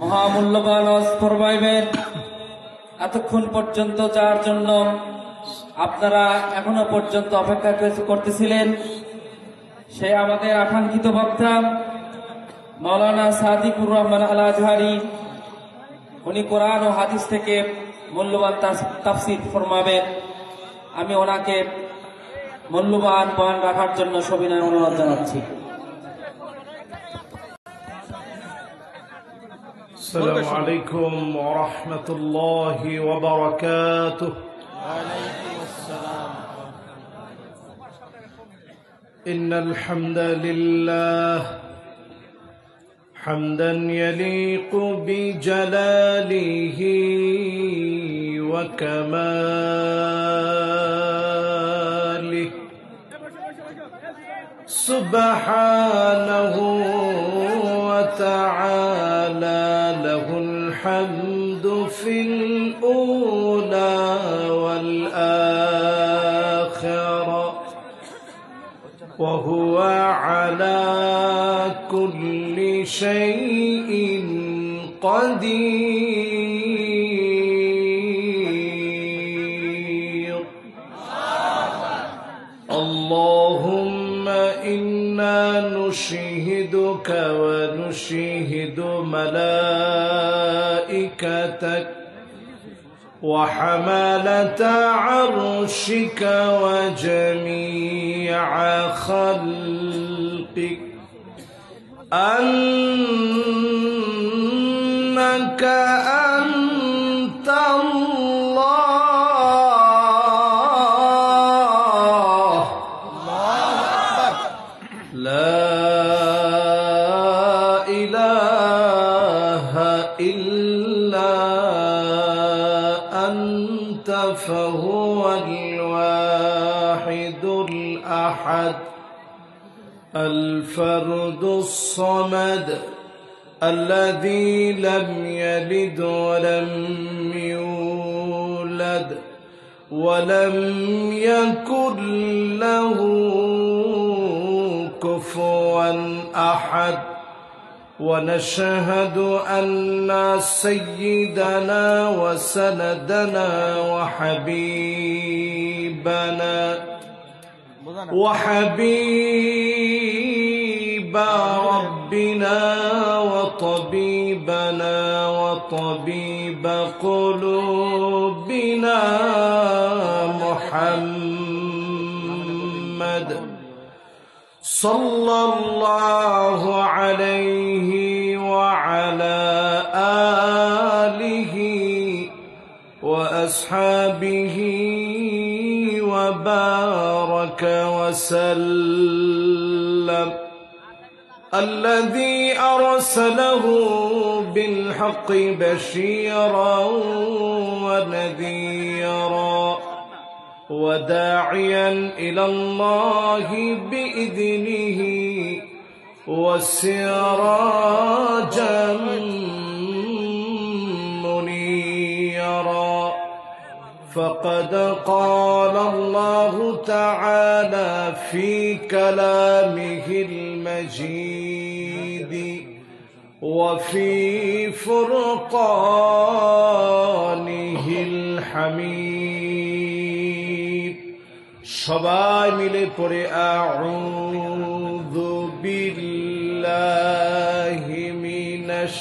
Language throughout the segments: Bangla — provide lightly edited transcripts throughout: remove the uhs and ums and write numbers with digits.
মহামূল্যবান ওয়াজ ফরমাইবেন। এতক্ষণ পর্যন্ত যার জন্য আপনারা এখনো পর্যন্ত অপেক্ষা করতেছিলেন, সে আমাদের আকাঙ্ক্ষিত বক্তা মাওলানা সাদিকুর রহমান আল আজহারি। উনি কোরআন ও হাদিস থেকে মূল্যবান তাফসীর ফরমাবেন। আমি ওনাকে মূল্যবান বয়ান রাখার জন্য সবিনয় অনুরোধ জানাচ্ছি। السلام عليكم ورحمة الله وبركاته. وعليكم السلام. إن الحمد لله حمدا يليق بجلاله وكماله سبحانه وتعالى، له الحمد في الأولى والآخرة، وهو على كل شيء قدير. اللهم إنا نشهدك ونشهد ملائكتك وحملة عرشك وجميع خلقك أنك أنت الله لا إله إلا أنت، فهو الواحد الأحد الفرد الصمد الذي لم يلد ولم يولد ولم يكن له كفوا أحد. ونشهد أن سيدنا وسندنا وحبيب ربنا وطبيبنا وطبيب قلوبنا محمد صلى الله عليه وعلى آله وأصحابه وبارك وسلم، الذي أرسله بالحق بشيرا ونذيرا وداعيا إلى الله بإذنه وسراجا منيرا. فقد قال الله تعالى في كلامه المجيد وفي فرقانه الحميد. সবাই মিলে পড়ে আউযু বিল্লাহি মিনাশ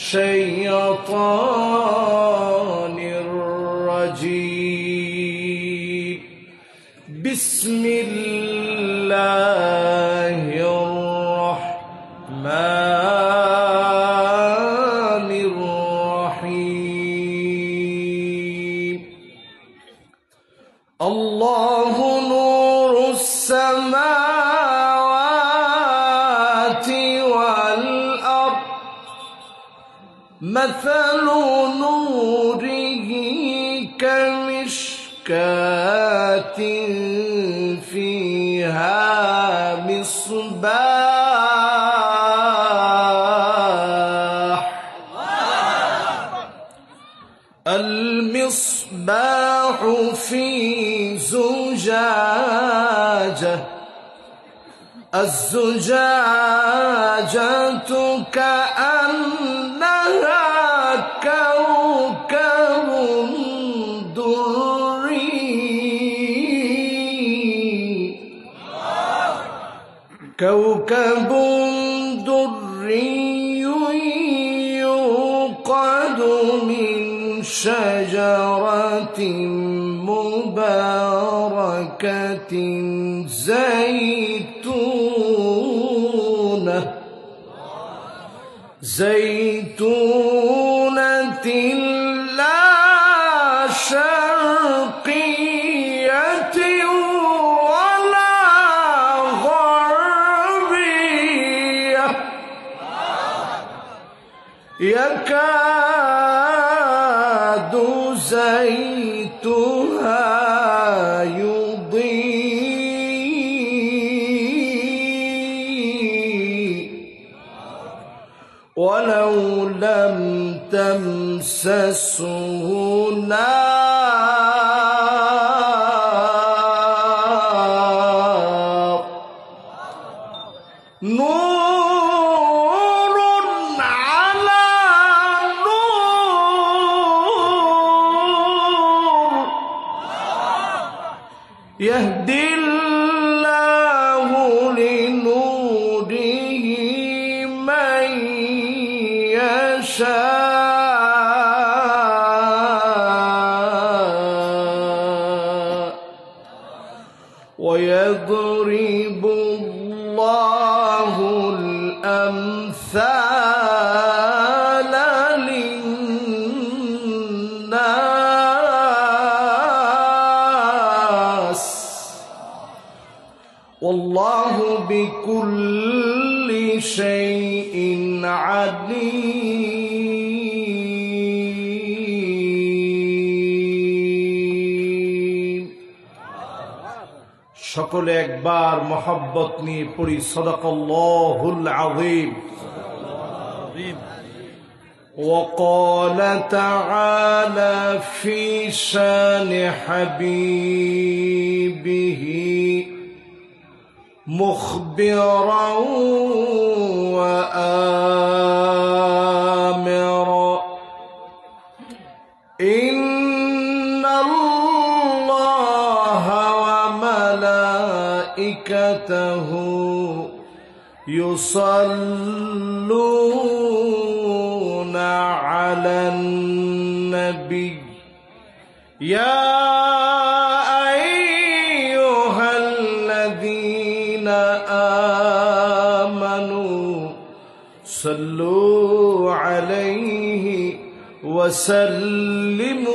শাইতানির রাজীম। বিসমিল্লাহির রাহমানির রাহিম। আল্লাহু নূরুস সামাওয়াতি ওয়াল আরদ মাসালু নূরিহি কামিশকাতিন ফিহা মিসবাহ المصباح في زجاجة الزجاجة كأنها شجرة مباركة زيتونة لا شرقية ولا غربية يكاد زيتها يضيء ولو لم تمسسه نار نور على نور يهدي الله لنوره من يشاء ويضرب الله الأمثال للناس والله بكل شيء عليم সকলে একবার মোহাব্বত নিয়ে পড়ি সাদাকাল্লাহুল আযীম وقال تعالى في شان حبيبه مخبرا وآمرا إن الله وملائكته يصلون على النبي يا أيها الذين آمنوا صلوا عليه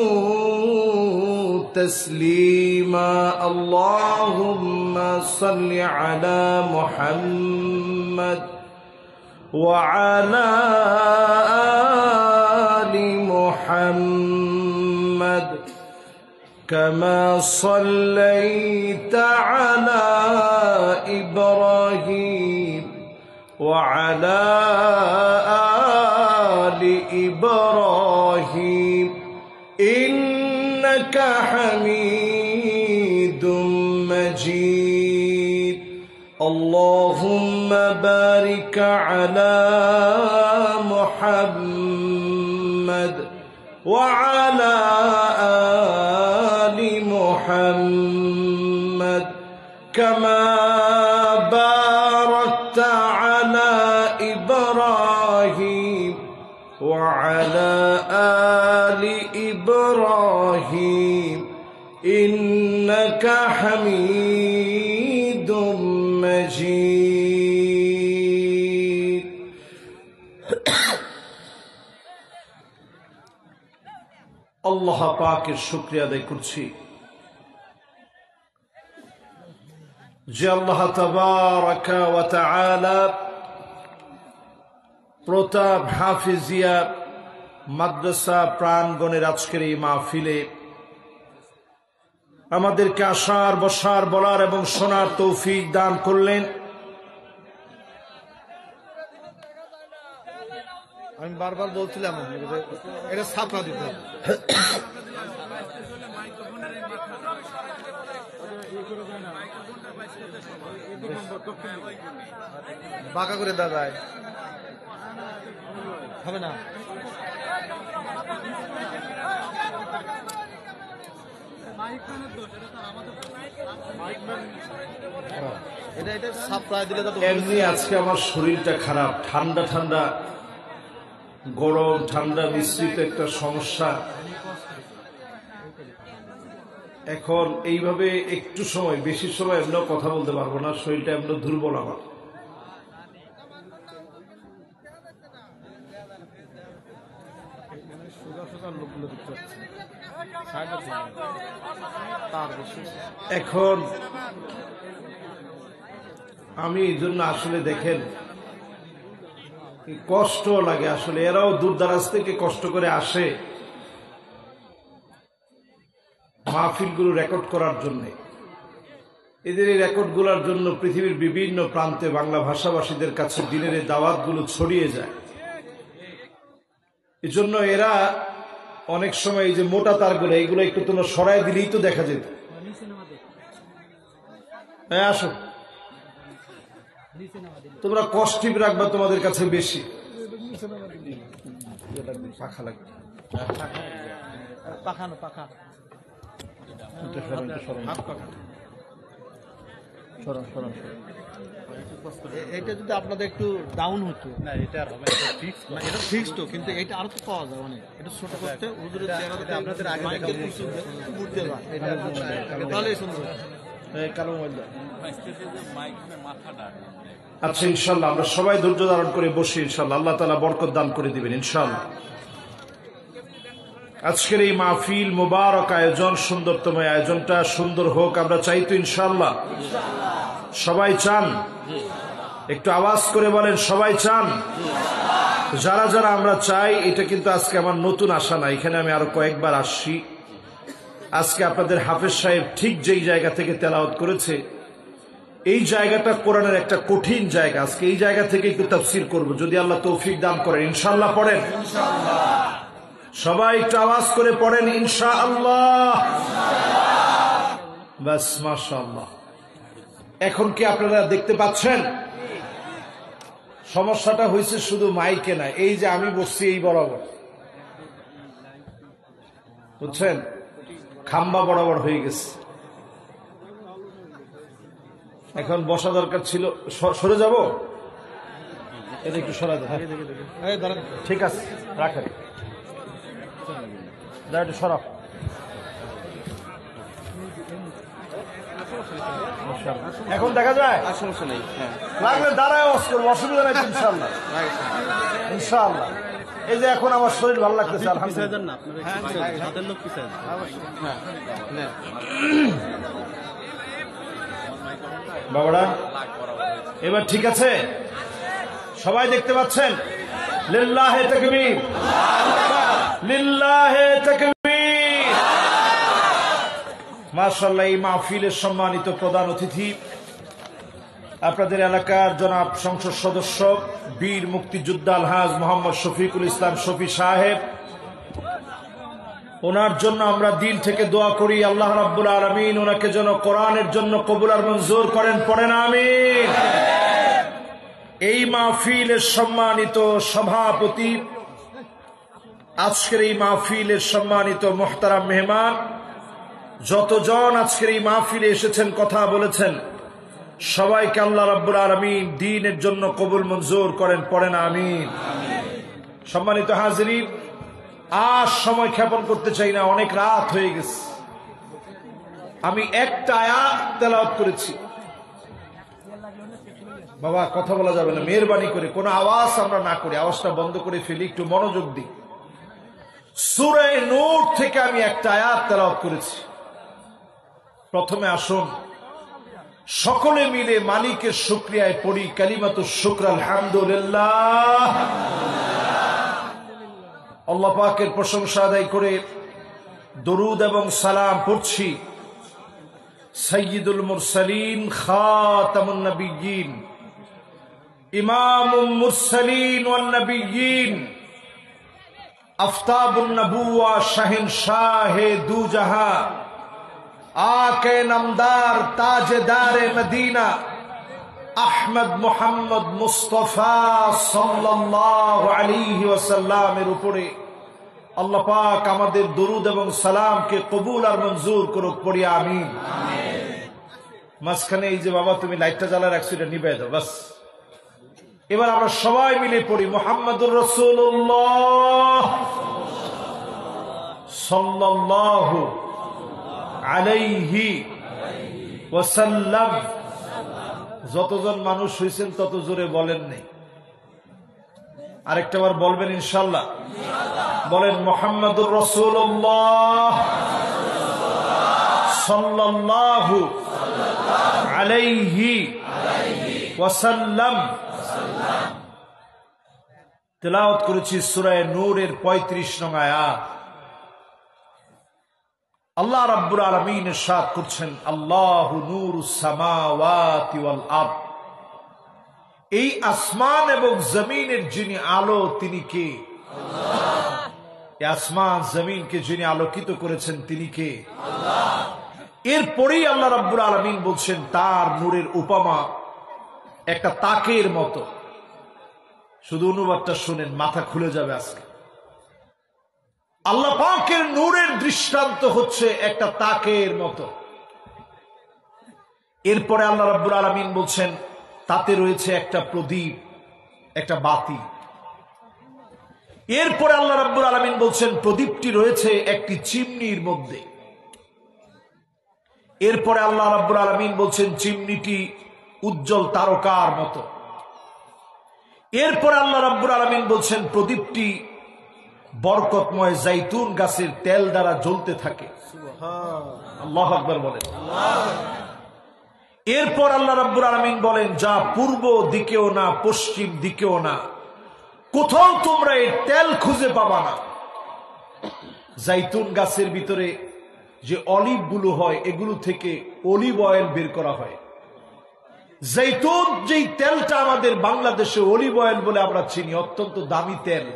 وسلموا تسليما اللهم صل على محمد وعلى آل محمد كما صليت على إبراهيم وعلى آل إبراهيم إنك حميد مجيد اللهم بارك على محمد وعلى آل محمد كما باركت على إبراهيم وعلى آل إبراهيم إنك حميد مجيد আল্লাহ পাকের শুকরিয়া আদায় করছি যে আল্লাহ তাবারাকা ওয়া তাআলা প্রতাপ হাফিজিয়া মাদ্রাসা প্রাঙ্গণের আজকের এই মাহফিলে আমাদেরকে আসার বসার বলার এবং শোনার তৌফিক দান করলেন। আমি বারবার বলছিলাম এটা ছাপা দিতে বাঁকা করে দাদায় হবে না। এমনি আজকে আমার শরীরটা খারাপ, ঠান্ডা ঠান্ডা গরম ঠান্ডা মিশ্রিত একটা সমস্যা। এখন এইভাবে একটু সময়, বেশি সময় এমন কথা বলতে পারবো না, শরীরটা এমন দুর্বল আমার। এখন আমি এই জন্য আসলে দেখেন কষ্ট লাগে, আসলে এরাও দূর দারাজ থেকে কষ্ট করে আসে মাহফিলগুলো রেকর্ড করার জন্য। এদের এই রেকর্ডগুলোর জন্য পৃথিবীর বিভিন্ন প্রান্তে বাংলা ভাষাভাষীদের কাছে দিনের এই দাওয়াতগুলো ছড়িয়ে যায়। এই জন্য এরা অনেক সময় এই যে মোটা তারগুলো, এইগুলো একটু তোমরা সরাই দিলেই তো দেখা যেত। হ্যাঁ, আসো, তোমরা কষ্টিপ রাখবা তোমাদের কাছে বেশি। পাখা লাগবে, পাখা এটা যদি আপনাদের একটু ডাউন হতো না, এটা আর হবে না, এটা ফিক্সড তো, কিন্তু এটা আরো তো পাওয়া যায় অনেক। এটা ছোট করতে হুজুরের চেহারাতে আপনাদের আগে মাইকে কিছু বুঝতে পারে, এটা তাহলে সুন্দর। কালো মোবাইল। আচ্ছা, ইনশাল্লাহ আমরা সবাই ধৈর্য ধারণ করে বসি, ইনশাল্লাহ আল্লাহ তাআলা বরকত দান করে দিবেন ইনশাল্লাহ। আজকের এই মাহফিল মুবারক আয়োজন, সুন্দরতম আয়োজনটা সুন্দর হোক আমরা চাই তো ইনশাল্লাহ। সবাই চান? একটু আওয়াজ করে বলেন, সবাই চান? যারা যারা আমরা চাই, এটা কিন্তু আজকে আমার নতুন আশা না, এখানে আমি আরো কয়েকবার আসছি। আজকে আপনাদের হাফেজ সাহেব ঠিক যেই জায়গা থেকে তেলাওয়াত করেছে, এই জায়গাটা কোরআনের একটা কঠিন জায়গা। আজকে এই জায়গা থেকে একটু তাফসীর করব, যদি আল্লাহ তৌফিক দান করেন। ইনশাআল্লাহ পড়েন, সবাই একটু আওয়াজ করে পড়েন ইনশাআল্লাহ। বাস, মাশাআল্লাহ। এখন কি আপনারা দেখতে পাচ্ছেন? সমস্যাটা হয়েছে শুধু মাইকে না, এই যে আমি বসছি এই বরাবর, বুঝছেন, খাম্বা বরাবর হয়ে গেছে। এখন বসা দরকার ছিল, সরে যাব, এটা একটু সরা দেন। ঠিক আছে, রাখেন, একটু সরা। এখন দেখা যায়, সমস্যা নেই, লাগলে দাঁড়ায় ওয়াজ করবো, অসুবিধা নাই ইনশাআল্লাহ। ইনশাআল্লাহ। এই যে এখন আমার শরীর ভালো লাগতেছে আলহামদুলিল্লাহ। বাবারা এবার ঠিক আছে? সবাই দেখতে পাচ্ছেন? লিল্লাহে তাকবীর, লিল্লাহে তাকবীর। মাশাআল্লাহ। এই মাহফিলের সম্মানিত প্রধান অতিথি আপনাদের এলাকার জনাব সংসদ সদস্য বীর মুক্তিযোদ্ধা আলহাজ মোহাম্মদ শফিকুল ইসলাম শফি সাহেব। ওনার জন্য আমরা দিল থেকে দোয়া করি, আল্লাহ রাব্বুল আলামিন ওনাকে যেন কোরআনের জন্য কবুল আর মঞ্জুর করেন, পড়েন আমিন। এই মাহফিলের সম্মানিত সভাপতি, আজকের এই মাহফিলের সম্মানিত মুহতারাম মেহমান, যতজন আজকের এই মাহফিলে এসেছেন, কথা বলেছেন, সবাইকে আল্লাহ রাব্বুল আলামিন দ্বীনের জন্য কবুল মঞ্জুর করেন, পড়েন আমিন। সম্মানিত হাজিরিন, আর সময় ক্ষেপণ করতে চাই না, অনেক রাত হয়ে গেছে। আমি একটা আয়াত তেলাওয়াত করেছি। বাবা কথা বলা যাবে না, মেহেরবানি করে কোনো আওয়াজ আমরা না করি, আওয়াজটা বন্ধ করে ফেলি, একটু মনোযোগ দিই। সূরা নূর থেকে আমি একটা আয়াত তেলাওয়াত করেছি। প্রথমে আসুন সকলে মিলে মালিকের শুকরিয়ায় পড়ি কালিমাতুশ শুকর, আলহামদুলিল্লাহ। আল্লাহ পাকের প্রশংসা আদায় করে দরুদ এবং সালাম পড়ছি সাইয়্যিদুল মুরসালিন, খাতামুন নবিয়্যিন, ইমামুল মুরসালিন ওয়ান নবিয়্যিন, আফতাবুন নবুওয়া, শাহিনশাহে দু জাহান, আকে নামদার, তাজদারে মদিনা, আহমদ মুহাম্মদ মুস্তাফা সাল্লাল্লাহু আলাইহি ওয়াসাল্লামের উপরে আল্লাহ পাক আমাদের দরুদ এবং সালামকে কবুল আর মঞ্জুর করুক, পড়ি আমিন। মাঝখানে এই যে বাবা তুমি লাইটটা জ্বালা রাখছো, এটা নিবে দাও বাস। এবার আমরা সবাই মিলে পড়ি মুহাম্মাদুর রাসূলুল্লাহ সাল্লাল্লাহু আলাইহি ওয়াসাল্লাম। যতজন মানুষ হয়েছেন তত জোরে বলেন নাই, আরেকটা বার বলবেন ইনশাআল্লাহ। বলেন মুহাম্মাদুর রাসূলুল্লাহ সাল্লাল্লাহু আলাইহি ওয়াসাল্লাম। তেলাওয়াত করেছি সূরা নূরের 35 নং আয়াত। আল্লাহ রাব্বুল আলামিন ইরশাদ করছেন, আল্লাহু নূরুস সামাওয়াতি ওয়াল আরদ। এই আসমান এবং জমিনের যিনি আলো তিনি কে? এই আসমান জমিনকে যিনি আলোকিত করেছেন তিনি কে? এরপরেই আল্লাহ রাব্বুল আলামিন বলছেন তার নূরের উপমা একটা তাকের মতো। শুধু অনুবাদটা শুনেন, মাথা খুলে যাবে আজকে। আল্লাহ পাকের নূরের দৃষ্টান্ত হচ্ছে একটা তাকের মতো। এরপরে আল্লাহ রাব্বুল আলামিন বলছেন তাতে রয়েছে একটা প্রদীপ, একটা বাতি। এরপরে আল্লাহ রাব্বুল আলামিন বলছেন প্রদীপটি রয়েছে একটি চিমনির মধ্যে। এরপরে আল্লাহ রাব্বুল আলামিন বলছেন চিমনিটি উজ্জ্বল তারকার মতো। এরপরে আল্লাহ রাব্বুল আলামিন বলছেন প্রদীপটি বরকতময় জাইতুন গাছের তেল দ্বারা জ্বলতে থাকে। আল্লাহু আকবার বলেন। এরপর আল্লাহ রাব্বুল আলামিন বলেন যা পূর্ব দিকেও না পশ্চিম দিকেও না, কোথাও তোমরা এর তেল খুঁজে পাবা না। জাইতুন গাছের ভিতরে যে অলিভ গুলো হয় এগুলো থেকে অলিভ অয়েল বের করা হয়। জাইতুন যেই তেলটা আমাদের বাংলাদেশে অলিভ অয়েল বলে আমরা চিনি, অত্যন্ত দামি তেল,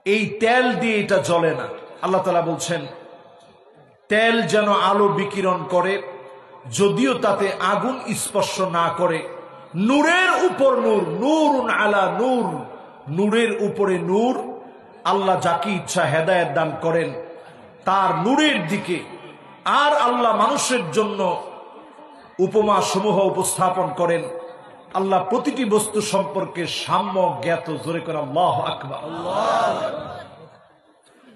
এই তেল দিয়ে এটা জ্বলে না। আল্লাহ তাআলা বলছেন তেল যেন আলো বিকিরণ করে, যদিও তাতে আগুন স্পর্শ না করে। নূরের উপর নূর, নূরুন আলা নূর, নূরের উপরে নূর। আল্লাহ যাকে ইচ্ছা হেদায়েত দান করেন তার নূরের দিকে। আর আল্লাহ মানুষের জন্য উপমা সমূহ উপস্থাপন করেন। আল্লাহ প্রতিটি বস্তু সম্পর্কে সাম্য জ্ঞাত। জোরে করে আল্লাহু আকবার।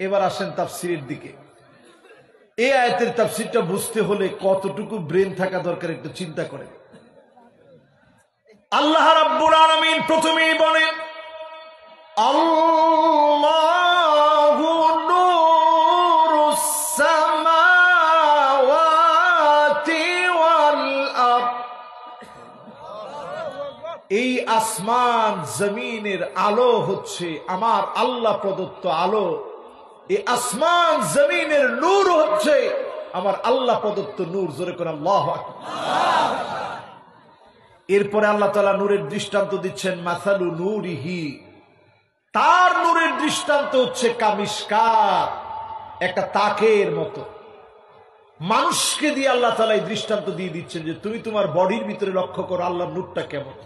এবার আসেন তাফসীরের দিকে। এই আয়াতের তাফসীরটা বুঝতে হলে কতটুকু ব্রেন থাকা দরকার একটু চিন্তা করেন। আল্লাহ রাব্বুল আলামিন প্রথমেই বলেন আল্লাহু নূরুস সামাওয়াতি ওয়াল আরদ। এই আসমান জমিনের আলো হচ্ছে আমার আল্লাহ প্রদত্ত আলো। এই আসমান জমিনের নূর হচ্ছে আমার আল্লাহ প্রদত্ত নূর। জোরে করে আল্লাহু আকবার। এরপরে আল্লাহ তাআলা নূরের দৃষ্টান্ত দিচ্ছেন মাসালু নূরিহি, তার নূরের দৃষ্টান্ত হচ্ছে কামিশকাত, একটা তাকের মতো। মানুষকে দিয়ে আল্লাহ তাআলা এই দৃষ্টান্ত দিয়ে দিচ্ছেন যে তুমি তোমার বডির ভিতরে লক্ষ্য করো আল্লাহর নূরটা কেমন।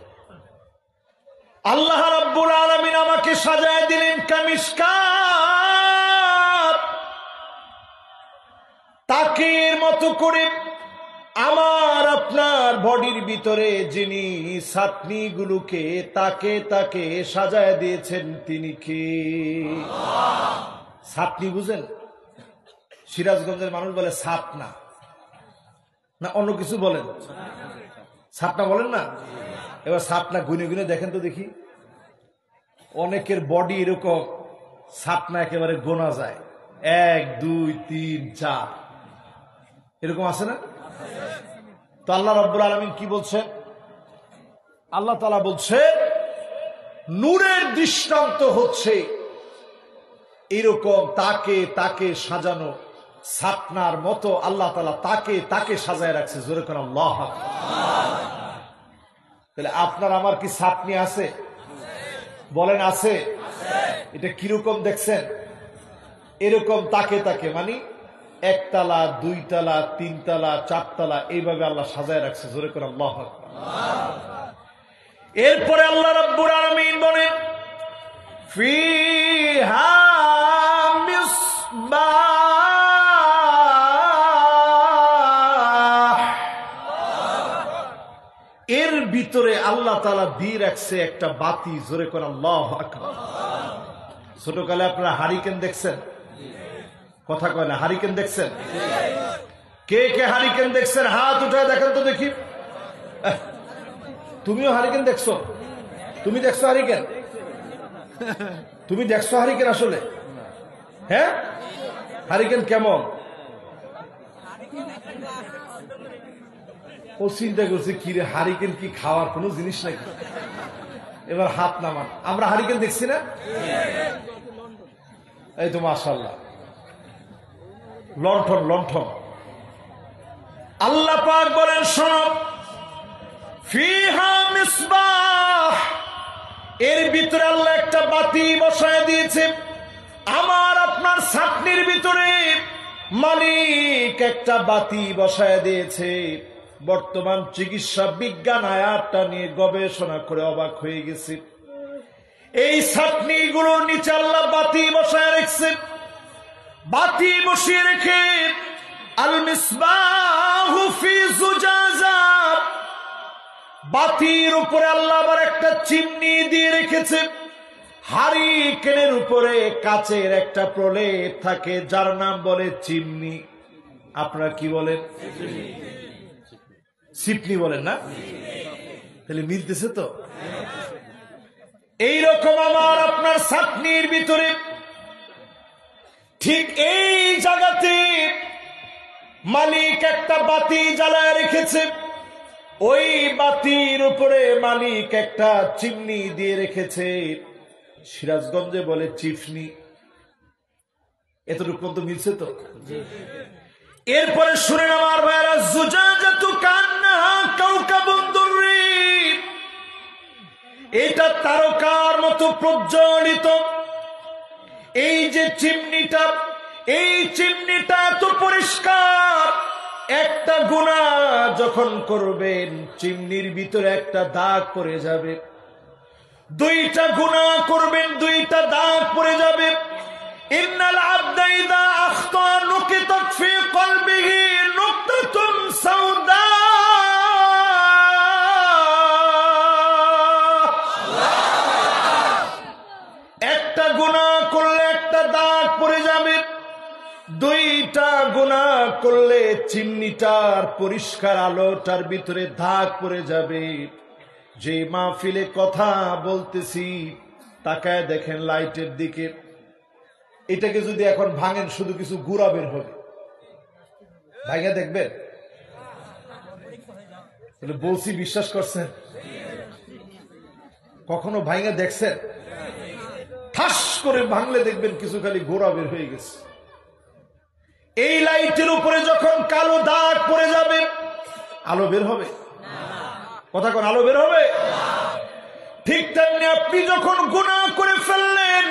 আল্লাহ রাব্বুল আলামিন আমাকে সাজায় দিলেন কামিশকাত, তাকের মতো করে। আমার আপনার বডির ভিতরে যিনি ছাতনি গুলোকে তাকে তাকে সাজায় দিয়েছেন তিনি কে? ছাতনি বুঝেন? সিরাজগঞ্জের মানুষ বলে ছাতনা, না অন্য কিছু বলেন? ছাতনা বলেন না? এবার ছাতনা গুনে গুনে দেখেন তো দেখি। অনেকের বডি এরকম, ছাতনা একেবারে গোনা যায়, 1 2 3 4 এরকম আছে না? তো আল্লাহ রাব্বুল আলামিন কি বলছেন? আল্লাহ তাআলা বলছে নূরের দৃষ্টান্ত হচ্ছে এরকম তাকে তাকে সাজানো ছাতনার মতো। আল্লাহ তাআলা তাকে তাকে সাজায় রাখছে। জোরে করে আল্লাহু আকবার। তাহলে আপনার আমার কি ছাতনি আছে? বলেন আছে? এটা কিরকম দেখছেন? এরকম তাকে তাকে, মানে 1 তলা 2 তলা 3 তলা 4 তলা এইভাবে আল্লাহ সাজায় রাখছে। জোরে করে আল্লাহু আকবার। এরপরে আল্লাহ রাব্বুল আলামিন বলেন ফিহা মিসবাহ, এর ভিতরে আল্লাহ তাআলা দিয়ে রাখছে একটা বাতি। জোরে করে আল্লাহু আকবার। ছোটকালে আপনারা হারিকেন দেখছেন? কথা কয় না, হারিকেন দেখছেন? কে কে হারিকেন দেখছেন হাত উঠায় দেখেন তো দেখি। তুমিও হারিকেন দেখছো? তুমি দেখছো হারিকেন? তুমি দেখছো হারিকেন আসলে? হ্যাঁ, হারিকেন কেমন? ও চিন্তা করছে কি রে, হারিকেন কি খাওয়ার কোন জিনিস নাকি? এবার হাত নামান। আমরা হারিকেন দেখছি না? এই তো মাশাআল্লাহ, লণ্ঠন লণ্ঠন। আল্লাহ পাক বলেন শোনো, ফিহা মিসবাহ, এর ভিতরে আল্লাহ একটা বাতি বসায় দিয়েছে। আমার আপনার ছাকনির ভিতরে মালিক একটা বাতি বসায় দিয়েছে। বর্তমান চিকিৎসা বিজ্ঞান আয়াতটা নিয়ে গবেষণা করে অবাক হয়ে গেছে। এই ছাকনিগুলোর নিচে আল্লাহ বাতি বসায় রেখেছে। বাতি বসিয়ে রেখে আল মিসবাহু ফি জুজাজা, বাতির উপরে আল্লাহ আবার একটা চিমনি দিয়ে রেখেছে। হারিকেনের উপরে কাচের একটা প্রলেপ থাকে যার নাম বলে চিমনি। আপনারা কি বলেন? চিপনি বলেন না? তাহলে মিলতেছে তো। এইরকম আমার আপনার ছাকনির ভিতরে ঠিক এই জায়গাতে মালিক একটা বাতি জ্বালায় রেখেছে। ওই বাতির উপরে মালিক একটা চিমনি দিয়ে রেখেছে। সিরাজগঞ্জে বলে চিফনি। এতটুকু পর্যন্ত মিলছে তো? এরপরে শুনেন আমার ভাইরা, জুজাজাতু কান্নাহা কাওকাবুন দুররি, এটা তারকার মতো প্রজ্বলিত। এই যে চিমনিটা, এই চিমনিটা এত পরিষ্কার, একটা গুনাহ যখন করবেন চিমনির ভিতরে একটা দাগ পড়ে যাবে। দুইটা গুনাহ করবেন, দুইটা দাগ পড়ে যাবে। ইন্নাল আবদা ইযা আখতা নুকিতাত ফি কলবিহি নুকতাতুন সাউদা, একটা গুনাহ করলে একটা দাগ পড়ে যাবে। দুইটা গুনাহ করলে চিমনিটার পরিষ্কার আলোটার ভিতরে দাগ পড়ে যাবে। যে মাহফিলে কথা বলতেছি তাকায় দেখেন লাইটের দিকে, এটাকে যদি এখন ভাঙেন শুধু কিছু গুড়া বের হবে। ভাঙে দেখবেন? বলছি, বিশ্বাস করছেন? কখনো ভাঙে দেখছেন? ঠাস করে ভাঙলে দেখবেন কিছু খালি গোড়া বের হয়ে গেছে। এই লাইটের উপরে যখন কালো দাগ পড়ে যাবে, আলো বের হবে? কথা কোন, আলো বের হবে? ঠিক তেমনি আপনি যখন গুনাহ করে ফেললেন,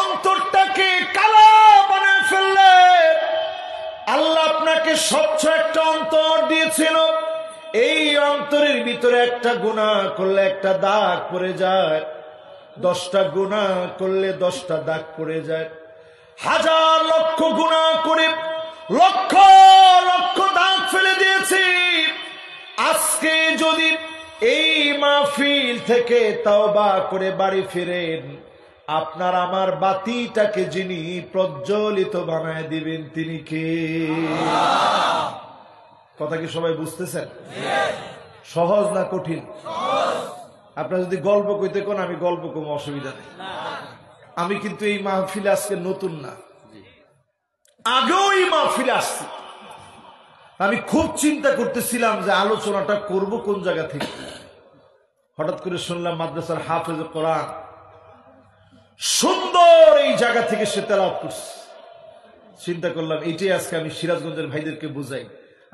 অন্তরটাকে কালো বানায় ফেললেন, আল্লাহ আপনাকে স্বচ্ছ একটা অন্তর দিয়েছিল। এই অন্তরের ভিতরে একটা গুনাহ করলে একটা দাগ পড়ে যায়, 10টা গুনাহ করলে 10টা দাগ পড়ে যায়। হাজার লক্ষ গুনাহ করে লক্ষ লক্ষ দাগ ফেলে দিয়েছি। আজকে যদি এই মাহফিল থেকে তওবা করে বাড়ি ফিরেন, আপনার আমার বাতিটাকে যিনি প্রজ্বলিত বানায় দিবেন তিনি কে? কথা কি সবাই বুঝতেছেন? সহজ না কঠিন? আপনার যদি গল্প কইতে কোন, আমি গল্প কম, অসুবিধা নেই। আমি কিন্তু এই মাহফিলে আজকে নতুন না, আগেও এই মাহফিলে আসছি। আমি খুব চিন্তা করতেছিলাম যে আলোচনাটা করব কোন জায়গা থেকে। হঠাৎ করে শুনলাম মাদ্রাসার হাফেজ কোরআন সুন্দর এই জায়গা থেকে সে তেলাওয়াত করছে। চিন্তা করলাম এইটাই আজকে আমি সিরাজগঞ্জের ভাইদেরকে বুঝাই।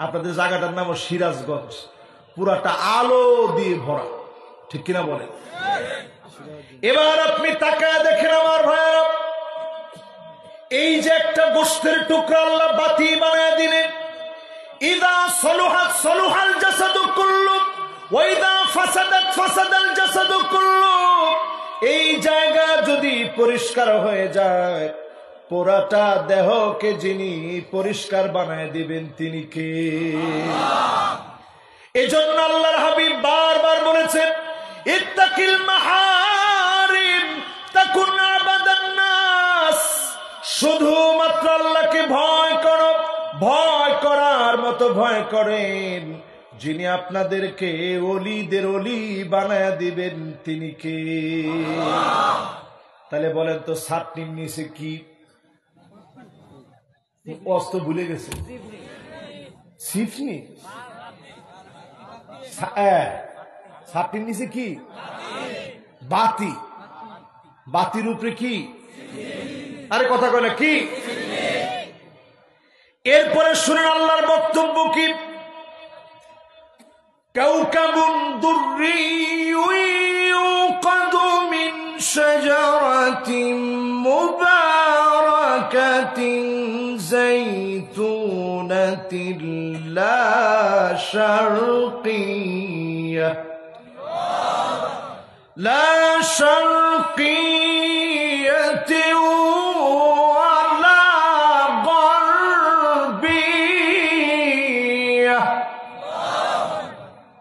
আপনাদের জায়গাটার নাম সিরাজগঞ্জ, পুরাটা আলো দিয়ে ভরা, ঠিক কিনা বলেন? এবার আপনি তাকায় দেখেন আমার ভাইরা, এই যে একটা গোশতের টুকরা আল্লাহ বাতি বানায় দিলেন। ইযা সলুহাত সলুহাল জাসাদু কুল্লু ওয়া ইযা ফাসাদাত ফাসাদাল জাসাদু কুল্লু, এই জায়গা যদি পরিষ্কার হয়ে যায়, পুরাটা দেহকে যিনি পরিষ্কার বানায় দিবেন তিনি কে? এজন্য আল্লাহর হাবিব বারবার বলেছেন, ইত্তাকিল মাহারিম তাকুন আবাদান নাস, শুধুমাত্র আল্লাহকে ভয় করো, ভয় করার মতো ভয় করেন, যিনি আপনাদেরকে ওলিদের ওলি বানায়া দিবেন তিনি কে? তাহলে বলেন তো ছাটনির নিচে কি? অস্ত্র ভুলে গেছে, সিফনি। ছাটনির নিচে কি? বাতি। বাতির উপরে কি? আরে কথা কয় না কি? এরপরে শুনেন আল্লাহর বক্তব্য কি। কাউকাবুন দুররিয়্যুন ইউকাদু মিন শাজারাতিন মুবারাকাতিন যাইতুনাতিন লা শারকিয়্যা لا شرقية ولا غربية।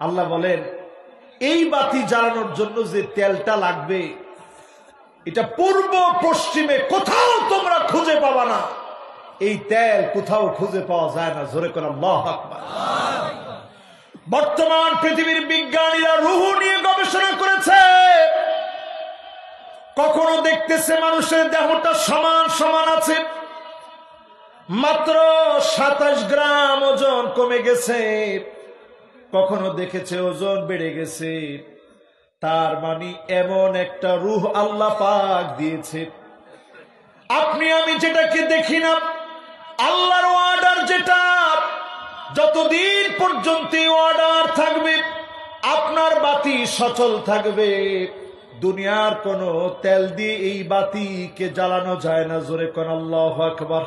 আল্লাহ বলেন এই বাতি জ্বালানোর জন্য যে তেলটা লাগবে এটা পূর্ব পশ্চিমে কোথাও তোমরা খুঁজে পাবা না। এই তেল কোথাও খুঁজে পাওয়া যায় না। জোরে করে আল্লাহু আকবার। বর্তমান পৃথিবীর বিজ্ঞানীরা রূহ নিয়ে গবেষণা করেছে। কখনো দেখতেছে মানুষের দেহটা সমান সমান আছে, মাত্র 27 গ্রাম ওজন কমে গেছে। কখনো দেখেছে ওজন বেড়ে গেছে। তার মানে এমন একটা রূহ আল্লাহ পাক দিয়েছে। আপনি আমি যেটাকে দেখি না, আল্লাহর অর্ডার যেটা, যতদিন পর্যন্ত অর্ডার থাকবে আপনার বাতি সচল থাকবে। দুনিয়ার কোন তেল দিয়ে এই বাতিকে জ্বালানো যায় না। জোরে কোন আল্লাহু আকবার।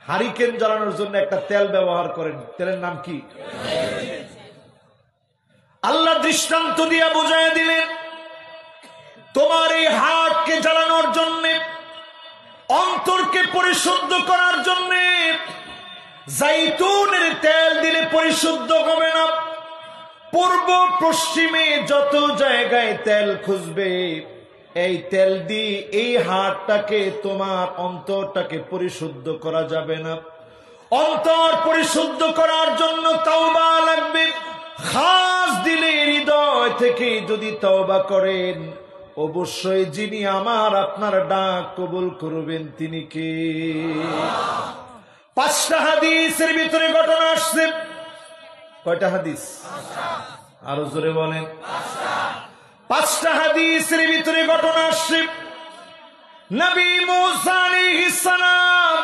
হারিকেন জ্বালানোর জন্য একটা তেল ব্যবহার করেন, তেলের নাম কি? আল্লাহ দৃষ্টান্ত দিয়া বুঝাইয়া দিলেন, তোমার এই হাতকে জ্বালানোর জন্য, অন্তরকে পরিশুদ্ধ করার জন্য জাইতুনের তেল দিলে পরিশুদ্ধ হবে না। পূর্ব পশ্চিমে যত জায়গায় তেল খুঁজবে, এই তেল দিয়ে এই হাতটাকে, তোমার অন্তরটাকে পরিশুদ্ধ করা যাবে না। অন্তর পরিশুদ্ধ করার জন্য তাওবা লাগবে। খাস দিলে হৃদয় থেকে যদি তাওবা করেন, অবশ্যই যিনি আমার আপনার ডাক কবুল করবেন তিনি কে? 5টা হাদিসের ভিতরে ঘটনা আসছে। কয়টা হাদিস? আরো জোরে বলেন। 5টা হাদিসের ভিতরে ঘটনা আসছে। নবী মুসা আলাইহিস সালাম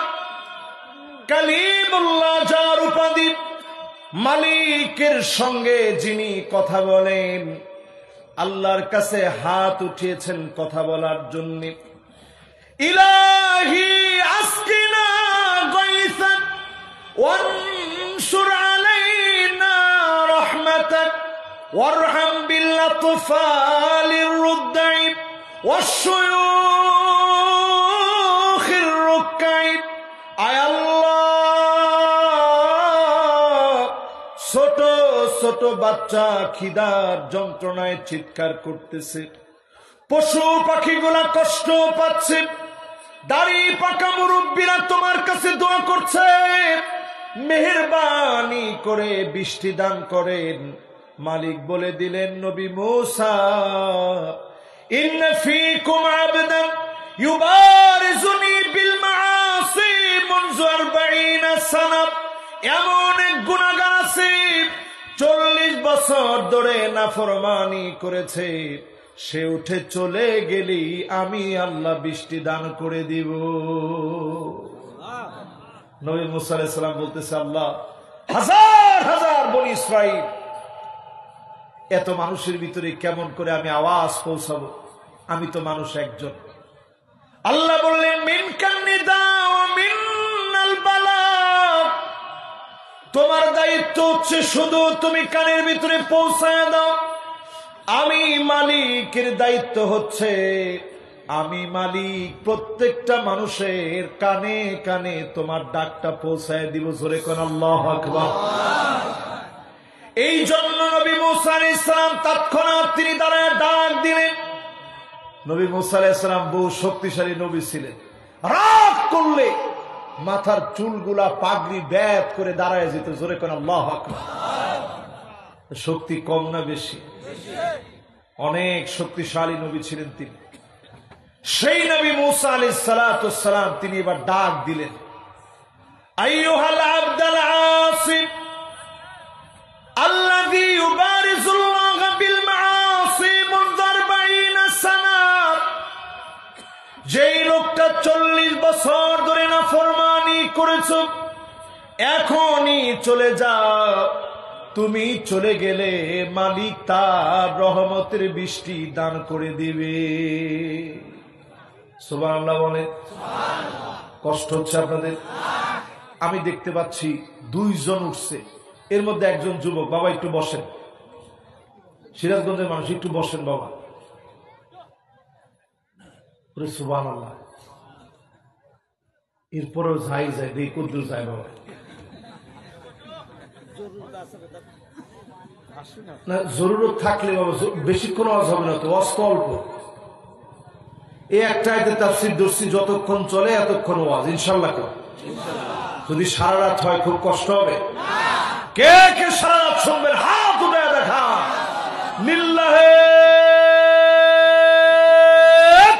কালিমুল্লাহ, যার উপাধি, মালিকের সঙ্গে যিনি কথা বলেন, আল্লাহর কাছে হাত উঠিয়েছেন কথা বলার জন্য। ইলাহি আসকিনা গায়সান ওয়ানশুর আলাইনা রাহমাতাক ওয়ারহাম বিল-আতফালির রুদ্দাই ওয়াশ-শুয়ূখির রুক্কাই। আয় আল্লাহ, ছোট ছোট বাচ্চা খিদার যন্ত্রণায় চিৎকার করতেছে, পশু পাখিগুলা কষ্ট পাচ্ছে, দাড়ি পাকা মুরব্বীরা তোমার কাছে দোয়া করছে, মেহেরবানি করে বৃষ্টি দান করেন। মালিক বলে দিলেন, নবী মূসা, ইন্না ফীকুম আবদান ইউবারিজুনি বিল মাআসি মুনযু 40 সানা। এমন এক গুনাহগার আছে 40 বছর ধরে নাফরমানি করেছে, সে উঠে চলে গেলি আমি আল্লাহ বৃষ্টি দান করে দিব। নবী মুসা আলাইহিস সালাম বলতেছে, আল্লাহ, হাজার হাজার বনি ইসরাইল, এত মানুষের ভিতরে কেমন করে আমি আওয়াজ পৌঁছাবো? আমি তো মানুষ একজন। আল্লাহ বললেন, মিনকান নিদা ওয়া মিনাল বালাগ, তোমার দায়িত্ব হচ্ছে শুধু তুমি কানের ভিতরে পৌঁছায় দাও। আমি মালিকের দায়িত্ব হচ্ছে, আমি মালিক প্রত্যেকটা মানুষের কানে কানে তোমার ডাকটা পৌঁছায় দিব। জোরে কোন আল্লাহু আকবার। এই জন্য নবী মুসা আলাইহিস সালাম তৎক্ষণাৎ তিনি দাঁড়ায় ডাক দিলেন। নবী মুসা আলাইহিস সালাম বহু শক্তিশালী নবী ছিলেন। রাগ করলে মাথার চুলগুলা পাগড়ি ব্যাত করে দাঁড়ায় যেত, জোরে কোন আল্লাহু আকবার। শক্তি কম না বেশি? অনেক শক্তিশালী নবী ছিলেন তিনি। সেই নবী মূসা আলাইহিস সালাতু ওয়াস সালাম তিনি এবার ডাক দিলেন, আইয়ুহাল আবদুল আসিম আল্লাযী ইউবারিজুল্লাহ বিল মাআসি মুনযু 40 সানা। যেই লোকটা 40 বছর ধরে নাফরমানি করেছো, এখনই চলে যাও। তুমি চলে গেলে মালিক তার রহমতের বৃষ্টি দান করে দিবে। সুবহানাল্লাহ বলে। কষ্ট হচ্ছে আপনাদের? আমি দেখতে পাচ্ছি 2 জন উঠছে, এর মধ্যে একজন যুবক। বাবা একটু বসেন, সিরাজগঞ্জের মানুষ, একটু বসেন বাবা। সুবহানাল্লাহ। এরপরেও যাই দেই কদ্দুর যায় বাবা। না জরুরত থাকলে বাবা, বেশিক্ষণ ওয়াজ হবে না তো, ওয়াজ তো অল্প। এই একটা আয়াতের তাফসীর দর্শি যতক্ষণ চলে এতক্ষণ ওয়াজ ইনশাআল্লাহ। যদি সারা রাত হয় খুব কষ্ট হবে। কে কে সারা রাত শুনবেন হাত উঠে দেখা। লিল্লাহে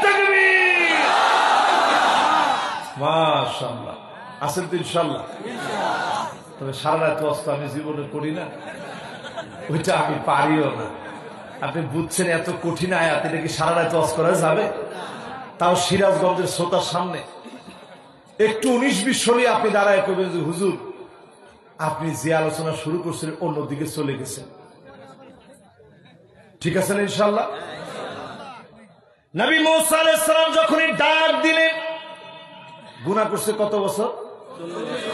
তাকবীর। মাশাআল্লাহ। আছেন তো ইনশাআল্লাহ? তবে সারা রাত ওয়াজ তো আমি জীবনে করি না, ওইটা আমি পারিও না। আপনি বুঝছেন এত কঠিন আয়াত, এটা কি সারা রাত ওয়াজ করা যাবে? তাও সিরাজগঞ্জের শ্রোতার সামনে। একটু 19-20 হলে আপনি দাঁড়ায় করবেন যে হুজুর আপনি যে আলোচনা শুরু করছেন অন্যদিকে চলে গেছেন। ঠিক আছে না ইনশাআল্লাহ? নবী মূসা আলাইহিস সালাম যখনই ডাক দিলেন, গুনাহ করছে কত বছর? 40।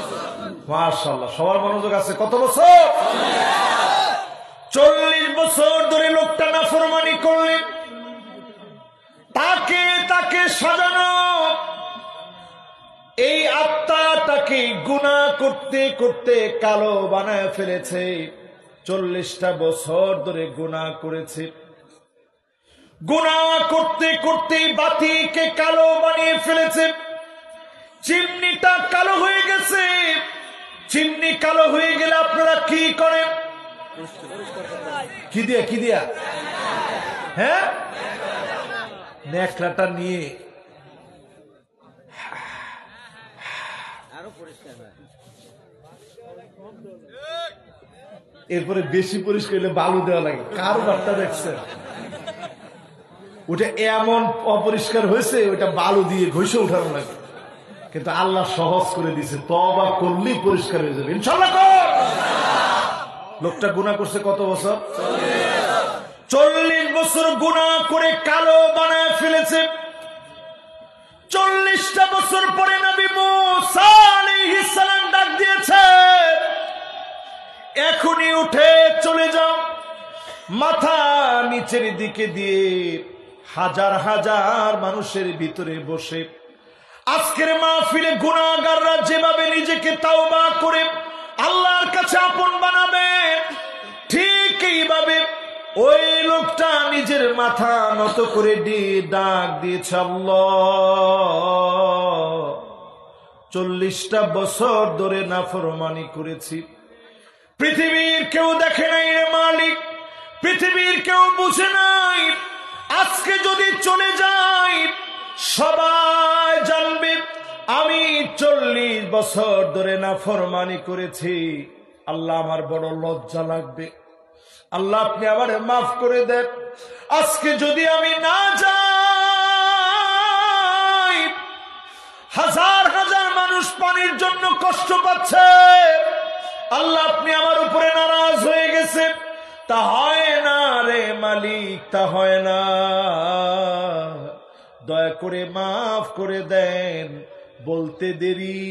মাশাআল্লাহ, সবার মনোযোগ আছে। কত বছর? 40 বছর ধরে লোকটা নাফরমানি করলেন। তাকে সাজানো এই আত্মাটাকে গুনাহ করতে করতে কালো বানায় ফেলেছে। 40টা বছর ধরে গুনাহ করেছে। গুনাহ করতে করতে বাতিকে কালো বানিয়ে ফেলেছে। চিমনিটা কালো হয়ে গেছে। চিমনি কালো হয়ে গেলে আপনারা কি করেন? কি দিয়া? হ্যাঁ, নেকড়াটা নিয়ে এরপরে বেশি পরিষ্কার হলে বালু দেওয়া লাগে। কার বার্তা দেখছেন? ওটা এমন অপরিষ্কার হয়েছে, ওটা বালু দিয়ে ঘষে উঠানো লাগে। কিন্তু আল্লাহ সহজ করে দিছে, তওবা করলেই পরিষ্কার হয়ে যাবে ইনশাআল্লাহ। লোকটা গুনাহ করছে কত বছর? 40 বছর গুনাহ করে কালো বানায় ফেলেছে। 40টা বছর পরে নবী মূসা আলাইহিস সালাম ডাক দিয়েছে, এখনই উঠে চলে যাও। মাথা নিচের দিকে দিয়ে হাজার হাজার মানুষের ভিতরে বসে আজকের মাহফিলে গুনাহগাররা যেভাবে নিজেকে তাওবা করে আল্লাহর কাছে আপন বানাবে, ঠিক এইভাবে ওই লোকটা নিজের মাথা নত করে ডাক দিয়েছে, আল্লাহ 40টা বছর ধরে নাফরমানি করেছি, পৃথিবীর কেউ দেখে নাই রে মালিক, পৃথিবীর কেউ বুঝে নাই। আজকে যদি চলে যাই সবাই জানবে আমি 40 বছর ধরে নাফরমানি করেছি। আল্লাহ আমার বড় লজ্জা লাগবে। আল্লাহ আপনি আমারে মাফ করে দেন। আজকে যদি আমি না যাই হাজার হাজার মানুষ পানির জন্য কষ্ট পাচ্ছে। আল্লাহ আপনি আমার উপরে নারাজ হয়ে গেছে। তা হয় না রে মালিক, তা হয় না। দয়া করে মাফ করে দেন। বলতে দেরি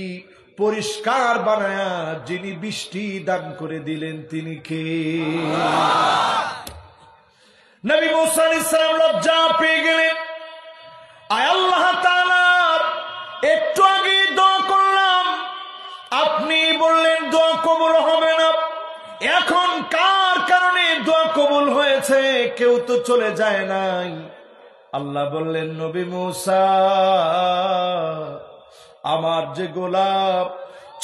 পরিষ্কার বানায়া যিনি বৃষ্টি দান করে দিলেন তিনি কে? নবী মূসা আলাইহিস সালাম লজ্জা পেয়ে গেলেন। আয় আল্লাহ তাআলা, একটু আগে দোয়া করলাম, আপনি বললেন দোয়া কবুল হবে না। এখন কার কারণে দোয়া কবুল হয়েছে? কেউ তো চলে যায় নাই। আল্লাহ বললেন, নবী মূসা আমার যে গোলাপ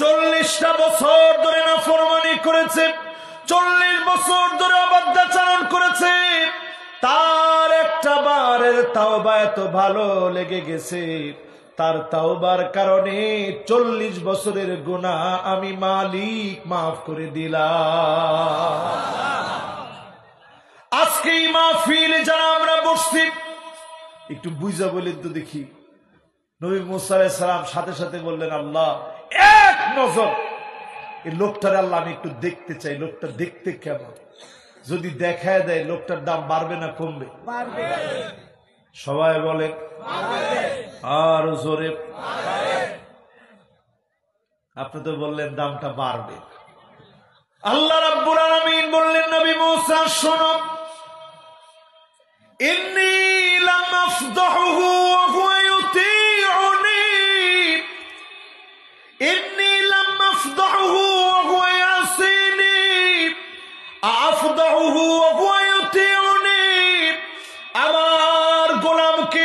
40টা বছর ধরে নাফরমানি করেছে, 40 বছর ধরে অবাধ্যাচরণ করেছে, তার একটা বারের তাওবা এত ভালো লেগে গেছে, তার তাওবার কারণে 40 বছরের গুনাহ আমি মালিক মাফ করে দিলাম। আজকে এই মাহফিলে যারা আমরা বসছি, একটু বুঝা বলেন তো দেখি। নবী মুসা আলাইহিস সালাম সাথে সাথে বললেন, আল্লাহ এক নজর এই লোকটার আল্লাহ আমি একটু দেখতে চাই, লোকটা দেখতে কেমন, যদি দেখায় দেয় লোকটার দাম বাড়বে না কমবে? সবাই বলেন আর জোরে। আপনি তো বললেন দামটা বাড়বে। আল্লাহ রাব্বুল আলামিন বললেন, নবী মুসা শোনো, ইন্নী লাম আফদাহুহু ওয়া হুয়া ইউতিউনি, ইন্নী লাম আফদাহুহু ওয়া হুয়া ইয়াসিনি, আফদাহুহু ওয়া হুয়া ইউতিউনি। আমার গোলামকে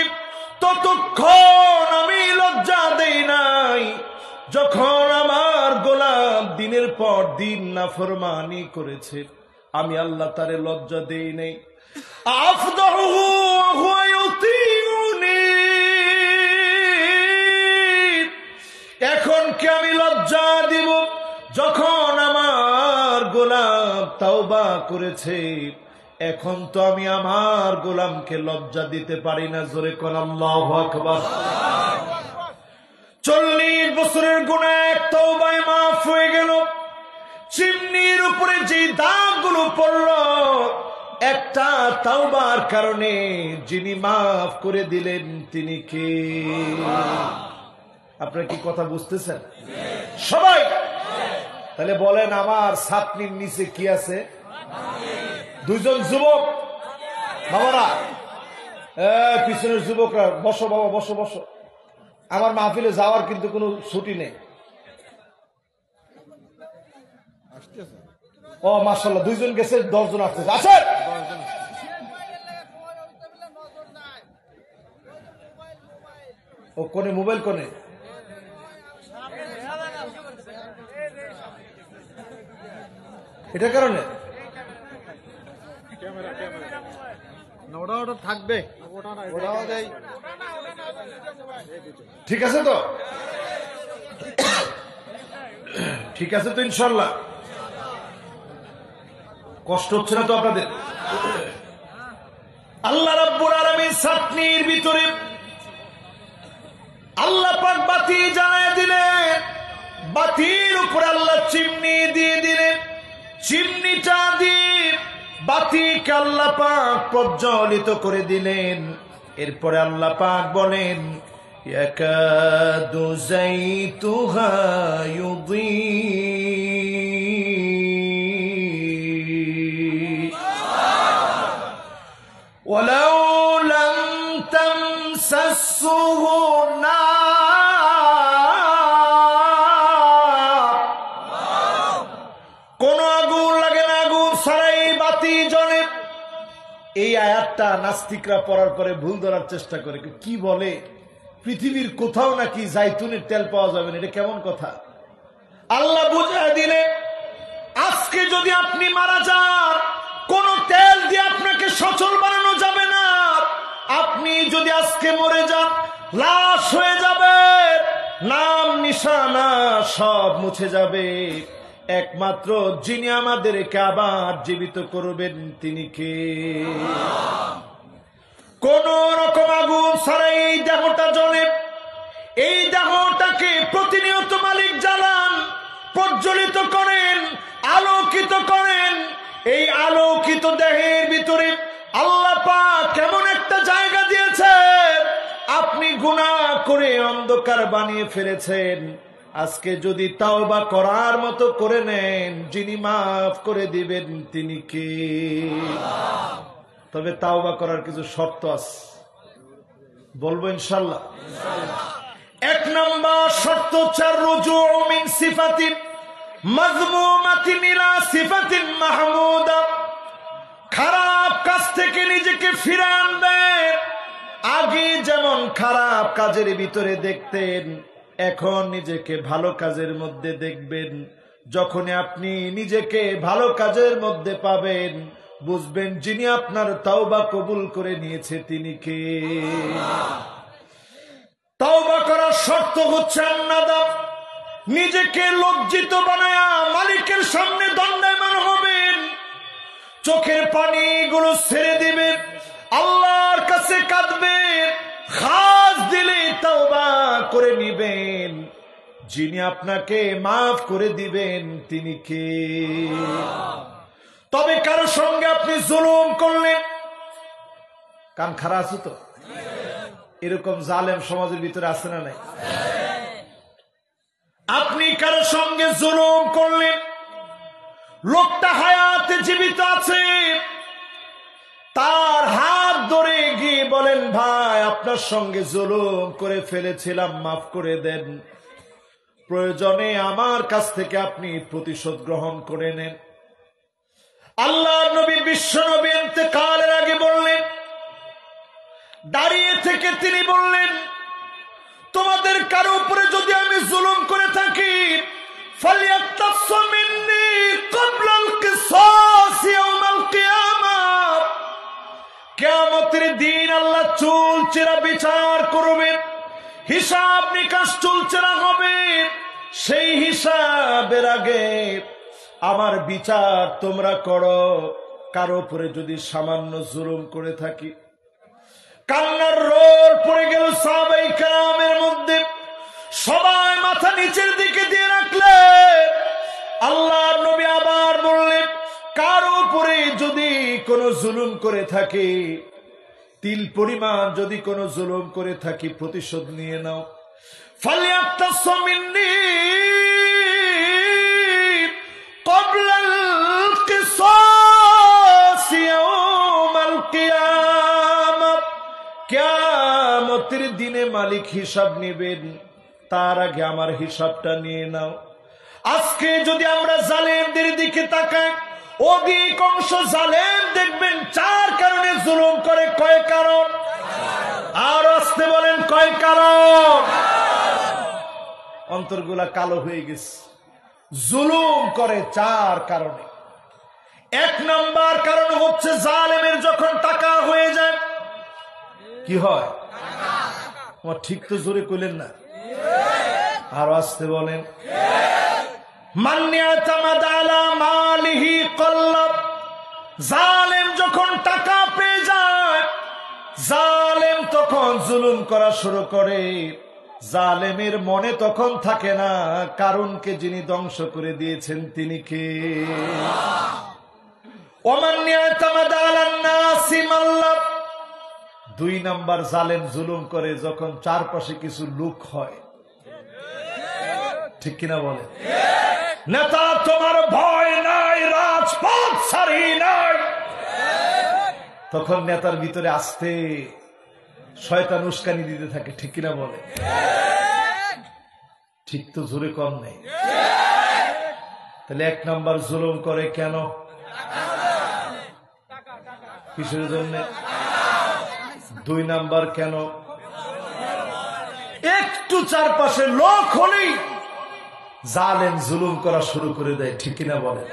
ততক্ষণ আমি লজ্জা দেই নাই যখন আমার গোলাম দিনের পর দিন নাফরমানি করেছে, আমি আল্লাহ তারে লজ্জা দেই নাই। আফদাহুহু ওয়া হুয়া ইউতিউনি, এখন কি আমি লজ্জা দিব যখন আমার গোলাম তাওবা করেছে? এখন তো আমি আমার গোলামকে লজ্জা দিতে পারি না। জোরে কোন আল্লাহু আকবার। 40 বছরের গুনাহ এক তাওবায় মাফ হয়ে গেল। চিমনির উপরে যে দাগগুলো পড়ল, একটা তাওবার কারণে যিনি মাফ করে দিলেন তিনি কে? আপনারা কি কথা বুঝতেছেন সবাই? তাহলে বলেন, আমার ছাতনির নিচে কি আছে? 2 জন যুবক বাবারা, পিছনের যুবকরা বসো বাবা, বসো বসো। আমার মাহফিলে যাওয়ার কিন্তু কোনো ছুটি নেই। ও মাশাআল্লাহ, 2 জন গেছে, 10 জন আসতেছে। আসেন। ও কোনে মোবাইল কোনে? এটা কারণে ওটা থাকবে, ওটাও দেয়। ঠিক আছে তো? ঠিক আছে তো ইনশাল্লাহ? কষ্ট হচ্ছে না তো আপনাদের? আল্লাহ রাব্বুল আলামিন ছাতনির ভিতরে আল্লাহ পাক বাতি জ্বালায় দিলেন, বাতির উপরে আল্লাহ চিমনি দিয়ে দিলেন, চিমনিটা দিয়ে বাতিকে আল্লাহ পাক প্রজ্বলিত করে দিলেন। এরপরে আল্লাহ পাক বলেন, ইয়াকাদু যাইতুহা ইউদি, ওয়ালাউ লাম তামসাসহু নার, কোন আগুন লাগে না, আগুন ছাড়াই বাতি জ্বলে। এই আয়াতটা নাস্তিকরা পড়ার পরে ভুল ধরার চেষ্টা করে, কি বলে পৃথিবীর কোথাও নাকি জাইতুনের তেল পাওয়া যাবে না, এটা কেমন কথা? আল্লাহ বুঝায় দিলে, আজকে যদি আপনি মারা যান, কোন তেল দিয়ে আপনাকে সচল বানানো যাবে না। আপনি যদি আজকে মরে যান, লাশ হয়ে যাবে, নাম নিশানা সব মুছে যাবে। একমাত্র যিনি আমাদেরকে আবার জীবিত করবেন তিনি কে? কোন রকম আগুন ছাড়াই এই দেহটা জ্বলে। এই দেহটাকে প্রতিনিয়ত মালিক জ্বালান, প্রজ্বলিত করেন, আলোকিত করেন। এই আলোকিত দেহের ভিতরে আল্লাহ পাক কেমন একটা জায়গা দিয়েছেন, আপনি গুনাহ করে অন্ধকার বানিয়ে ফেলেছেন। আজকে যদি তাওবা করার মতো করে নেন, যিনি মাফ করে দিবেন তিনি কে? তবে তাওবা করার কিছু শর্ত আছে, বলবো ইনশাআল্লাহ। 1 নম্বর শর্ত হচ্ছে রুজু মিন সিফাতিন মাযমুমাতিন ইলা সিফাতিন মাহমুদা, খারাপ কাজ থেকে নিজেকে ফিরে আনবেন। আগে যেমন খারাপ কাজের ভিতরে দেখতেন, এখন নিজেকে ভালো কাজের মধ্যে দেখবেন। যখনই আপনি নিজেকে ভালো কাজের মধ্যে পাবেন, বুঝবেন যিনি আপনার তওবা কবুল করে নিয়েছে তিনি কে। তওবা করার শর্ত হচ্ছে আন্নাদাম, নিজেকে লজ্জিত বানায়া মালিকের সামনে দণ্ডায়মান হবেন, চোখের পানিগুলো ছেড়ে দিবেন, আল্লাহর কাছে কাঁদবেন, খাস দিলে তওবা করে নিবেন। যিনি আপনাকে মাফ করে দিবেন তিনি কে? তবে কারো সঙ্গে আপনি জুলুম করলেন, কান খারাপ আছে তো? এরকম জালেম সমাজের ভিতরে আছে না নাই? আপনি কারো সঙ্গে জুলুম করলেন, লোকটা হায়াতে জীবিত আছে, তার হাত ধরে গিয়ে বলেন, ভাই আপনার সঙ্গে জুলুম করে ফেলেছিলাম, মাফ করে দেন, প্রয়োজনে আমার কাছ থেকে আপনি প্রতিশোধ গ্রহণ করে নেন। আল্লাহর নবী বিশ্ব নবী ইন্তেকালের আগে বললেন, দাঁড়িয়ে থেকে তিনি বললেন, তোমাদের কারো উপরে যদি আমি জুলুম করে থাকি, ফালিয়াক্তাসু মিন্নি ক্বাবলাল কিসাস ইয়াউমাল কিয়ামাহ, কিয়ামতের দিন আল্লাহ চুলচেরা বিচার করবেন, হিসাব নিকাশ চুলচেরা হবে। সেই হিসাবের আগে আমার বিচার তোমরা করো। কারো উপরে যদি সামান্য জুলুম করে থাকি, কান্নার রোল পড়ে গেল সাহাবায়ে কেরামের মধ্যে, সবাই মাথা নিচের দিকে দিয়ে রাখলে। আল্লাহর নবী আবার বললেন, কারো উপরে যদি কোনো জুলুম করে থাকি, তিল পরিমাণ যদি কোনো জুলুম করে থাকি, প্রতিশোধ নিয়ে নাও। ফালিয়াক্তাসু মিন্নি ক্বাবলাল কিসাস ইয়াউমাল কিয়ামাহ, কিয়ামতের দিনে মালিক হিসাব নেবেন, তার আগে আমার হিসাবটা নিয়ে নাও। আজকে যদি আমরা জালেমদের দিকে তাকাই, অধিকাংশ জালেম দেখবেন 4 কারণে জুলুম করে। কয় কারণ? আর আসতে বলেন, কয় কারণ? অন্তরগুলা কালো হয়ে গেছে। জুলুম করে 4 কারণে। 1 নাম্বার কারণ হচ্ছে জালেমের যখন টাকা হয়ে যায়, কি হয়? আমার ঠিক তো জোরে কইলেন না, আর আসতে বলেন। জালেম যখন টাকা পেয়ে যায়, জালেম তখন জুলুম করা শুরু করে। জালেমের মনে তখন থাকে না কারণকে যিনি ধ্বংস করে দিয়েছেন তিনি কে। দুই নাম্বার, জালেম জুলুম করে যখন চারপাশে কিছু লোক হয়, ঠিক কিনা বলে? নেতা তোমার ভয় নাই, রাজপথ ছাড়ি নাই, তখন নেতার ভিতরে আসতে শয়তান উস্কানি দিতে থাকে, ঠিক কিনা বলে? ঠিক তো জোরে কম নেই। তাহলে 1 নাম্বার জুলুম করে কেন? কিসের জন্য? 2 নাম্বার কেন? একটু চারপাশে লোক হলেই জালেম জুলুম করা শুরু করে দেয়, ঠিক কিনা বলে?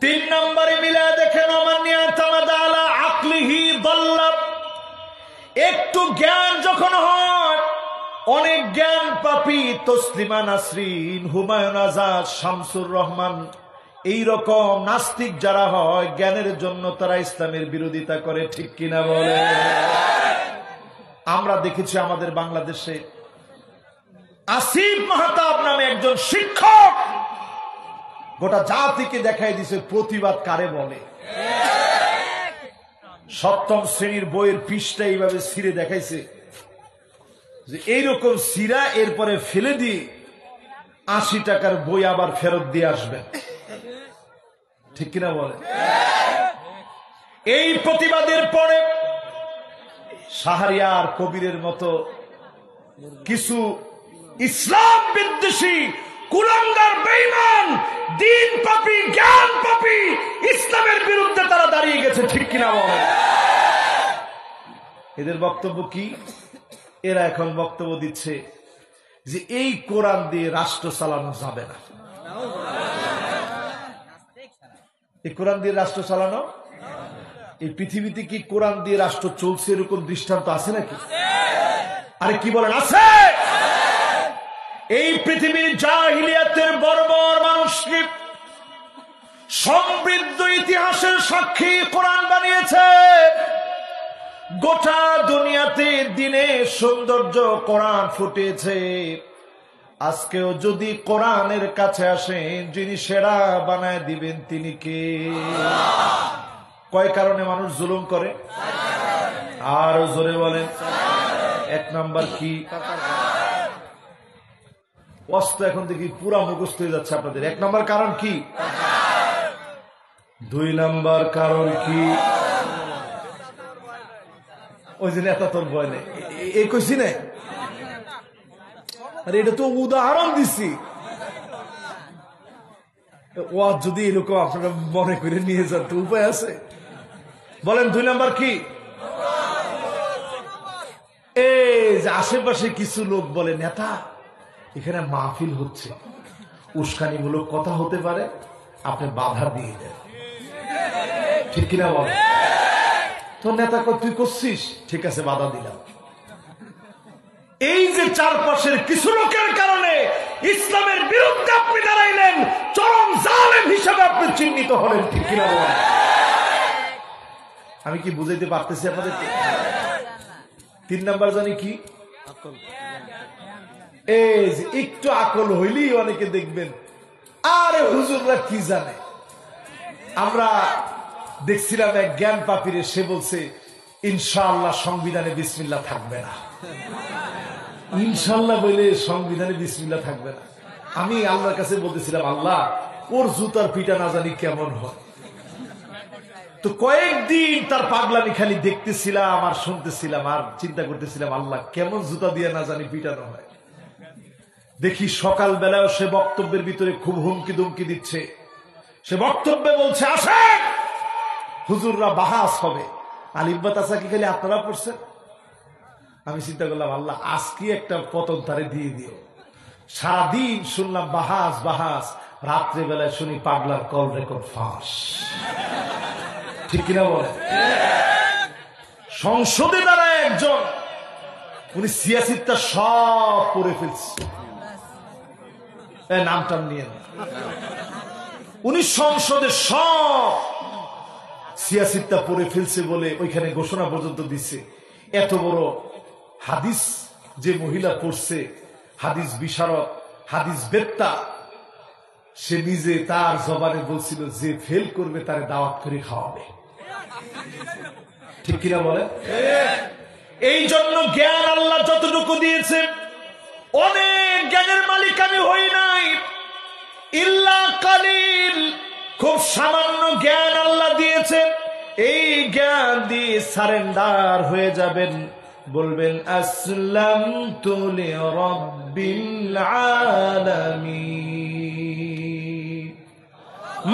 3 নম্বরে মিলা দেখেন, একটু জ্ঞান যখন হয়, অনেক জ্ঞান পাপী তসলিমা নাসরিন, হুমায়ুন আজাদ, শামসুর রহমান, এইরকম নাস্তিক যারা হয়, জ্ঞানের জন্য তারা ইসলামের বিরোধিতা করে, ঠিক কিনা বলে? আমরা দেখেছি আমাদের বাংলাদেশে আসিফ মাহতাব নামে একজন শিক্ষক গোটা জাতিকে দেখাই দিছে প্রতিবাদ কারে বলে। 7ম শ্রেণীর বইয়ের পৃষ্ঠা এইভাবে ছিঁড়ে দেখাইছে যে এইরকম সিরা এরপরে ফেলে দিয়ে 80 টাকার বই আবার ফেরত দিয়ে আসবেন, ঠিক কিনা বলে? এই প্রতিবাদের পরে শাহরিয়ার কবিরের মতো কিছু ইসলাম বিদ্বেষী, কুলাঙ্গার, বেঈমান, দ্বীন পাপী, জ্ঞান পাপী ইসলামের বিরুদ্ধে তারা দাঁড়িয়ে গেছে, ঠিক কিনা বলে? এদের বক্তব্য কি? এরা এখন বক্তব্য দিচ্ছে যে এই কোরআন দিয়ে রাষ্ট্র চালানো যাবে না। এই কোরআন দিয়ে রাষ্ট্র চালানো, এই পৃথিবীতে কি কোরআন দিয়ে রাষ্ট্র চলছে এরকম দৃষ্টান্ত আছে নাকি? আরে কি বলেন, আছে? এই পৃথিবীর জাহিলিয়াতের বর্বর মানুষকে সমৃদ্ধ ইতিহাসের সাক্ষী কোরআন বানিয়েছে। গোটা দুনিয়াতে দিনের সৌন্দর্য কোরআন ফুটেছে। আজকেও যদি কোরআনের কাছে আসেন, যিনি সেরা বানায় দিবেন তিনি কে? কয় কারণে মানুষ জুলুম করে? আরো জোরে বলেন। এক নাম্বার কি? অস্ত্র এখন দেখি পুরা মুখস্থ হয়ে যাচ্ছে আপনাদের। এক নাম্বার কারণ কি? 2 নাম্বার কারণ কি? ওই যে নেতা তোর ভয় নেই, এই কইছি না? আরে এটা তো উদাহরণ দিছি। ও যদি এরকম আপনারা মনে করে নিয়ে যান তো উপায় আছে? বলেন 2 নাম্বার কি? এই যে আশেপাশে কিছু লোক বলে, নেতা এখানে মাহফিল হচ্ছে, উস্কানিমূলক কথা হতে পারে, আপনি বাধা দিয়ে দেন। ঠিক কিনা বল? তোর নেতা তুই করছিস, ঠিক আছে বাধা দিলাম। এই যে চারপাশের কিছু লোকের কারণে ইসলামের বিরুদ্ধে আপনি দাঁড়াইলেন, চরম জালেম হিসেবে আপনি চিহ্নিত হলেন। ঠিক কিনা বল? আমি কি বুঝাইতে পারতেছি আপনাদেরকে? 3 নাম্বার জানি কি? এই যে একটু আকল হইলেই অনেকে দেখবেন আরে হুজুররা কি জানে। আমরা দেখছিলাম এক জ্ঞান পাপিরে, সে বলছে ইনশাআল্লাহ সংবিধানে বিসমিল্লাহ থাকবে না। ইনশাআল্লাহ বলে সংবিধানে বিসমিল্লাহ থাকবে না। আমি আল্লাহর কাছে বলতেছিলাম, আল্লাহ ওর জুতার পিটা না জানি কেমন হয়। তো কয়েকদিন তার পাগলামি খালি দেখতেছিলাম আর শুনতেছিলাম আর চিন্তা করতেছিলাম, আল্লাহ কেমন জুতা দিয়ে না জানি পিটানো হয়। দেখি সকাল বেলাও সে বক্তব্যের ভিতরে খুব হুমকি দুমকি দিচ্ছে। সে বক্তব্যে বলছে, আসেন হুজুররা বাহাস হবে। আলিব্বা তাসা কি খালি আপনারা পড়ছেন? আমি চিন্তা করলাম, আল্লাহ আজকে একটা পতন তারে দিয়ে দিও। সারাদিন শুনলাম বাহাস বাহাস, রাত্রে বেলায় শুনি পাগলার কল রেকর্ড ফাঁস। ঠিক কিনা বলে? সংসদে দাঁড়ায় একজন, উনি সিয়াসিটটা সব পড়ে ফেলছে। নামটা নিয়ে উনি সংসদে সব সিয়াসিটটা পড়ে ফেলছে বলে ওইখানে ঘোষণা পর্যন্ত দিচ্ছে। এত বড় হাদিস যে মহিলা পড়ছে, হাদিস বিশারদ, হাদিস বেত্তা, সে নিজে তার জবানে বলছিল যে ফেল করবে তারে দাওয়াত করে খাওয়াবে। ঠিক কিনা বলে? এই জন্য জ্ঞান আল্লাহ যতটুকু দিয়েছে, অনেক জ্ঞানের মালিক আমি হই নাই, ইল্লা কালিল, খুব সামান্য জ্ঞান আল্লাহ দিয়েছে। এই জ্ঞান দিয়ে সারেন্ডার হয়ে যাবেন, বলবেন আসলামতু লিরাব্বিল আলামিন।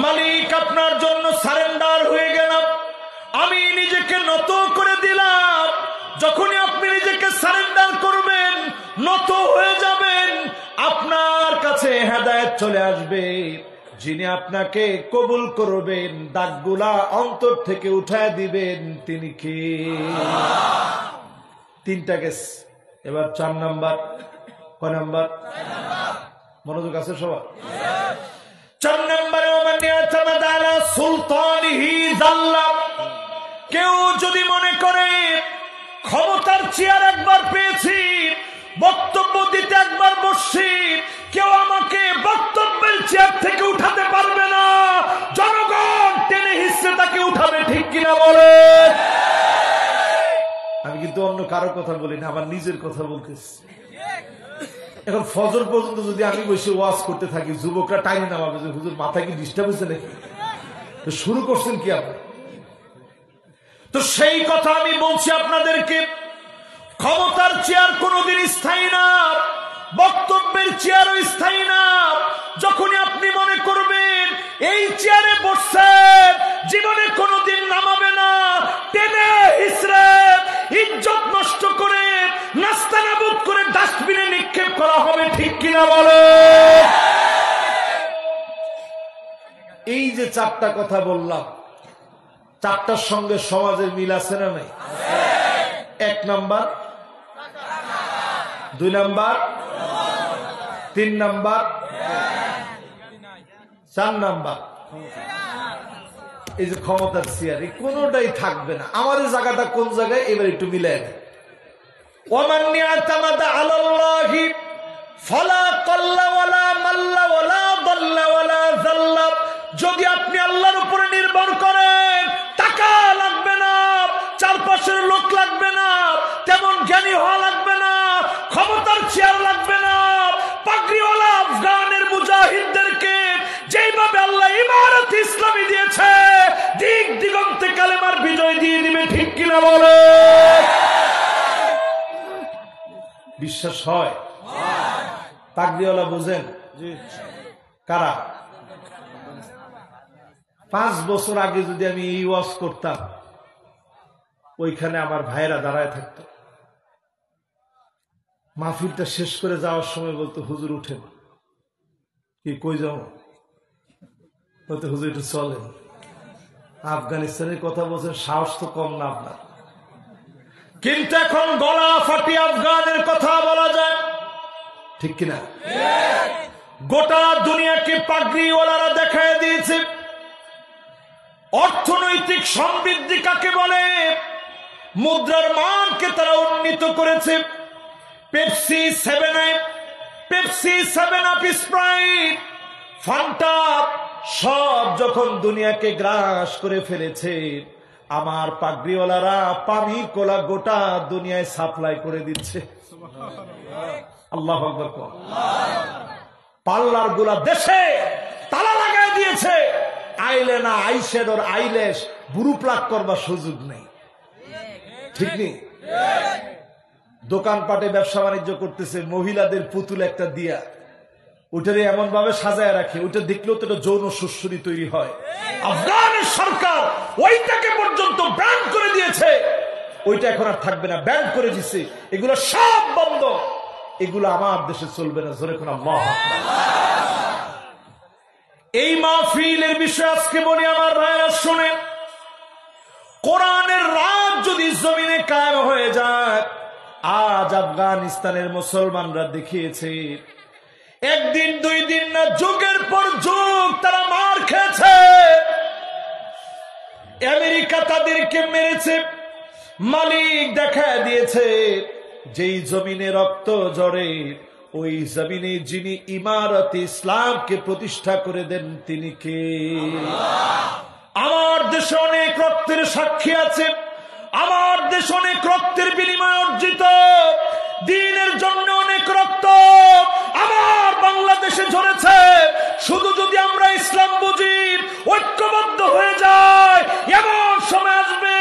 মালিক আপনার জন্য সারেন্ডার হয়ে গেলাম, আমি নিজেকে নত করে দিলাম। যখনই আপনি নিজেকে সারেন্ডার করবেন, নত হয়ে যাবেন, আপনার কাছে হেদায়েত চলে আসবে। যিনি আপনাকে কবুল করবেন, দাগগুলা অন্তর থেকে উঠায় দিবেন, তিনি কে? 3টা গেস। এবার 4 নাম্বার। কয় নাম্বার? মনোযোগ আছে সবার? 4 নম্বরে কেউ যদি মনে করে ক্ষমতার চেয়ার একবার পেয়েছি, বক্তব্য দিতে একবার বসছি, কেউ আমাকে বক্তব্যের চেয়ার থেকে উঠাতে পারবে না, জনগণ টেনে হিসেবে তাকে উঠাবে। ঠিক কিনা বলে? আমি কিন্তু অন্য কারো কথা বলি না, আমার নিজের কথা বলতেছি। এখন ফজর পর্যন্ত যদি আমি বসে ওয়াজ করতে থাকি, যুবকরা টাইনে নামাবে যে হুজুর মাথায় কি ডিস্টার্ব হয়েছে নাকি? তো শুরু করছেন কি আপনি? তো সেই কথা আমি বলছি আপনাদেরকে, ক্ষমতার চেয়ার কোনোদিন স্থায়ী না, বক্তব্যের চেয়ারও স্থায়ী না। যখনই আপনি মনে করবেন এই চেয়ারে বসছেন, জীবনে কোনোদিন নামাবে না, টেনে হিসড়ে ইজ্জত নষ্ট করে নাস্তানাবুদ করে ডাস্টবিনে নিক্ষেপ করা হবে, ঠিক কিনা বলে? এই যে চারটা কথা বললাম, চারটার সঙ্গে সমাজের মিল আছে না নাই? 1 নাম্বার, 2 নাম্বার, 3 নাম্বার, 4 নাম্বার, এই যে ক্ষমতার চেয়ার, এই কোনটাই থাকবে না। আমার এই জায়গাটা কোন জায়গায় এবার একটু মিলাই দেয়। ওয়ামান ইয়াতামাদা আলাল্লাহি ফালা কাল্লা ওয়ালা মাল্লা ওয়ালা দাল্লা ওয়ালা যাল্লা। যদি আপনি আল্লাহর উপরে নির্ভর করেন, টাকা লাগবে না, চারপাশের লোক লাগবে না, তেমন জ্ঞানী হওয়া লাগবে না, ক্ষমতার চেয়ার লাগবে না, পাগড়িওয়ালা আফগানের মুজাহিদদেরকে যেইভাবে আল্লাহ ইমারত ইসলামী দিয়েছে, দিক দিগন্তে কালেমার বিজয় দিয়ে দিবে, ঠিক কিনা বলে? বিশ্বাস হয়? পাগড়িওয়ালা বুঝেন কারা? 5 বছর আগে যদি আমি এই ওয়াজ করতাম, ওইখানে আমার ভাইরা দাঁড়ায় থাকতো, মাহফিলটা শেষ করে যাওয়ার সময় বলতো, হুজুর উঠেন। কি কই যাও? বলতো, হুজুর একটু চলেন, আফগানিস্তানের কথা বলছেন, সাহস তো কম না আপনার। কিন্তু এখন গলা ফাটি আফগানের কথা বলা যায়, ঠিক কিনা? গোটা দুনিয়াকে পাগড়িওয়ালারা দেখায় দিয়েছে অর্থনৈতিক সমৃদ্ধি কাকে বলে, মুদ্রার মানকে তারা উন্নীত করেছে। Pepsi, 7 up, Pepsi, 7 up, Sprite, Fanta সব যখন দুনিয়াকে গ্রাস করে ফেলেছে, আমার পাগড়িওয়ালারা পানি কোলা গোটা দুনিয়ায় সাপ্লাই করে দিচ্ছে। আল্লাহু আকবার। পার্লার গুলা দেশে তালা লাগাই দিয়েছে, আইলে না আইশ্যাডোর আইলেশ বুরু প্লাক করবার সুযোগ নেই, ঠিক নেই? দোকানপাটে ব্যবসা বাণিজ্য করতেছে, মহিলাদের পুতুল একটা দিয়া ওটারে এমন ভাবে সাজায় রাখে, ওটা দেখলেও তো যৌন সুশ্রী তৈরি হয়। আফগানের সরকার ওইটাকে পর্যন্ত ব্যান করে দিয়েছে, ওইটা এখন আর থাকবে না, ব্যান করে দিছে। এগুলো সব বন্ধ, এগুলো আমার দেশে চলবে না। জোরে কোন আল্লাহু আকবার। এই মাহফিলের বিষয় আজকে বলি আমার ভাইরা শুনেন, কোরআনের রাত যদি জমিনে কায়েম হয়ে যায়, আজ আফগানিস্তানের মুসলমানরা দেখিয়েছে, একদিন 2 দিন না, যুগের পর যুগ তারা মার খেয়েছে। আমেরিকা তাদেরকে মেরেছে, মালিক দেখা দিয়েছে, যেই জমিনে রক্ত ঝরে, ওই জমিনে যিনি ইমারত ইসলামকে প্রতিষ্ঠা করে দেন তিনি কে? আমার দেশে অনেক রক্তের সাক্ষী আছে, আমার দেশ অনেক রক্তের বিনিময়ে অর্জিত, দ্বীনের জন্য অনেক রক্ত আমার বাংলাদেশে ঝরেছে। শুধু যদি আমরা ইসলাম বুঝি, ঐক্যবদ্ধ হয়ে যায়, এমন সময় আসবে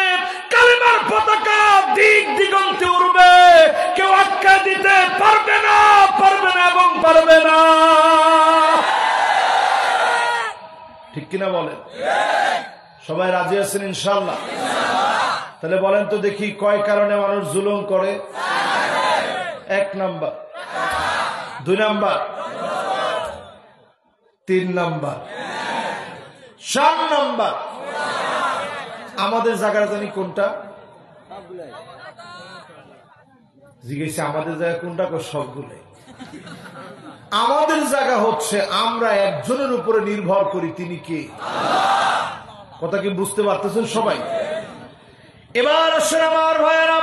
কালেমার পতাকা দিক দিগন্তে উড়বে, কেউ আটকা দিতে পারবে না, পারবে না এবং পারবে না, ঠিক কিনা বলেন? সবাই রাজি আছেন ইনশাআল্লাহ? তাহলে বলেন তো দেখি, কয় কারণে মানুষ জুলুম করে? 1 নাম্বার, 2 নাম্বার, 3 নাম্বার, 4 নাম্বার। আমাদের জায়গাটা জানি কোনটা? জিজ্ঞেস আমাদের জায়গা কোনটা? সবগুলো। আমাদের জায়গা হচ্ছে আমরা একজনের উপরে নির্ভর করি, তিনি কে? কথা কি বুঝতে পারতেছেন সবাই? এবার আসেন আমার ভাইয়েরা,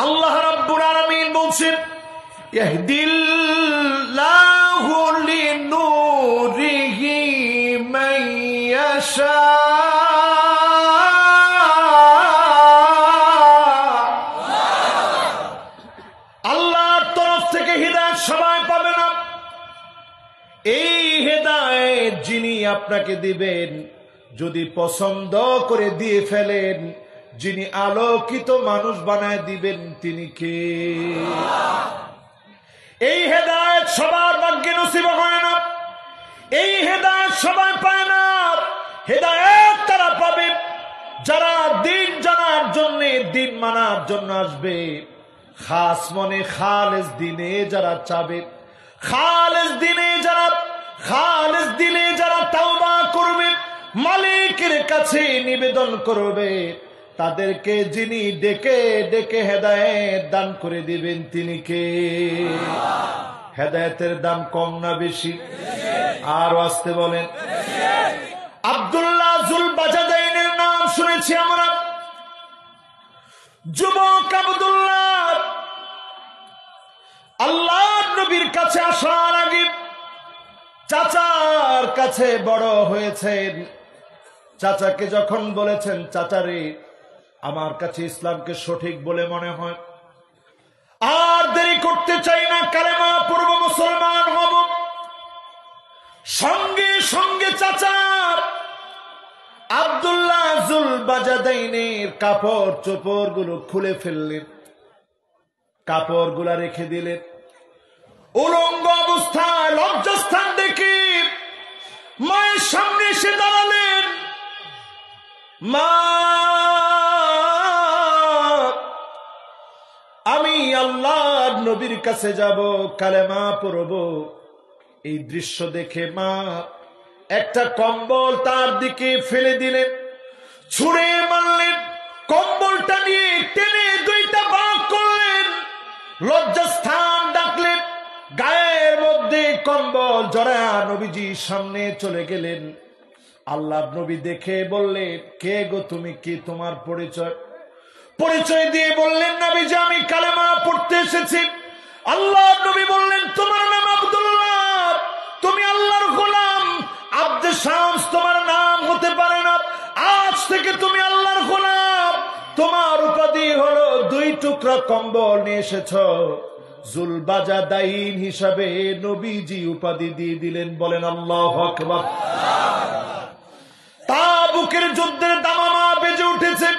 আল্লাহ রাব্বুল আলামিন বলছেন, ইয়াহদিল্লাহু লিনূরিহি মান ইয়াশা। আল্লাহর তরফ থেকে হিদায়াত সবাই পাবে না। এই হিদায়াত যিনি আপনাকে দিবেন, যদি পছন্দ করে দিয়ে ফেলেন, যিনি আলোকিত মানুষ বানায় দিবেন তিনি কে? এই হেদায়েত সবার ভাগ্যে নসিব হয় না, এই হেদায়েত সবাই পায় না। হেদায়েত তারা পাবে যারা দিন জানার জন্য, দিন মানার জন্য আসবে, খাস মনে খালেস দিনে যারা চাবে, খালেস দিনে যারা তাওবা করবে, মালিকের কাছে নিবেদন করবে, তাদেরকে যিনি ডেকে ডেকে হেদায়েত দান করে দিবেন তিনি কে? হেদায়েতের দাম কম না বেশি? আর আসতে বলেন। আব্দুল্লাহ জুল বাজাদাইনের নাম শুনেছি আমরা। যুবক আব্দুল্লাহ আল্লাহর নবীর কাছে আসার আগে চাচার কাছে বড় হয়েছেন। চাচাকে যখন বলেছেন, চাচারে আমার কাছে ইসলামকে সঠিক বলে মনে হয়, আর দেরি করতে চাই না, কালেমা পড়ব, মুসলমান হব। সঙ্গে সঙ্গে চাচা আব্দুল্লাহ জুল বাজাদাইনের কাপড় চোপড় গুলো খুলে ফেললেন, কাপড় গুলা রেখে দিলেন। উলঙ্গ অবস্থায় লজ্জাস্থান দেখে মায়ের সামনে এসে দাঁড়ালেন। মা, আমি আল্লাহর নবীর কাছে যাব, কালেমা পড়ব। এই দৃশ্য দেখে মা একটা কম্বল তার দিকে ফেলে দিলেন, ছুঁড়ে মারলেন, কম্বলটা নিয়ে টেনে দুইটা ভাগ করলেন, লজ্জাস্থান ডাকলেন, গায়ের মধ্যে কম্বল জড়া নবীজির সামনে চলে গেলেন। আল্লাহ নবী দেখে বললেন, কে গো তুমি, কি তোমার পরিচয়? পরিচয় দিয়ে বললেন, নবীজি আমি কালেমা পড়তে এসেছি। আল্লাহ নবী বললেন, তোমার নাম আব্দুল্লাহ, তুমি আল্লাহর গোলাম। আব্দে শামস তোমার নাম হতে পারে না, আজ থেকে তুমি আল্লাহর গোলাম। তোমার উপাধি হলো দুই টুকরা কম্বল নিয়ে এসেছ। জুলবাজাদাইন হিসাবে নবীজি উপাধি দিয়ে দিলেন। বলেন আল্লাহু আকবার। তাবুকের যুদ্ধের দামামা বেজে উঠেছে।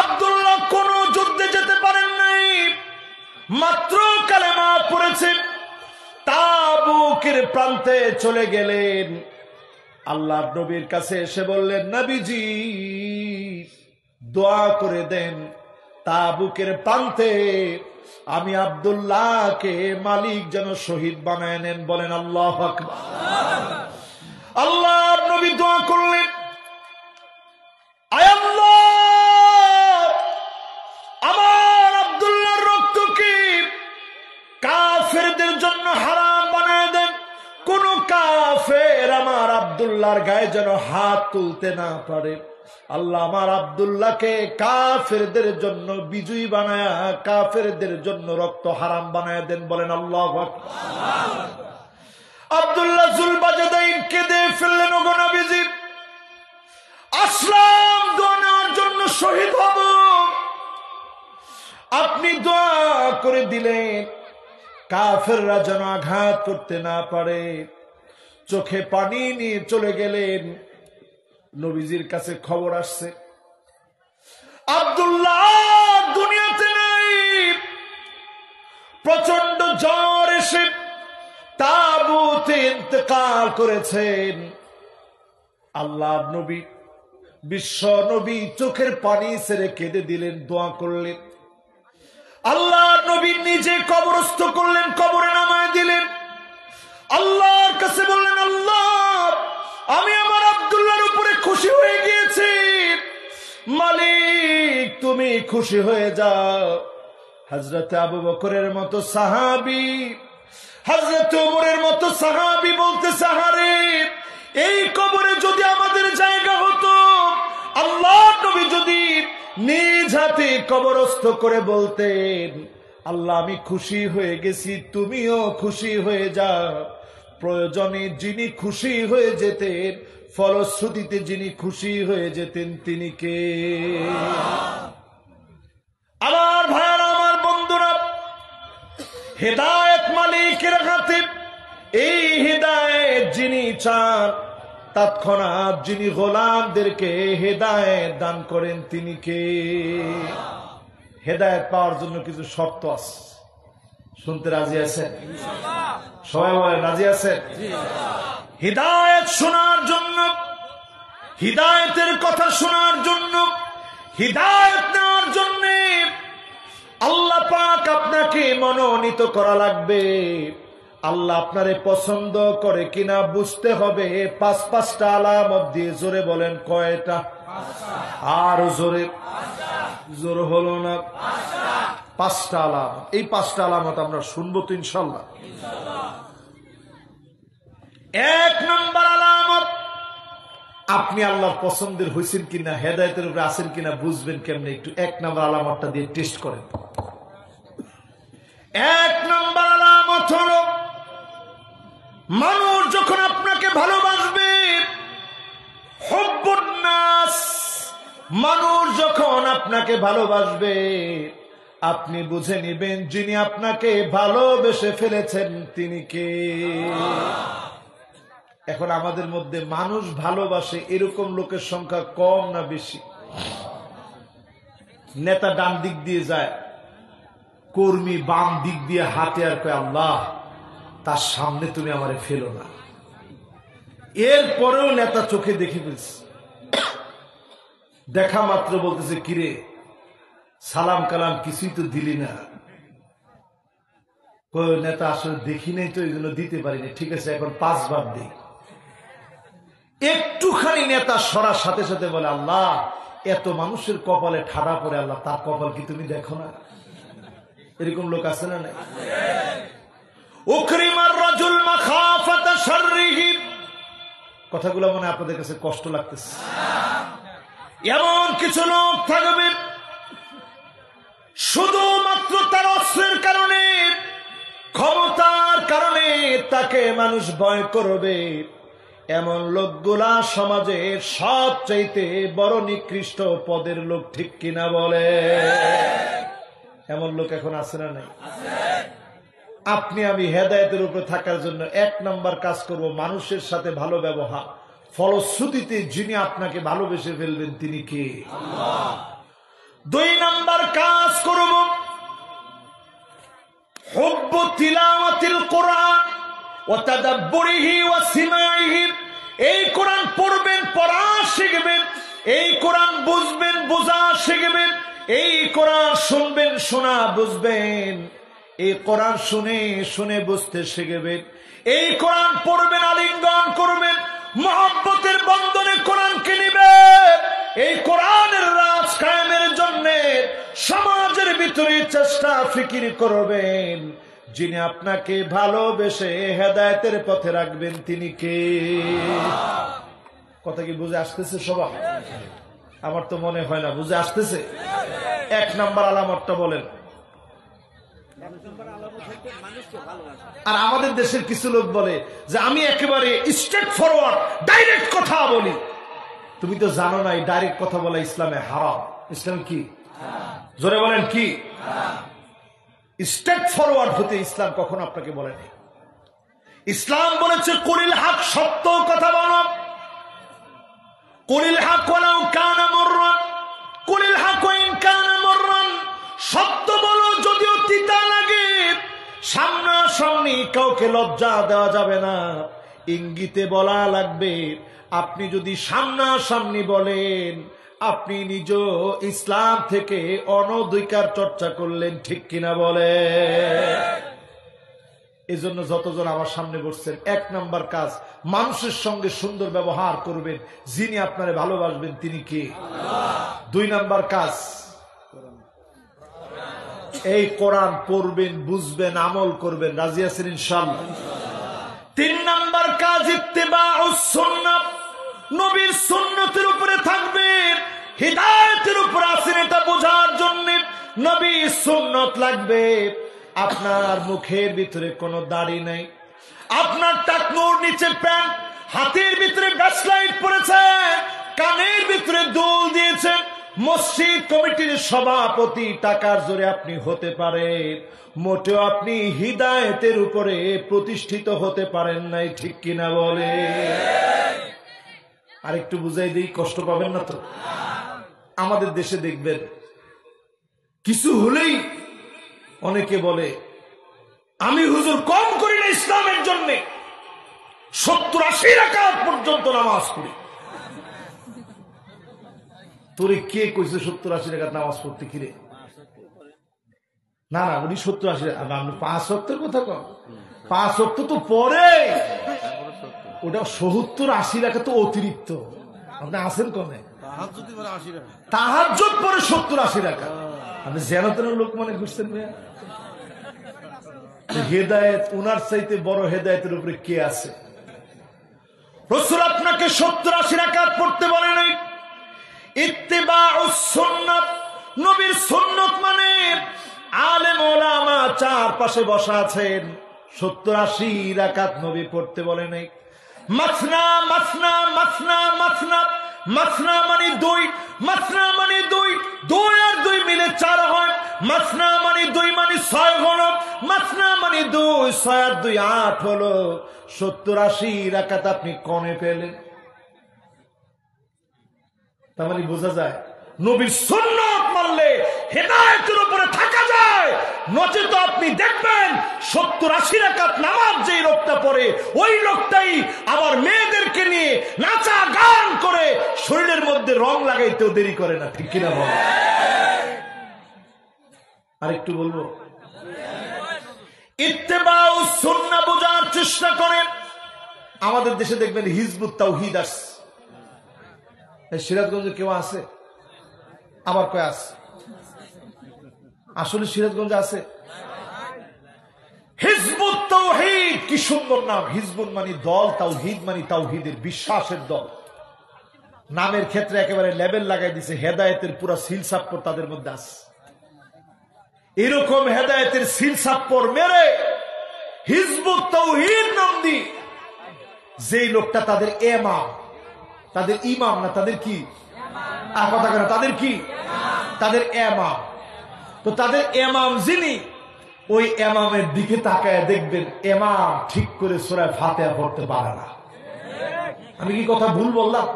আব্দুল্লাহ কোন যুদ্ধে যেতে পারেন নাই, মাত্র কালেমা পড়েছে। তাবুকের প্রান্তে চলে গেলেন। আল্লাহ নবীর কাছে এসে বললেন, নবীজি দোয়া করে দেন, তাবুকের প্রান্তে আমি আব্দুল্লাহকে মালিক যেন শহীদ বানায় নেন। বলেন আল্লাহু আকবার। আল্লাহ নবী দোয়া করলেন, আয় আল্লাহ, আমার আব্দুল্লাহর রক্তকে কাফেরদের জন্য হারাম বানায় দেন। কোন কাফের আমার আব্দুল্লাহর গায়ে যেন হাত তুলতে না পারে। আল্লাহ আমার আব্দুল্লাহকে কাফেরদের জন্য বিজয়ী বানায়া, কাফেরদের জন্য রক্ত হারাম বানায় দেন। বলেন আল্লাহু আকবার। আব্দুল্লাহ জুল বাজাদাইন কেঁদে ফেললেন, ওগো নবীজি আসলাম দোয়া নেওয়ার জন্য শহীদ হব, আপনি দোয়া করে দিলেন কাফেররা যেন আঘাত করতে না পারে। চোখে পানি নিয়ে চলে গেলেন। নবীজির কাছে খবর আসছে আব্দুল্লাহ দুনিয়াতে নাই। প্রচন্ড জ্বর এসে তাবুতে ইন্তেকাল করেছেন। আল্লাহ নবী, বিশ্ব নবী চোখের পানি ছেড়ে কেঁদে দিলেন, দোয়া করলেন। আল্লাহ নবী নিজে কবরস্থ করলেন, কবরে নামায় দিলেন। আল্লাহর কাছে বললেন, আল্লাহ আমি আমার আব্দুল্লাহর উপরে খুশি হয়ে গিয়েছি, মালিক তুমি খুশি হয়ে যাও। হযরত আবু বকরের মতো সাহাবী, হযরত ওমরের মতো সাহাবী বলতেছে, আরে এই কবরে যদি আমাদের জায়গা হতো, আল্লাহর নবী যদি নিজ হাতে কবরস্থ করে বলতেন, আল্লাহ আমি খুশি হয়ে গেছি, তুমিও খুশি হয়ে যাও। প্রয়োজনে যিনি খুশি হয়ে যেতেন, ফলশ্রুতিতে যিনি খুশি হয়ে যেতেন তিনি কে? আমার ভাইরা, আমার বন্ধুরা, হেদায়েত মালিকের হাতে। এই হেদায়েত যিনি চান, তৎক্ষণাৎ যিনি গোলামদেরকে হেদায়েত দান করেন তিনি কে? হেদায়েত পাওয়ার জন্য কিছু শর্ত আছে, শুনতে রাজি আছেন? সবাই বলে রাজি আছেন? হিদায়াত শোনার জন্য, হিদায়াতের কথা শোনার জন্য, হিদায়াত নেওয়ার জন্য আল্লাহ পাক আপনাকে মনোনীত করা লাগবে। আল্লাহ আপনারে পছন্দ করে কিনা বুঝতে হবে। পাঁচটা আলামত দিয়ে জোরে বলেন কয়টা? আর জোরে জোর হলো না। পাঁচটা আলামত। এই পাঁচটা আলামত আমরা শুনবো তো ইনশাল্লাহ। এক নম্বর আলামত, আপনি আল্লাহর পছন্দের হয়েছেন কিনা, হেদায়েতের উপরে আছেন কিনা বুঝবেন কেমনে? একটু এক নম্বর আলামতটা দিয়ে টেস্ট করেন। এক নম্বর আলামত হলো, মানুষ যখন আপনাকে ভালোবাসবে, হুব্বুন নাস, মানুষ যখন আপনাকে ভালোবাসবে, আপনি বুঝে নিবেন যিনি আপনাকে ভালোবেসে ফেলেছেন তিনি কে। এখন আমাদের মধ্যে মানুষ ভালোবাসে এরকম লোকের সংখ্যা কম না বেশি? নেতা ডান দিক দিয়ে যায়, কর্মী বাম দিক দিয়ে হাতে, আর কয় আল্লাহ তার সামনে তুমি আমারে ফেলো না। এরপরেও নেতা চোখে দেখে ফেলছে, দেখা মাত্র বলতেছে কিরে সালাম কালাম কিছুই তো দিলি না। নেতা আসলে দেখি নাই তো এই জন্য দিতে পারিনি, ঠিক আছে এখন 5 বার দিই। একটুখানি নেতা সরার সাথে সাথে বলে আল্লাহ এত মানুষের কপালে ঠাডা পড়ে, আল্লাহ তার কপাল কি তুমি দেখো না? এরকম লোক আছে না নাই? উকরিমার রাজুল মাখাফাতা শাররিহি, কথাগুলো মনে আপনাদের কাছে কষ্ট লাগতেছে। এমন কিছু লোক থাকবে শুধুমাত্র তার অস্ত্রের কারণে, ক্ষমতার কারণে তাকে মানুষ ভয় করবে। এমন লোকগুলা সমাজের সবচাইতে বড় নিকৃষ্ট পদের লোক, ঠিক কিনা বলে? এমন লোক এখন আছে না নাই? আপনি আমি হেদায়েতের উপরে থাকার জন্য 1 নম্বর কাজ করব, মানুষের সাথে ভালো ব্যবহার। ফলশ্রুতিতে যিনি আপনাকে ভালোবেসে ফেলবেন তিনি কে? আল্লাহ। 2 নম্বর কাজ করব, হুব্বু তিলাওয়াতিল কোরআন ওয়া তাদাব্বুরিহি ওয়া সিমাইহি। এই কোরআন পড়বেন, পড়া শিখবেন। এই কোরআন বুঝবেন, বোঝা শিখবেন। এই কোরআন শুনবেন, শোনা বুঝবেন। এই কোরআন শুনে শুনে বুঝতে শিখবেন। এই কোরআন পড়বেন, আলিঙ্গন করবেন, মহব্বতের বন্ধনে কোরআনকে নিবেন। এই কোরআনের রাজ কায়েমের জন্য সমাজের ভিতরে চেষ্টা ফিকির করবেন। যিনি আপনাকে ভালোবেসে হেদায়েতের পথে রাখবেন তিনি কে? কথা কি বুঝে আসতেছে সবাই? আমার তো মনে হয় না বুঝে আসতেছে। 1 নম্বর আলামতটা বলেন। আর আমাদের দেশের কিছু লোক বলে যে আমি একেবারে স্ট্রেট ফরওয়ার্ড ডাইরেক্ট কথা বলি। তুমি তো জানো না এই ডাইরেক্ট কথা বলা ইসলামে হারাম। ইসলাম কি? জোরে বলেন কি? স্ট্রেট ফরওয়ার্ড হতে ইসলাম কখনো আপনাকে বলেনি। ইসলাম বলেছে কুলিল হক, সত্য কথা বলো। কুলিল হক ওয়ালাউ কানা মুররান, কুলিল হক ইন কানা মুররান, সত্য বলো যদিও তিতা লাগে। সামনাসামনি কাউকে লজ্জা দেওয়া যাবে না, ইঙ্গিতে বলা লাগবে। আপনি যদি সামনাসামনি বলেন আপনি নিজ ইসলাম থেকে অনধিকার চর্চা করলেন, ঠিক কিনা বলে? এই জন্য যতজন আমার সামনে বসছেন 1 নম্বর কাজ, মানুষের সঙ্গে সুন্দর ব্যবহার করবেন। যিনি আপনারে ভালোবাসবেন তিনি কে? 2 নম্বর কাজ, এই কোরআন পড়বেন, বুঝবেন, আমল করবেন। রাজি আছেন ইনশাআল্লাহ? 3 নম্বর কাজ ইত্তিবাউস সুন্নাহ, নবীর সুন্নতের উপরে থাকবেন। হিদায়াতের উপর আছেন এটা বোঝার জন্য নবীর সুন্নত লাগবে। আপনার মুখের ভিতরে কোনো দাড়ি নাই, আপনার টাকনুর নিচে প্যান্ট, হাতের ভিতরে ব্যাসলাইট পড়েছে, কানের ভিতরে দুল দিয়েছেন। মসজিদ কমিটির সভাপতি টাকার জোরে আপনি হতে পারেন, মোটেও আপনি হিদায়াতের উপরে প্রতিষ্ঠিত হতে পারেন নাই, ঠিক কিনা বলে? আরেকটু বুঝাই দিই, কষ্ট পাবেন না তো? আমাদের দেশে দেখবেন কিছু হলেই অনেকে বলে আমি হুজুর কম করি না ইসলামের জন্য, 70-80 রাকাত পর্যন্ত নামাজ পড়ি। তোরে কে কইছে 70-80 রাকাত নামাজ পড়তে? কিরে না না উনি 70-80 আপনি 5 ওয়াক্তের কথা কন, 5 ওয়াক্ত তো পরে, ওটা 70-80 রাখা তো অতিরিক্ত। আপনি আসেন কমে তাহাজ্জুদ পরে 70-80 রাখা, আপনি যেন তেন লোক মনে করছেন ভাইয়া। হেদায়েত উনার চাইতে বড় হেদায়েতের উপরে কে আছে? রাসূল আপনাকে 70-80 রাকাত পড়তে বলে নাই। ইত্তিবাউস সুন্নাত, নবীর সুন্নাত মানে আলেম ওলামা চারপাশে বসা আছেন, 70-80 রাকাত নবী পড়তে বলে নাই। মাসনা মাসনা মাসনা মাসনা, মাসনা মানে 2, মাসনা মানে 2, 2 আর 2 মিলে 4 হয়। মাসনা মানে 2 মানে 6 হলো, মাসনা মানে 2, 6 আর 2 8 হলো। 70-80 রাকাত আপনি কনে পেলেন। তার মানে বোঝা যায় নবীর সুন্নাত মানলে হেদায়েতের উপরে থাকা যায়। নচেত আপনি দেখবেন 70-80 রাকাত নামাজ যেই লোকটা পড়ে, ওই লোকটাই আবার মেয়েদেরকে নিয়ে নাচা গান করে শরীরের মধ্যে রং লাগাইতেও দেরি করে না, ঠিক কিনা বল? আরেকটু বলবো, ইত্তেবাউস সুন্নাহ বোঝার চেষ্টা করেন। আমাদের দেশে দেখবেন হিজবুত তাওহীদ আছে, সিরাজগঞ্জে কেউ আছে? আবার কয় আছে? আসলে সিরাজগঞ্জে আছে হিজবুত তাওহীদ। কি সুন্দর নাম! হিজবুত মানে দল, তাওহীদ মানে তাওহীদের বিশ্বাসের দল। নামের ক্ষেত্রে একেবারে লেবেল লাগাই দিছে, হেদায়েতের পুরা সিলসাপ্পর তাদের মধ্যে আছে। এরকম হেদায়েতের সিলসাপ্পর মেরে হিজবুত তাওহীদ নাম দিয়ে যেই লোকটা তাদের ইমাম, তাদের ইমাম না, তাদের কি কথা কেন, তাদের কি, তাদের ইমাম। তো তাদের ইমাম যিনি, ওই ইমামের দিকে তাকায় দেখবেন ইমাম ঠিক করে সূরা ফাতিহা পড়তে পারে না। আমি কি কথা ভুল বললাম?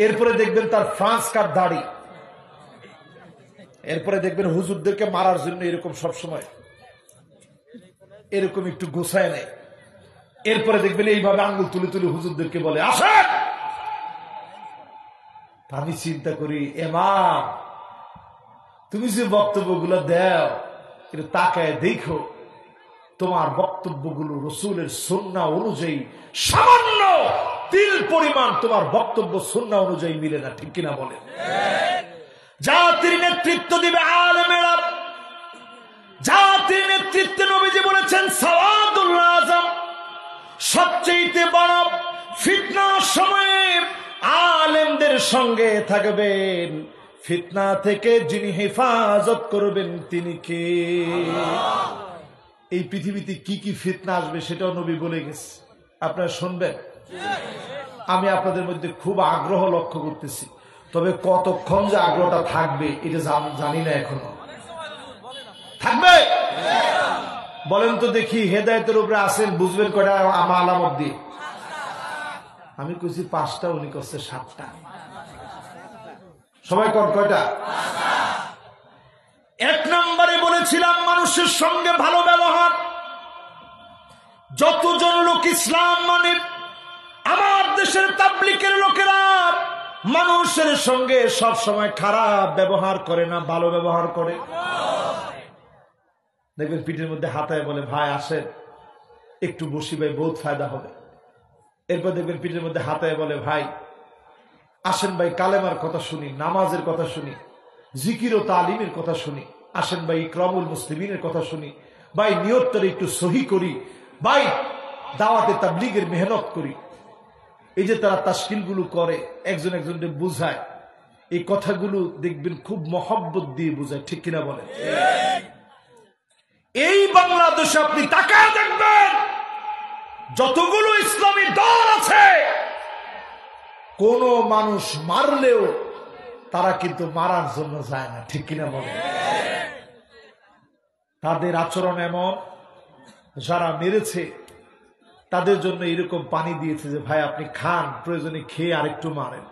এরপরে দেখবেন তার ফ্রান্স কাট দাড়ি, এরপরে দেখবেন হুজুরদেরকে মারার জন্য এরকম সবসময় এরকম একটু গোছায় নেয়। এরপরে দেখবেন এইভাবে আঙ্গুল তুলে তুলে হুজুরদেরকে বলে আসেন। আমি চিন্তা করি, ইমাম তুমি যে বক্তব্যগুলো দাও এটা তাকায় দেখো, তোমার বক্তব্যগুলো রাসূলের সুন্নাহ অনুযায়ী সামান্য তিল পরিমাণ তোমার বক্তব্য সুন্নাহ অনুযায়ী মিলে না, ঠিক কিনা বলেন? জাতির নেতৃত্ব দিবে আলেমেরা, জাতির নেতৃত্বে নবীজি বলেছেন সাওয়াদুল আযম, সবচেয়ে বড় ফিতনার সময়ে আলেমদের সঙ্গে থাকবেন, ফিতনা থেকে যিনি হেফাজত করবেন তিনি কে? এই পৃথিবীতে কি কি ফিতনা আসবে সেটাও নবী বলে গেছে, আপনারা শুনবেন। আমি আপনাদের মধ্যে খুব আগ্রহ লক্ষ্য করতেছি, তবে কতক্ষণ যে আগ্রহটা থাকবে এটা জানি না এখনো। থাকবে? বলেন তো দেখি, হেদায়েতের উপরে আছেন বুঝবেন কয়টা আলামত দিয়ে? আমি কইছি 5টা, উনি করছে 7টা। সবাই কোন কয়টা? 1 নম্বরে বলেছিলাম মানুষের সঙ্গে ভালো ব্যবহার। যতজন লোক ইসলাম মানে, আমার দেশের তাবলীগের লোকেরা মানুষের সঙ্গে সব সময় খারাপ ব্যবহার করে না, ভালো ব্যবহার করে। দেখবেন পিঠের মধ্যে হাতায় বলে ভাই আসেন একটু বসি ভাই, বহুত ফায়দা হবে। এরপর দেখবেন পিঠের মধ্যে হাতায় বলে ভাই আসেন ভাই কালেমার কথা শুনি, নামাজের কথা শুনি, জিকির ও তালিমের কথা শুনি, আসেন ভাই ইকরামুল মুসলিমিনের কথা শুনি, ভাই নিয়তটা একটু সহি করি, ভাই দাওয়াতে তাবলীগের মেহনত করি। এই যে তারা তাশকিল গুলো করে, একজন একজনকে বুঝায়, এই কথাগুলো দেখবেন খুব মহব্বত দিয়ে বুঝায়, ঠিক কিনা বলে? এই বাংলাদেশে আপনি তাকায় দেখবেন যতগুলো ইসলামী দল আছে, কোন মানুষ মারলেও তারা কিন্তু মারার জন্য যায় না, ঠিক কিনা বলে? তাদের আচরণ এমন, যারা মেরেছে তাদের জন্য এরকম পানি দিয়েছে যে ভাই আপনি খান, প্রয়োজনে খেয়ে আরেকটু মারেন।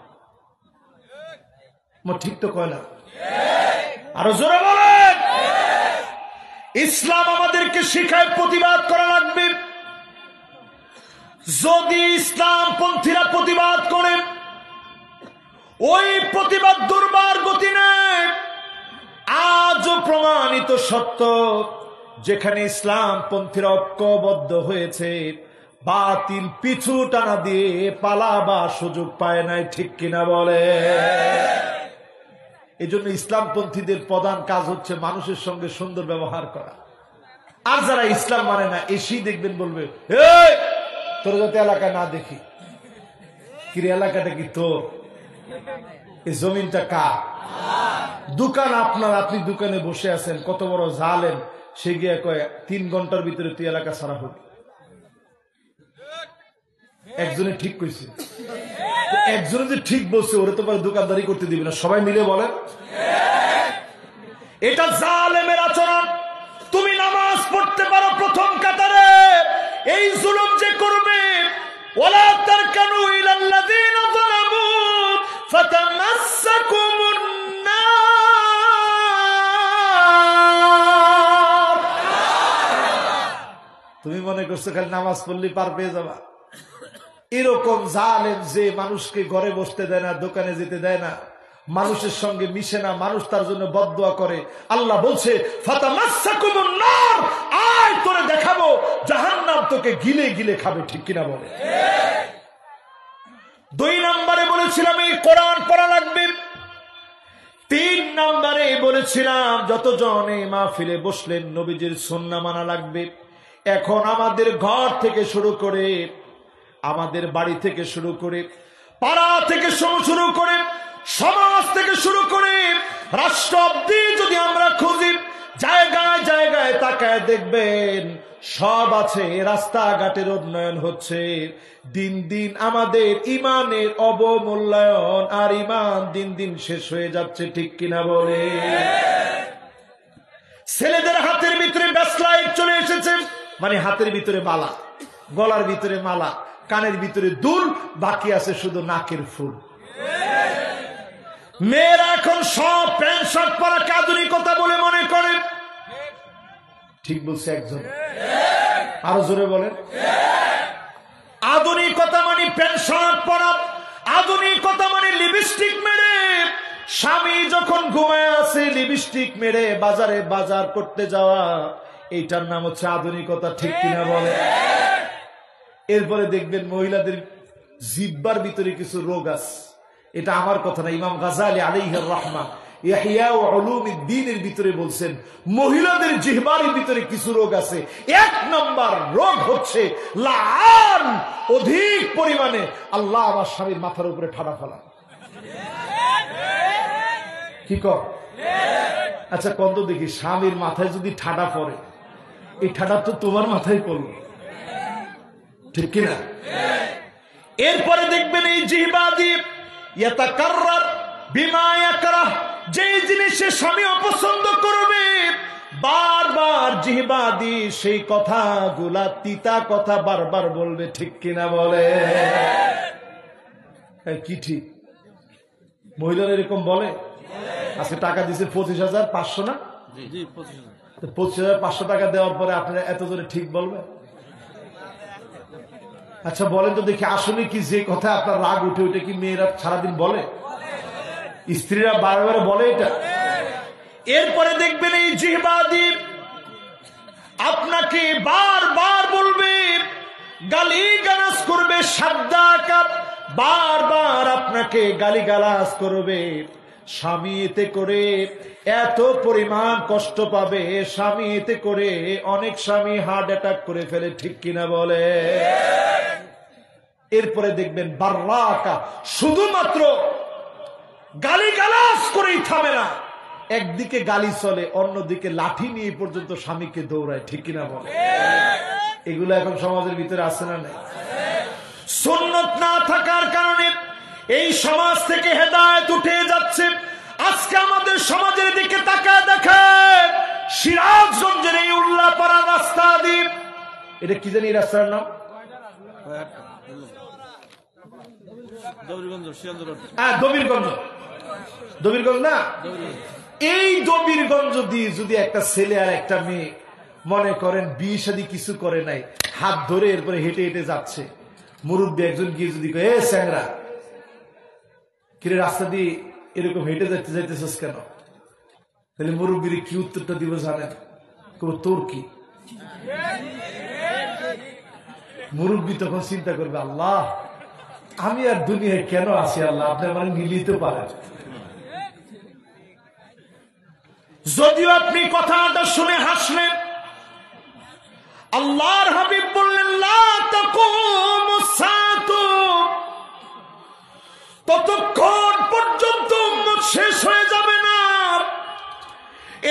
ঠিক তো কয় না? আরো জোরে বলেন। ইসলাম আমাদেরকে শিখায় প্রতিবাদ করা লাগবে। যদি ইসলামপন্থীরা প্রতিবাদ করে, ওই প্রতিবাদ দুর্বার গতি নেয়, আজও প্রমাণিত সত্য, যেখানে ইসলাম পন্থীরা ঐক্যবদ্ধ হয়েছে, বাতিল পিছু টানা দিয়ে পালাবার সুযোগ পায় নাই, ঠিক কিনা বলে? এই জন্য ইসলামপন্থীদের প্রধান কাজ হচ্ছে মানুষের সঙ্গে সুন্দর ব্যবহার করা। আর যারা ইসলাম মানে না, এসেই দেখবেন বলবে, এই তোর যাতে এলাকা না দেখি, কিরে এলাকাটা কি তোর? এই জমিনটা কার? দোকান আপনার, আপনি দোকানে বসে আছেন, কত বড় জালেম, সে গিয়ে কয় 3 ঘন্টার ভিতরে তুই এলাকা ছাড়া হোক। একজনে ঠিক কইছে, একজনে যে ঠিক বলছে ওরে তো দোকানদারি করতে দিবে না, সবাই মিলে বলেন এটা জালেমের আচরণ। তুমি নামাজ পড়তে পারো প্রথম কাতারে, এই জুলুম যে করবে, ওয়ালা তারকানু ইলাল্লাযীনা যালামু ফাতামাসসাকুমুন নার। তুমি মনে করছো খালি নামাজ পড়লে পার পেয়ে যাবা? এরকম জালেম যে মানুষকে ঘরে বসতে দেয় না, দোকানে যেতে দেয় না, মানুষের সঙ্গে মিশে না, মানুষ তার জন্য বদদুয়া করে। আল্লাহ বলছে ফাতামাসসাকুমুন নার, আয় তোরে দেখাবো জাহান্নাম তোকে গিলে গিলে খাবে, ঠিক কিনা বলে? 2 নম্বরে বলেছিলাম এই কোরআন পড়া লাগবে। 3 নম্বরে বলেছিলাম যতজন এই মাহফিলে বসলেন নবীজির সুন্নাহ মানা লাগবে। এখন আমাদের ঘর থেকে শুরু করে, আমাদের বাড়ি থেকে শুরু করে, পাড়া থেকে শুরু করে, সমাজ থেকে শুরু করে, রাষ্ট্র অবধি যদি আমরা খুঁজি, জায়গায় জায়গায় তাকায় দেখবেন সব আছে। রাস্তাঘাটের উন্নয়ন হচ্ছে, দিন দিন আমাদের ইমানের অবমূল্যায়ন, আর ইমান দিন দিন শেষ হয়ে যাচ্ছে, ঠিক কিনা বলে? ছেলেদের হাতের ভিতরে ব্যাসলাইট চলে এসেছে, মানে হাতের ভিতরে মালা, গলার ভিতরে মালা, কানের ভিতরে দুল, বাকি আছে শুধু নাকের ফুল। মেয়েরা এখন সব প্যান্ট শার্ট পরাকে আধুনিকতা বলে মনে করে, ঠিক বলছে একজন, আরো জোরে বলেন। আধুনিকতা মানে প্যান্ট শার্ট পরা, আধুনিকতা মানে লিপস্টিক মেরে, স্বামী যখন ঘুমায় আছে লিপস্টিক মেরে বাজারে বাজার করতে যাওয়া, এইটার নাম হচ্ছে আধুনিকতা, ঠিক কিনা বলে? এরপরে দেখবেন মহিলাদের জিহ্বার ভিতরে কিছু রোগ আছে, এটা আমার কথা না, ইমাম গাজালি আলাইহির রাহমা ইহইয়া উলুমিদ্দিনের ভিতরে বলছেন মহিলাদের জিহ্বার ভিতরে কিছু রোগ আছে। 1 নম্বর রোগ হচ্ছে লাআন, অধিক পরিমাণে আল্লাহ আমার স্বামীর মাথার উপরে ঠাডা ফেলা। কি কর? আচ্ছা কত দেখি, স্বামীর মাথায় যদি ঠাডা পড়ে, এই ঠাডা তো তোমার মাথায় পড়লো, ঠিক কিনা? এরপরে দেখবেন এই জিহ্বা দিয়ে ইয়াতাকাররার বিমা ইয়াকরাহ, যে জিনিসে স্বামী অপছন্দ করবে বারবার জিহ্বা দিয়ে সেই কথাগুলা, তিতা কথা বারবার বলবে, ঠিক কিনা বলে? কি ঠিক? মহিলারা এরকম বলে? আজকে টাকা দিছে 25,500 না? 25,500 টাকা দেওয়ার পরে আপনারা এত জোরে ঠিক বলবেন? আচ্ছা বলেন তো দেখি, আসলে কি যে কথা আপনার রাগ উঠে ওইটা কি মেয়েরা সারাদিন বলে? স্ত্রীরা বারবার বলে এটা? এরপরে দেখবেন এই জিহ্বা দিয়ে আপনাকে বারবার বলবে, গালিগালাজ করবে, সাদ্দাকাত, বারবার আপনাকে গালিগালাজ করবে। স্বামী এতে করে এত পরিমাণ কষ্ট পাবে, স্বামী এতে করে অনেক স্বামী হার্ট অ্যাটাক করে ফেলে, ঠিক কিনা বলে? এরপরে দেখবেন বাররাকা, শুধুমাত্র গালিগালাজ করেই থামে না, একদিকে গালি চলে, অন্যদিকে লাঠি নিয়ে পর্যন্ত স্বামীকে দৌড়ায়, ঠিক কিনা বলে? এগুলো এখন সমাজের ভিতরে আছে না নাই? সুন্নত না থাকার কারণে এই সমাজ থেকে হেদায়েত উঠে যাচ্ছে। আজকে আমাদের সমাজের দিকে তাকায় দেখেন, সিরাজগঞ্জের এই উল্লাপাড়া রাস্তা দিয়ে, এটা কি জানি রাস্তার নাম? দবিরগঞ্জ না? এই দবিরগঞ্জ দিয়ে যদি একটা ছেলে আর একটা মেয়ে মনে করেন বিয়ে শাদী কিছু করে নাই, হাত ধরে এরপরে হেঁটে হেঁটে যাচ্ছে, মুরব্বী একজন গিয়ে যদি কয়, এ স্যাংরা কিরে রাস্তা দিয়ে এরকম হেঁটে যাইতেছিস কেন? তাহলে মুরব্বীর কি উত্তরটা দিব জানেন? তোর কি? মুরব্বী তখন চিন্তা করবে, আল্লাহ আমি আর দুনিয়ায় কেন আছি? আল্লাহ আপনি আমার নিলিতে পারেন। যদিও আপনি কথাটা শুনে হাসলেন, আল্লাহর হাবিব বললেন, লা তাকুমুস সাআতু, ততক্ষণ পর্যন্ত উম্মত শেষ হয়ে যাবে না,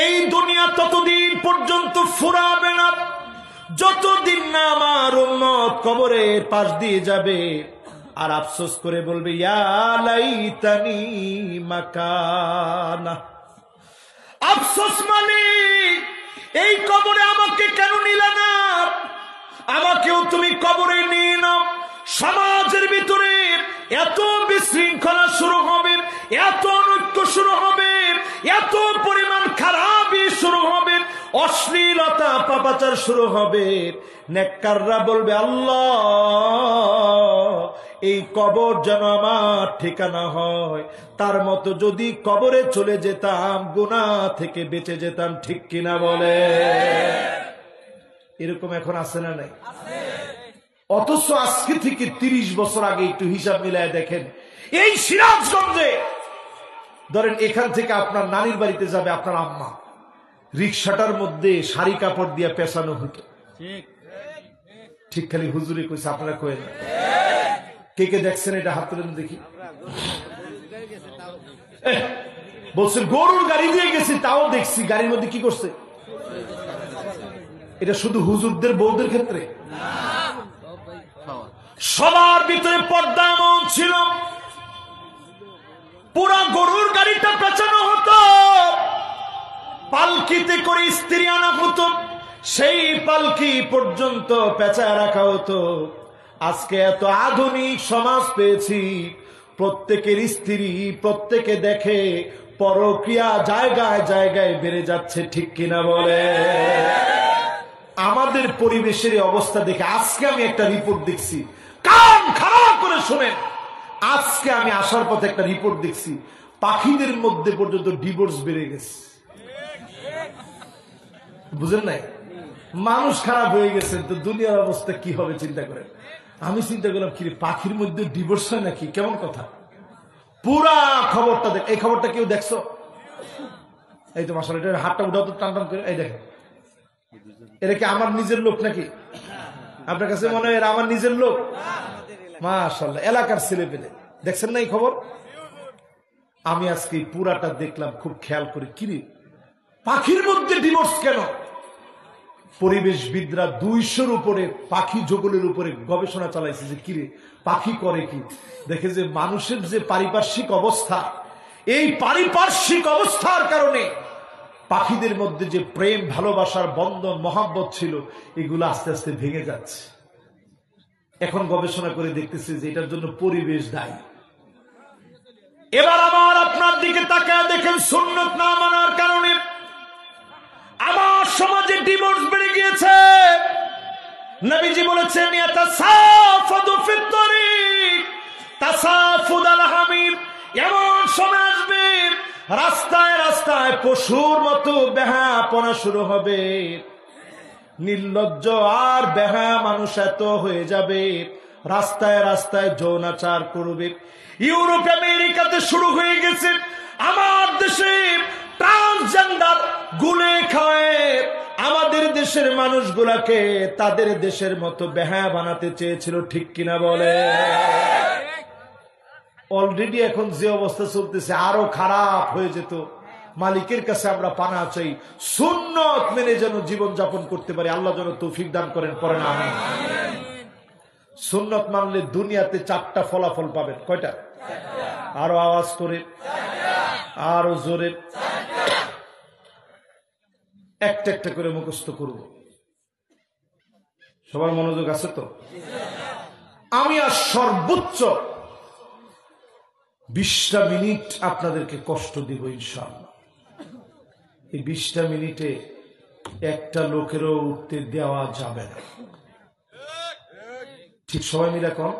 এই দুনিয়া ততদিন পর্যন্ত ফুরাবে না যতদিন না আমার উম্মত কবরের পাশ দিয়ে যাবে আর আফসোস করে বলবে, ইয়া লাইতানি মাকানা। আফসোস মানে এই কবরে আমাকে কেন নিলে না? আমাকেও তুমি কবরে নিয়ে নাও। সমাজের ভিতরে এত বিশৃঙ্খলা শুরু হবে, এত অনৈক্য শুরু হবে, এত পরিমাণ খারাপই শুরু হবে, অশ্লীলতা পাপাচার শুরু হবে। নেককাররা বলবে, আল্লাহ এই কবর যেন আমার ঠিকানা হয়, তার মতো যদি কবরে চলে যেতাম গুনাহ থেকে বেঁচে যেতাম। ঠিক কিনা বলে? এরকম এখন আছে না নাই? অথচ আজকে থেকে 30 বছর আগে একটু হিসাব মিলায় দেখেন, এই সিরাজগঞ্জে ধরেন এখান থেকে আপনার নানির বাড়িতে যাবে আপনার আম্মা, রিক্সাটার মধ্যে শাড়ি কাপড় দিয়ে পেছানো হতো। ঠিক খালি হুজুরে কইছে, আপনারা কয়েন। কে কে দেখছেন এটা? হাত তুলেন দেখি। বলছে গরুর গাড়ি দিয়ে গেছি, তাও দেখছি গাড়ির মধ্যে কি করছে। এটা শুধু হুজুরদের বউদের ক্ষেত্রে? সবার ভিতরে পর্দা এমন ছিল, পুরা গরুর গাড়িটা পেছানো হতো, পালকিতে করে স্ত্রী আনা হতো, সেই পালকি পর্যন্ত পেঁচায় রাখা হতো। আজকে এত আধুনিক সমাজ পেয়েছি, প্রত্যেকের স্ত্রী প্রত্যেকে দেখে, পরক্রিয়া জায়গায় জায়গায় বেড়ে যাচ্ছে। ঠিক কিনা বলে? আমাদের পরিবেশের অবস্থা দেখে আজকে আমি একটা রিপোর্ট দেখছি, কান খারাপ করে শোনেন। আজকে আমি আসার পথে একটা রিপোর্ট দেখছি, পাখিদের মধ্যে পর্যন্ত ডিভোর্স বেড়ে গেছে। বুঝেন নাই? মানুষ খারাপ হয়ে গেছে, তো দুনিয়ার অবস্থা কি হবে চিন্তা করেন। আমি চিন্তা করলাম, কি পাখির মধ্যে ডিভোর্স হয় নাকি? কেমন কথা। পুরা খবরটা দেখ। এই খবরটা কেউ দেখছো? এই তো মাশাআল্লাহ, এটা হাতটা উঠাও তো, টান টান করে। এই দেখেন, এটা কি আমার নিজের লোক নাকি? আপনার কাছে মনে হয় এরা আমার নিজের লোক? মাশাআল্লাহ, এলাকার ছেলে পেলে। দেখছেন না এই খবর? আমি আজকে পুরাটা দেখলাম, খুব খেয়াল করে, কিরে পাখির মধ্যে ডিভোর্স কেন? পরিবেশবিদরা 200-র উপরে পাখি জগলের উপরে গবেষণা চালাইছে যে কিরে পাখি করে কি। দেখে যে মানুষের যে পারিপার্শ্বিক অবস্থা, এই পারিপার্শ্বিক অবস্থার কারণে পাখিদের মধ্যে যে প্রেম ভালোবাসার বন্ধন মহাব্বত ছিল, এগুলো আস্তে আস্তে ভেঙে যাচ্ছে। এখন গবেষণা করে দেখতেছে যে এটার জন্য পরিবেশ দায়ী। এবার আমার আপনার দিকে তাকায় দেখেন, সুন্নত না মানার কারণে আমার সমাজে ডিভোর্স বেড়ে গিয়েছে। নবীজি বলেছেন, ইয়াতাসাফাদু ফিত তারিক তাসাফুদাল হামির, এমন সময় আসবে রাস্তায় রাস্তায় পশুর মতো বেহাপনা শুরু হবে। নির্লজ্জ আর বেহা মানুষ এত হয়ে যাবে, রাস্তায় রাস্তায় যৌনাচার করবে। ইউরোপ আমেরিকাতে শুরু হয়ে গেছে, আমার দেশে ট্রান্সজেন্ডার গুলে খায় আমাদের দেশের মানুষগুলাকে তাদের দেশের মতো বেহা বানাতে চেয়েছিল। ঠিক কিনা বলে? অলরেডি এখন যে অবস্থা চলতেছে আরো খারাপ হয়ে যেত। মালিকের কাছে আমরা পানা চাই, সুন্নত মেনে যেন জীবন যাপন করতে পারি। আল্লাহ যেন তৌফিক দান করেন, পড়েন আমিন। সুন্নত মানলে দুনিয়াতে 4টা ফলাফল পাবেন। কয়টা? আরো আওয়াজ করে, আরো জোরে, একটা একটা করে মুখস্থ করব। সবার মনোযোগ আছে তো? আমি আর সর্বোচ্চ 20টা মিনিট আপনাদেরকে কষ্ট দিব ইনশাআল্লাহ। এই 20টা মিনিটে একটা লোকেরও উঠতে দেওয়া যাবে না। ঠিক সবাই মিলে কম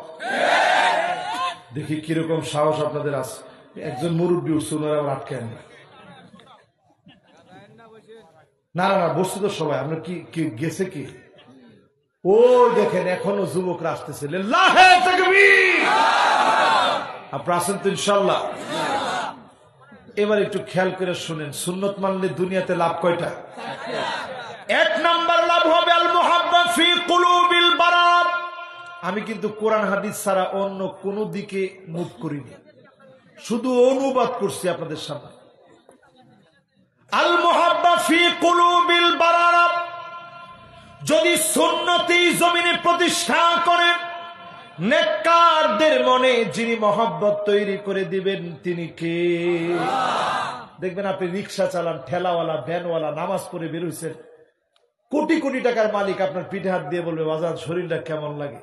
দেখি কিরকম সাহস আপনাদের আছে। একজন মুরব্বী উঠছে, ওনারা আবার আটকে আনবে। না না না, বসছি তো সবাই। আমরা কি গেছে কি? ও দেখেন এখনো যুবকরা আসতেছে। লিল্লাহে তাকবীর। আপনারা আছেন তো ইনশাআল্লাহ? এবার একটু খেয়াল করে শুনেন, সুন্নত মানলে দুনিয়াতে লাভ কয়টা? এক নাম্বার লাভ হবে আল মুহাব্বা ফি কুলুবিল বারাত। আমি কিন্তু কোরআন হাদিস ছাড়া অন্য কোন দিকে মুভ করিনি, শুধু অনুবাদ করছি আপনাদের সামনে। আল মুহাব্বা ফি কুলুবিল বারাত, যদি সুন্নতি জমিনে প্রতিষ্ঠা করেন, নেককারদের মনে যিনি মহব্বত তৈরি করে দিবেন তিনি কে? দেখবেন আপনি রিক্সা চালান, ঠেলাওয়ালা, ভ্যানওয়ালা, নামাজ পড়ে বেরোইছেন, কোটি কোটি টাকার মালিক আপনার পিঠে হাত দিয়ে বলবে বাজান শরীরটা কেমন লাগে?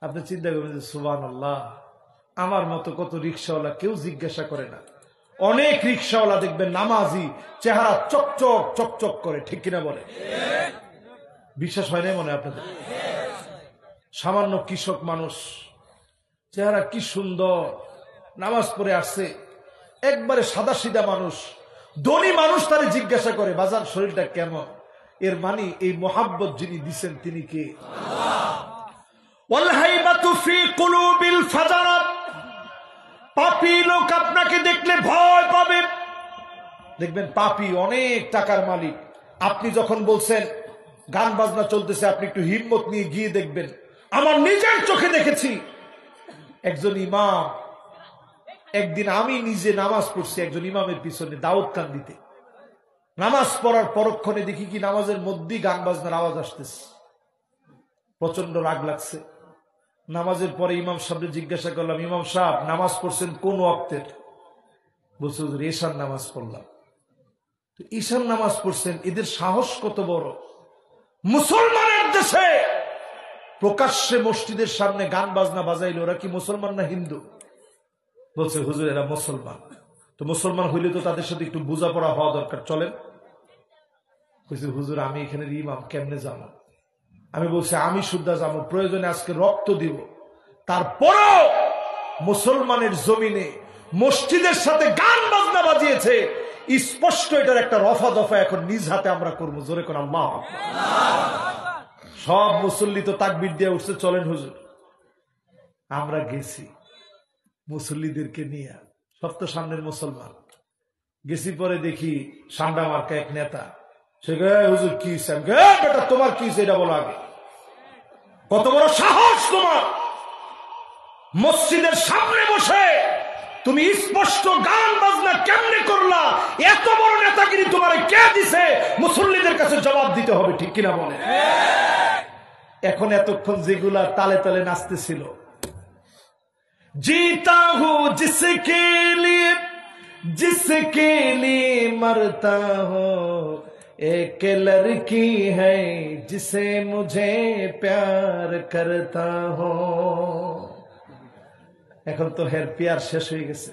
আপনি চিন্তা করবেন যে সুবহানাল্লাহ, আমার মতো কত রিক্সাওয়ালা কেউ জিজ্ঞাসা করে না। অনেক রিক্সাওয়ালা দেখবেন নামাজি, চেহারা চকচক চকচক করে, ঠিক কিনা বলে? বিশ্বাস হয় না মনে আপনাদের? সামান্য কৃষক মানুষ, চেহারা কি সুন্দর, নামাজ পড়ে আসছে, একবারে সাদা সিধা মানুষ। ধনী মানুষ তারে জিজ্ঞাসা করে বাজার শরীরটা কেমন? এর মানে এই মোহাব্বত যিনি দিচ্ছেন তিনি কে? ওয়াল হাইবাতু ফি কুলুবিল ফাজারাত, পাপী লোক আপনাকে দেখলে ভয় পাবে। দেখবেন পাপী অনেক টাকার মালিক, আপনি যখন বলছেন গান বাজনা চলতেছে, আপনি একটু হিম্মত নিয়ে গিয়ে দেখবেন। আমার নিজের চোখে দেখেছি একজন ইমাম, একদিন আমি নিজে নামাজ পড়ছি একজন ইমামের পিছনে দাউদ কান দিতে, নামাজ পড়ার পরক্ষণে দেখি কি নামাজের মধ্যেই গান বাজনার আওয়াজ আসতেছে। প্রচন্ড রাগ লাগছে। নামাজের পরে ইমাম সাহেব জিজ্ঞাসা করলাম, ইমাম সাহেব নামাজ পড়ছেন কোন ওয়াক্তের? বলছে হুজুর ঈশার নামাজ পড়লাম। তো ঈশার নামাজ পড়ছেন, এদের সাহস কত বড়! মুসলমানের দেশে প্রকাশ্যে মসজিদের সামনে গান বাজনা বাজাইল, ওরা কি মুসলমান না হিন্দু? বলছে হুজুর এরা মুসলমান। তো মুসলমান হইলে তো তাদের সাথে একটু বোঝাপড়া হওয়া দরকার, চলেন। বলছে হুজুর আমি এখানে ইমাম, কেমনে যাবো? আমি বলছি আমি শুদ্ধা যাবো, প্রয়োজনে আজকে রক্ত দিব, তারপরও মুসলমানের জমিনে মসজিদের সাথে গান বাজনা বাজিয়েছে, স্পষ্ট এটার একটা রফা দফা এখন নিজ হাতে আমরা করবো। জোরে কোন আল্লাহ। সব মুসল্লি তো তাকবীর দিয়ে উঠছে, চলেন হুজুর। আমরা গেছি মুসল্লিদেরকে নিয়ে, সব তো সামনের মুসলমান। গেছি পরে দেখি সান্ডা মার্কা এক নেতা, সে হুজুর কি বেটা তোমার কি এটা বলো আগে। কত বড় সাহস তোমার, মসজিদের সামনে বসে তুমি স্পষ্ট গান বাজনা কেমনে করলা? এত বড় নেতাগিরি তোমার কে দিছে? মুসল্লিদের কাছে জবাব দিতে হবে, ঠিক কিনা বলে? এখন এতক্ষণ যেগুলা তালে তালে নাচতেছিল, जीता हूं जिसके लिए मरता हूं, एक लड़की है जिसे मुझे प्यार करता हूं। এখন তো হের পিয়ার শেষ হয়ে গেছে,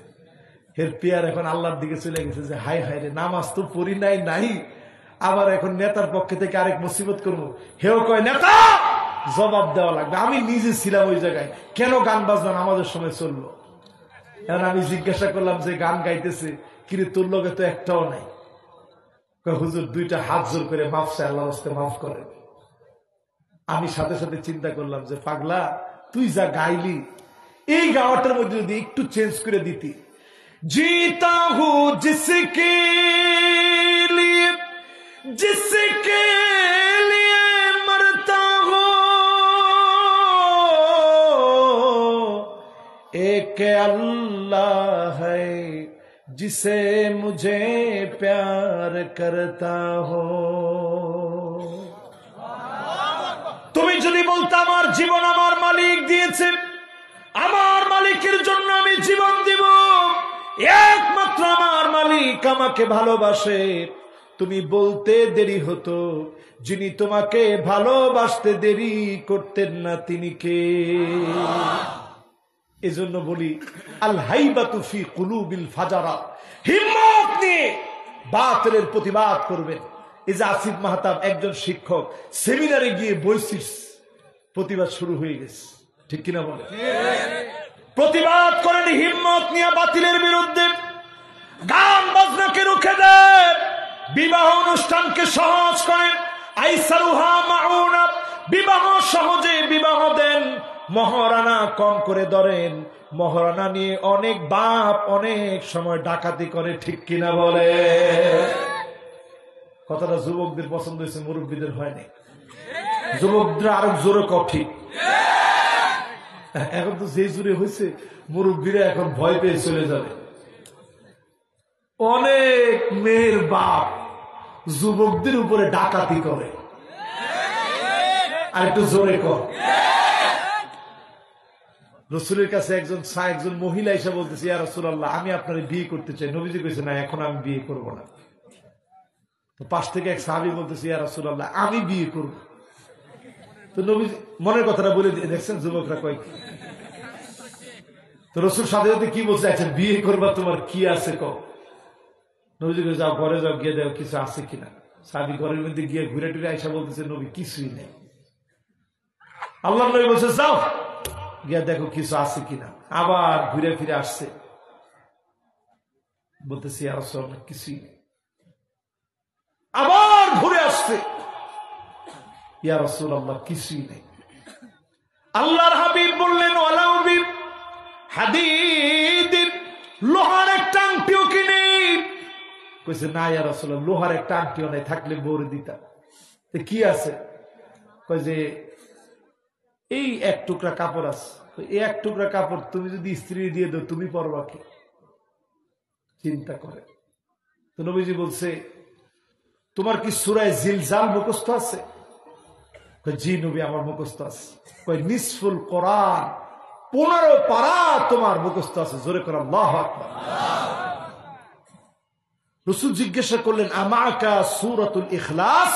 হের পিয়ার এখন আল্লাহর দিকে চলে গেছে যে হাই হাই রে, নামাজ তো পড়ি নাই, আবার এখন নেতার পক্ষে থেকে আরেক মুসিবত করবো। হেও কয় নেতা জবাব দেওয়া লাগবে। আমি নিজে ছিলাম ওই জায়গায়, কেন গান বাজনা আমাদের সময় চললো? এখন আমি জিজ্ঞাসা করলাম যে গান গাইতেছে কিরে, তোর লগে তো একটাও নাই। হুজুর দুইটা হাত জোর করে মাফ চাই, আল্লাহ রাস্তায় মাফ করে। আমি সাথে সাথে চিন্তা করলাম যে পাগলা, তুই যা গাইলি এই গাওয়াটার মধ্যে যদি একটু চেঞ্জ করে দিতি, जीता हूं जिसके लिए मरता हूं, एक अल्लाह है जिसे मुझे प्यार करता हो। তুমি যদি বলতে আমার জীবন আমার মালিক দিয়েছে, আমার মালিকের জন্য আমি জীবন দিব, একমাত্র আমার মালিক আমাকে ভালোবাসে, তুমি বলতে দেরি হতো। যিনি তোমাকে ভালোবাসতে দেরি করতেন না তিনি কে? এজন্য বলি আল হাইবাতু ফি কুলুবিল ফাজারা, হিম্মত নিয়ে বাতিলের প্রতিবাদ করবেন। এই যে আসিফ মাহতাব একজন শিক্ষক, সেমিনারে গিয়ে বলছিস, প্রতিবাদ শুরু হয়ে গেছে, ঠিক কিনা বলে? প্রতিবাদ করেন হিম্মত নিয়ে বাতিলের বিরুদ্ধে, গান বাজনাকে রুখে দেন, বিবাহ অনুষ্ঠানকে সহজ করেন। আইসারুহা মাউনা, বিবাহ সহজে বিবাহ দেন, মহারানা কম করে ধরেন। মহারানা নিয়ে অনেক বাপ অনেক সময় ডাকাতি করে, ঠিক কিনা বলে? কথাটা যুবকদের পছন্দ হয়েছে, মুরব্বীদের হয়নি। যুবকরা আরো জোরে কর, ঠিক? এখন তো যে জোরে হয়েছে মুরব্বীরা এখন ভয় পেয়ে চলে যাবে। অনেক মেয়ের বাপ যুবকদের উপরে ডাকাতি করে। আর একটু জোরে কর। রসুলের কাছে একজন মহিলা এসে বলতেছে, ইয়া রাসূলুল্লাহ, আমি আপনার বিয়ে করতে চাই। নবীজি কইছে, না, এখন আমি বিয়ে করব না। তো পাশ থেকে এক সাহাবী বলতেছে, ইয়া রাসূলুল্লাহ, আমি বিয়ে করব। তো নবীজি মনের কথাটা বলে দিয়ে দেখছেন যুবকরা কয় কি। তো রসুল সাথে সাথে কি বলছে, আচ্ছা বিয়ে করবা, তোমার কি আছে কও। নবীজি কইছে, যাও ঘরে যাও, গিয়ে দেখো কিছু আছে কিনা। সাহাবী ঘরের মধ্যে গিয়ে ঘুরে টুরে আইসা বলতেছে, নবী কিছুই নেই। আল্লাহ নবী বলছে, যাও গিয়া দেখো কিছু আছে কিনা। আবার ঘুরে ফিরে আসছে, বলতেছি, ইয়া রাসূলুল্লাহ, কিছুই নেই। আবার ঘুরে আসছে, ইয়া রাসূলুল্লাহ, কিছুই নেই। আল্লাহর হাবিব বললেন, ওয়ালাউ বি হাদীদিন, লোহার একটা আংটিও কি নেই? কইছে, না ইয়া রাসূলুল্লাহ, লোহার একটা আংটিও নাই, থাকলে বউরে দিতাম। কি আছে? কয় যে এই এক টুকরা কাপড় আছে। এই এক টুকরা কাপড় তুমি যদি স্ত্রী দিয়ে দাও, তুমি পরবা কি? চিন্তা করে। তো নবীজি বলছে, তোমার কি সূরা জিলজাল মুখস্থ আছে? জি নবী, আমার মুখস্থ আছে। কয় নিসফুল কোরআন, 15 পারা তোমার মুখস্থ আছে। জোরে করে আল্লাহু আকবার। রাসূল জিজ্ঞাসা করলেন, আমাকা সূরাতুল ইখলাস,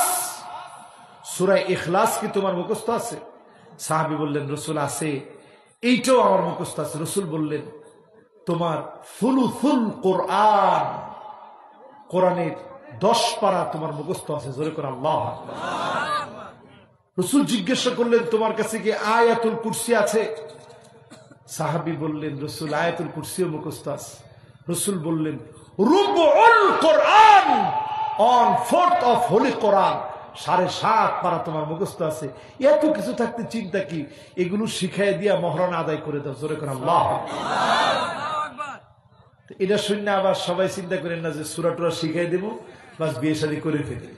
সূরা ইখলাস কি তোমার মুখস্থ আছে? সাহাবী বললেন, রাসূল আছে, এইটাও আমার মুখস্থ আছে। রাসূল বললেন, তোমার সুলুসুল কোরআন, কোরআনের 10 পারা তোমার মুখস্থ আছে। জোরে করে আল্লাহু আকবার। রাসূল জিজ্ঞাসা করলেন, তোমার কাছে কি আয়াতুল কুরসি আছে? সাহাবী বললেন, রাসূল আয়াতুল কুরসিও মুখস্থ আছে। রাসূল বললেন, রুবুল কোরআন, 1/4 অফ হোলি কোরআন, 7.5 পারা তোমার মুখস্থ আছে। এত কিছু থাকতে চিন্তা কি? এগুলো শিখাই দিয়া মহারণা আদায় করে দাও। জোরে করে আল্লাহু আকবার। এটা শুনে আবার সবাই চিন্তা করেন না যে সূরা টুরা শিখাই দেবো, বাস বিয়ে শাদী করে ফেলি,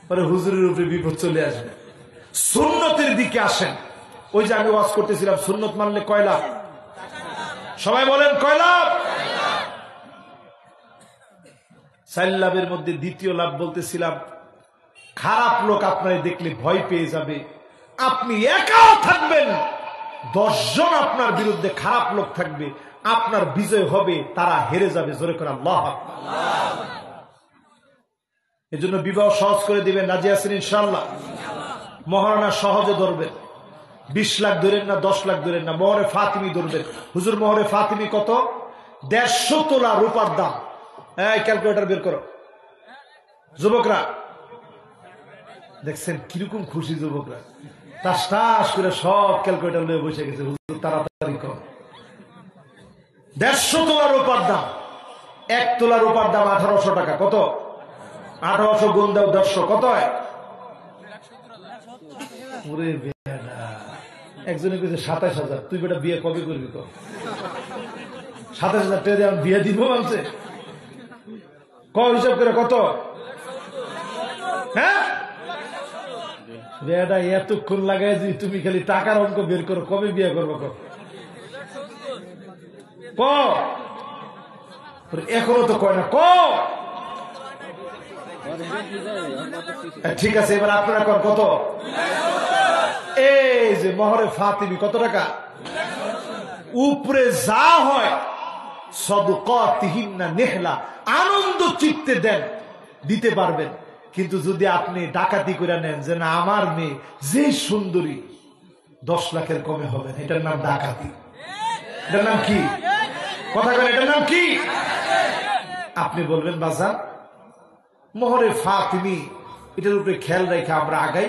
পরে হুজুরের উপরে বিপদ চলে আসবে। সুন্নতের দিকে আসেন। ওই যে আমি ওয়াজ করতেছিলাম, সুন্নত মানলে কয় লাভ? সবাই বলেন কয় লাভ? 4 লাভের মধ্যে দ্বিতীয় লাভ বলতেছিলাম, খারাপ লোক আপনার দেখলে ভয় পেয়ে যাবে। আপনি একাও থাকবেন, 10 জন আপনার বিরুদ্ধে খারাপ লোক থাকবে, আপনার বিজয় হবে, তারা হেরে যাবে। জোরে করে আল্লাহু আকবার। এজন্য বিবাহ সহজ করে দিবেন। রাজি আছেন ইনশাআল্লাহ? মহারণা সহজে ধরবেন। 20 লাখ ধরেন না, 10 লাখ ধরেন না, মোহরে ফাতিমি ধরবেন। হুজুর মোহরে ফাতিমি কত? 150 তোলা রূপার দাম। এই ক্যালকুলেটর বের করো। যুবকরা দেখছেন কিরকম খুশি যুবকরা, তাস টাস করে সব ক্যালকুলেটর নিয়ে বসে গেছে। হুজুর তাড়াতাড়ি কর। 150 তোলা রূপার দাম। 1 তোলা রূপার দাম 1800 টাকা। কত? 1800 গুণ দাও 100, কত হয়? একজনে কইছে 27000। তুই বেটা বিয়ে কবে করবি? 27000 টাকা দিয়ে বিয়ে দিব বলছে। হিসাব করে কত? হ্যাঁ, বেটা এতক্ষণ লাগাই যে তুমি খালি টাকার অঙ্ক বের করো, কবে বিয়ে করবো? এখনো তো কয় না। ঠিক আছে, এবার আপনারা কত? এই যে মহরে ফাতিমি কত টাকা? উপরে যা হয় সদকাতিহিন্না নেহলা, আনন্দ চিত্তে দেন, দিতে পারবেন। কিন্তু যদি আপনি ডাকাতি করে নেন যে না আমার মেয়ে যে সুন্দরী, 10 লাখের কমে হবে না, এটার নাম ডাকাতি। এটার নাম কি? কথা বলেন, এটার নাম কি? আপনি বলবেন বাজার মোহরে ফাতিমি, এটার উপরে খেয়াল রেখে আমরা আগাই,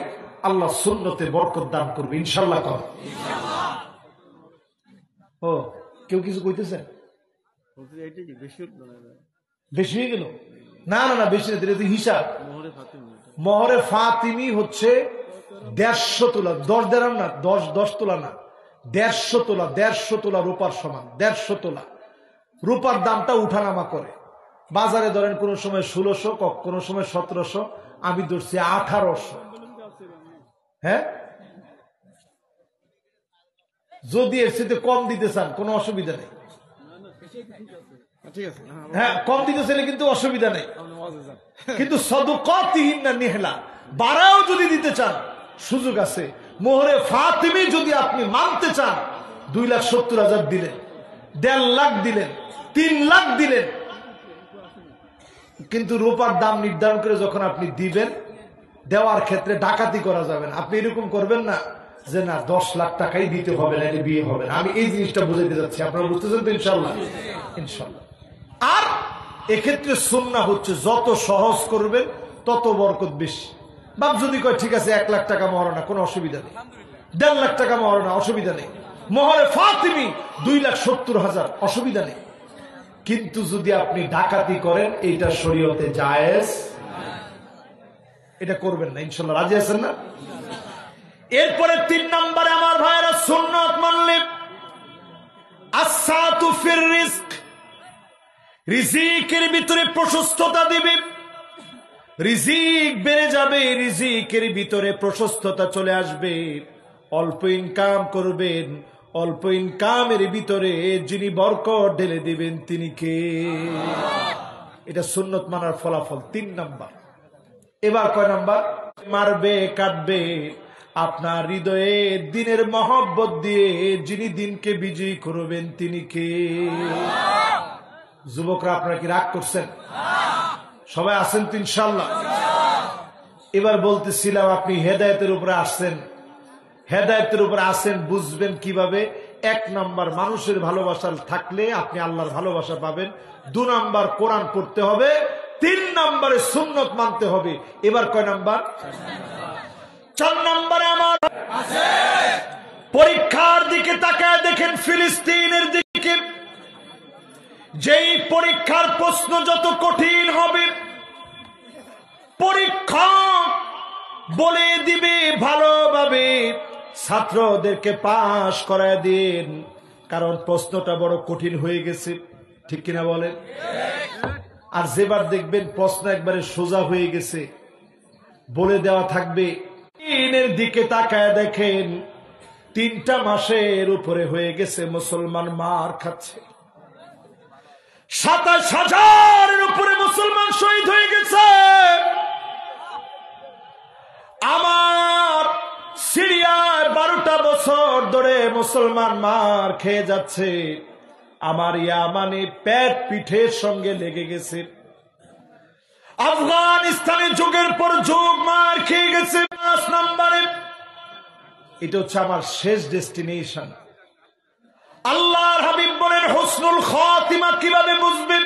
আল্লাহ সুন্নতে বরকত দান করবে ইনশাল্লাহ। কর ও কেউ কিছু কইতেছে? বেশি হয়ে গেল? না না না, বেশি না, এটা হিসাব। মহরে ফাতিমি হচ্ছে 150 তোলা, 10 দেরাম না, 10 তোলা না, 150 তোলা। 150 তোলা রূপার সমান। 150 তোলা রূপার দামটা উঠানামা করে। বাজারে ধরেন কোন সময় 1600, কোন সময় 1700, আমি ধরছি 1800। হ্যাঁ, যদি এর সাথে কম দিতে চান কোনো অসুবিধা নেই। হ্যাঁ, কম দিতে চাইলে কিন্তু অসুবিধা নেই, কিন্তু সদকাতিহিন না নিহলা, বাড়াও যদি দিতে চান সুযোগ আছে। মোহরে ফাতিমি যদি আপনি মানতে চান 2,70,000 দিলেন, 1.5 লাখ দিলেন, 3 লাখ দিলেন, কিন্তু রূপার দাম নির্ধারণ করে যখন আপনি দিবেন, দেওয়ার ক্ষেত্রে ডাকাতি করা যাবে না। আপনি এরকম করবেন না যে না 10 লাখ টাকাই দিতে হবে না, এটা বিয়ে হবে না। আমি এই জিনিসটা বুঝাইতে যাচ্ছি, আপনারা বুঝতেছেন তো? ইনশাল্লাহ, ইনশাল্লাহ। আর এক্ষেত্রে সুন্নাহ হচ্ছে যত সহজ করবেন তত বরকত বেশি। বাপ যদি কয় ঠিক আছে 1 লাখ টাকা মহারণা, কোনো অসুবিধা নেই, 1.5 লাখ টাকা মহারণা, অসুবিধা নেই, মহরে ফাতিমি 2,70,000, অসুবিধা নেই। কিন্তু যদি আপনি ডাকাতি করেন, এইটা শরীয়তে জায়েজ, এটা করবেন না। ইনশাল্লাহ রাজি আছেন না? এরপরে 3 নম্বরে আমার ভাইয়েরা সুন্নাত মানলে আসসাতু ফির রিজক, রিজিকের ভিতরে প্রশস্ততা দিবে, রিজিক বেড়ে যাবে, রিজিকের ভিতরে প্রশস্ততা চলে আসবে। অল্প ইনকাম করবেন, অল্প ইনকামের ভিতরে যিনি বরকত ঢেলে দিবেন তিনি কে? এটা সুন্নত মানার ফলাফল। 3 নাম্বার। এবার কয় নাম্বার? মারবে, কাটবে আপনার হৃদয়ে দিনের মহব্বত দিয়ে যিনি দিনকে বিজয়ী করবেন তিনি কে? যুবকরা আপনারা কি রাগ করছেন? সবাই আছেন তো ইনশাল্লাহ? এবার বলতেছিলাম আপনি হেদায়েতের উপরে আসছেন। হেদায়েতের উপরে আসেন, বুঝবেন কিভাবে? 1 নাম্বার মানুষের ভালোবাসা থাকলে আপনি আল্লাহর ভালোবাসা পাবেন। 2 নাম্বার কোরআন পড়তে হবে। 3 নাম্বারে সুন্নত মানতে হবে। এবার কয় নাম্বার? 4 নাম্বারে আমার পরীক্ষার দিকে তাকায় দেখেন, ফিলিস্তিনের দিকে। যেই পরীক্ষার প্রশ্ন যত কঠিন হবে, পরীক্ষা বলে দিবে ভালোভাবে ছাত্রদেরকে পাশ করায় দিন, কারণ প্রশ্নটা বড় কঠিন হয়ে গেছে। ঠিক কিনা বলেন? আর যেবার দেখবেন প্রশ্ন একবারে সোজা হয়ে গেছে, বলে দেওয়া থাকবে। দিনের দিকে তাকায় দেখেন 3টা মাসের উপরে হয়ে গেছে মুসলমান মার খাচ্ছে। 27,000-এর উপরে মুসলমান শহীদ হয়ে গেছে। আমার সিরিয়ায় 12টা বছর ধরে মুসলমান মার খেয়ে যাচ্ছে। আমার ইয়ামানে পেট পিঠের সঙ্গে লেগে গেছে। আফগানিস্তানে যুগের পর যুগ মার খেয়ে গেছে। 5 নম্বরে এটা হচ্ছে আমার শেষ ডেস্টিনেশন। আল্লাহর হাবিব বলেন, হুসনুল খাতিমা কিভাবে বুঝবেন?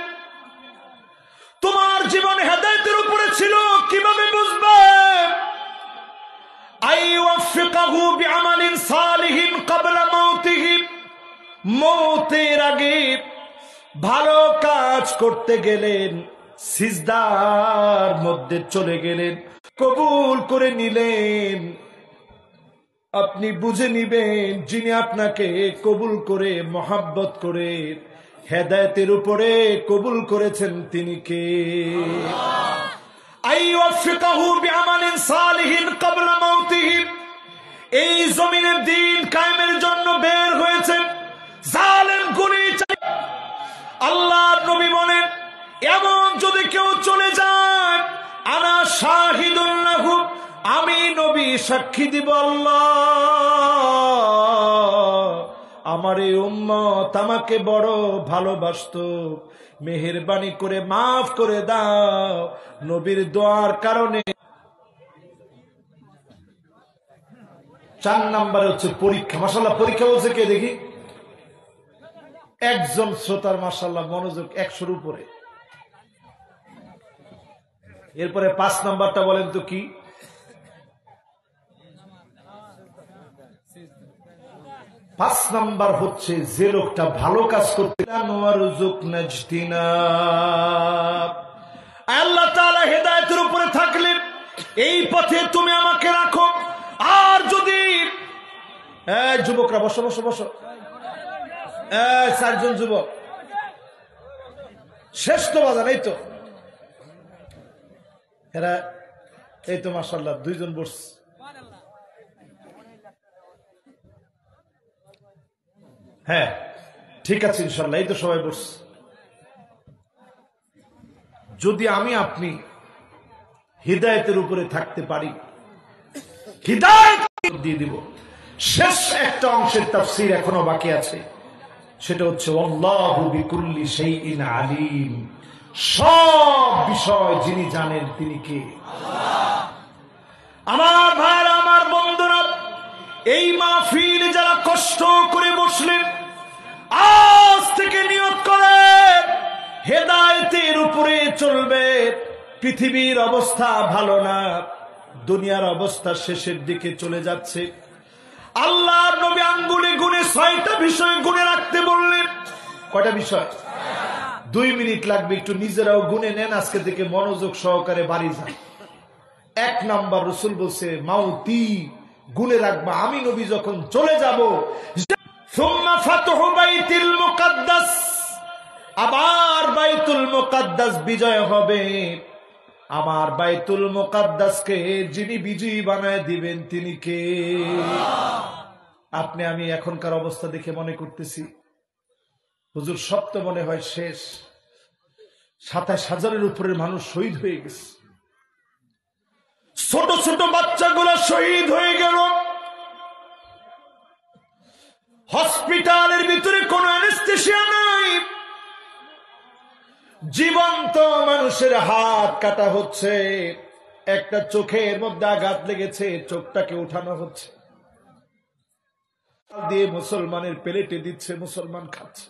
তোমার জীবন হেদায়েতের উপরে ছিল, কিভাবে বুঝবে? আইওয়াফিকাহু বিআমালিন সালিহিন ক্বাবলা মাউতিহি, মৌতের আগে ভালো কাজ করতে গেলেন, সিজদার মধ্যে চলে গেলেন, কবুল করে নিলেন। আপনি বুঝে নিবেন যিনি আপনাকে কবুল করে মহাব্বত করে হেদায়েতের উপরে কবুল করেছেন তিনি কে? আইওয়াফিকাহু বিআমালিন সালিহিন ক্বাবলা মাউতিহি, এই জমিনের দিন কায়েমের জন্য বের হয়েছেন জালেম গুলি। আল্লাহর নবী বলেন, এমন যদি কেউ চলে যায়, আনা শাহিদুন লাহু, আমি নবী সাক্ষী দিব, আল্লাহ আমার এই উম্মত আমাকে বড় ভালোবাসতো, মেহেরবানি করে মাফ করে দাও। নবীর দোয়ার কারণে। 4 নম্বরে হচ্ছে পরীক্ষা। মাশাআল্লাহ, পরীক্ষা বলছে কে দেখি? একজন শ্রোতার মাশাআল্লাহ মনোযোগ 100-র উপরে। এরপরে 5 নাম্বারটা বলেন তো কি? 5 নাম্বার হচ্ছে যে লোকটা ভালো কাজ করতে আল্লাহ তাআলা হেদায়েতের উপরে থাকলে এই পথে তুমি আমাকে রাখো। আর যদি যুবকরা বসো বসো বসো, 4 জন যুবক শেষ তো বাজার, এই তো এরা, এই তো মাশাআল্লাহ 2 জন বসছে। হ্যাঁ ঠিক আছে ইনশাআল্লাহ, এই তো সবাই বসছে। যদি আমি আপনি হিদায়াতের উপরে থাকতে পারি, হিদায়াত দিয়ে দিব। শেষ একটা অংশের তাফসীর এখনো বাকি আছে, সেটা হচ্ছে আল্লাহু বিকুল্লি শাইইন আলিম। সব বিষয় যিনি জানেন তিনি কে? আমার ভাইরা, আমার বন্ধুরা, এই মাহফিলে যারা কষ্ট করে বসলেন, আজ থেকে নিয়ত করে হেদায়েতের উপরে চলবে। পৃথিবীর অবস্থা ভালো না, দুনিয়ার অবস্থা শেষের দিকে চলে যাচ্ছে। আল্লাহর নবী আঙ্গুলে গুনে 6টা বিষয় গুনে রাখতে বললেন। কয়টা বিষয়? 2 মিনিট লাগবে, একটু নিজেরাও গুনে নেন, আজকে থেকে মনোযোগ সহকারে বাড়ি যান। 1 নাম্বার, রাসূল বলছে মাউতি, গুনে রাখবা আমি নবী যখন চলে যাব। সুম্মা ফাতহু বাইতুল মুকাদ্দাস, আবার বাইতুল মুকাদ্দাস বিজয় হবে। আমার বাইতুল মুকাদ্দাসকে যিনি বিজয়ী বানায় দিবেন তিনি কে? আপনি আমি এখনকার অবস্থা দেখে মনে করতেছি হুজুর সব তো মনে হয় শেষ। 27,000-এর উপরের মানুষ শহীদ হয়ে গেছে, ছোট ছোট বাচ্চাগুলো শহীদ হয়ে গেল। হসপিটালের ভিতরে কোনো অ্যানেস্থেসিয়া নাই, জীবন্ত মানুষের হাত কাটা হচ্ছে, একটা চোখের মধ্যে আঘাত লেগেছে, চোখটাকে উঠানো হচ্ছে, দিয়ে মুসলমানের প্লেটে দিচ্ছে, মুসলমান খাচ্ছে।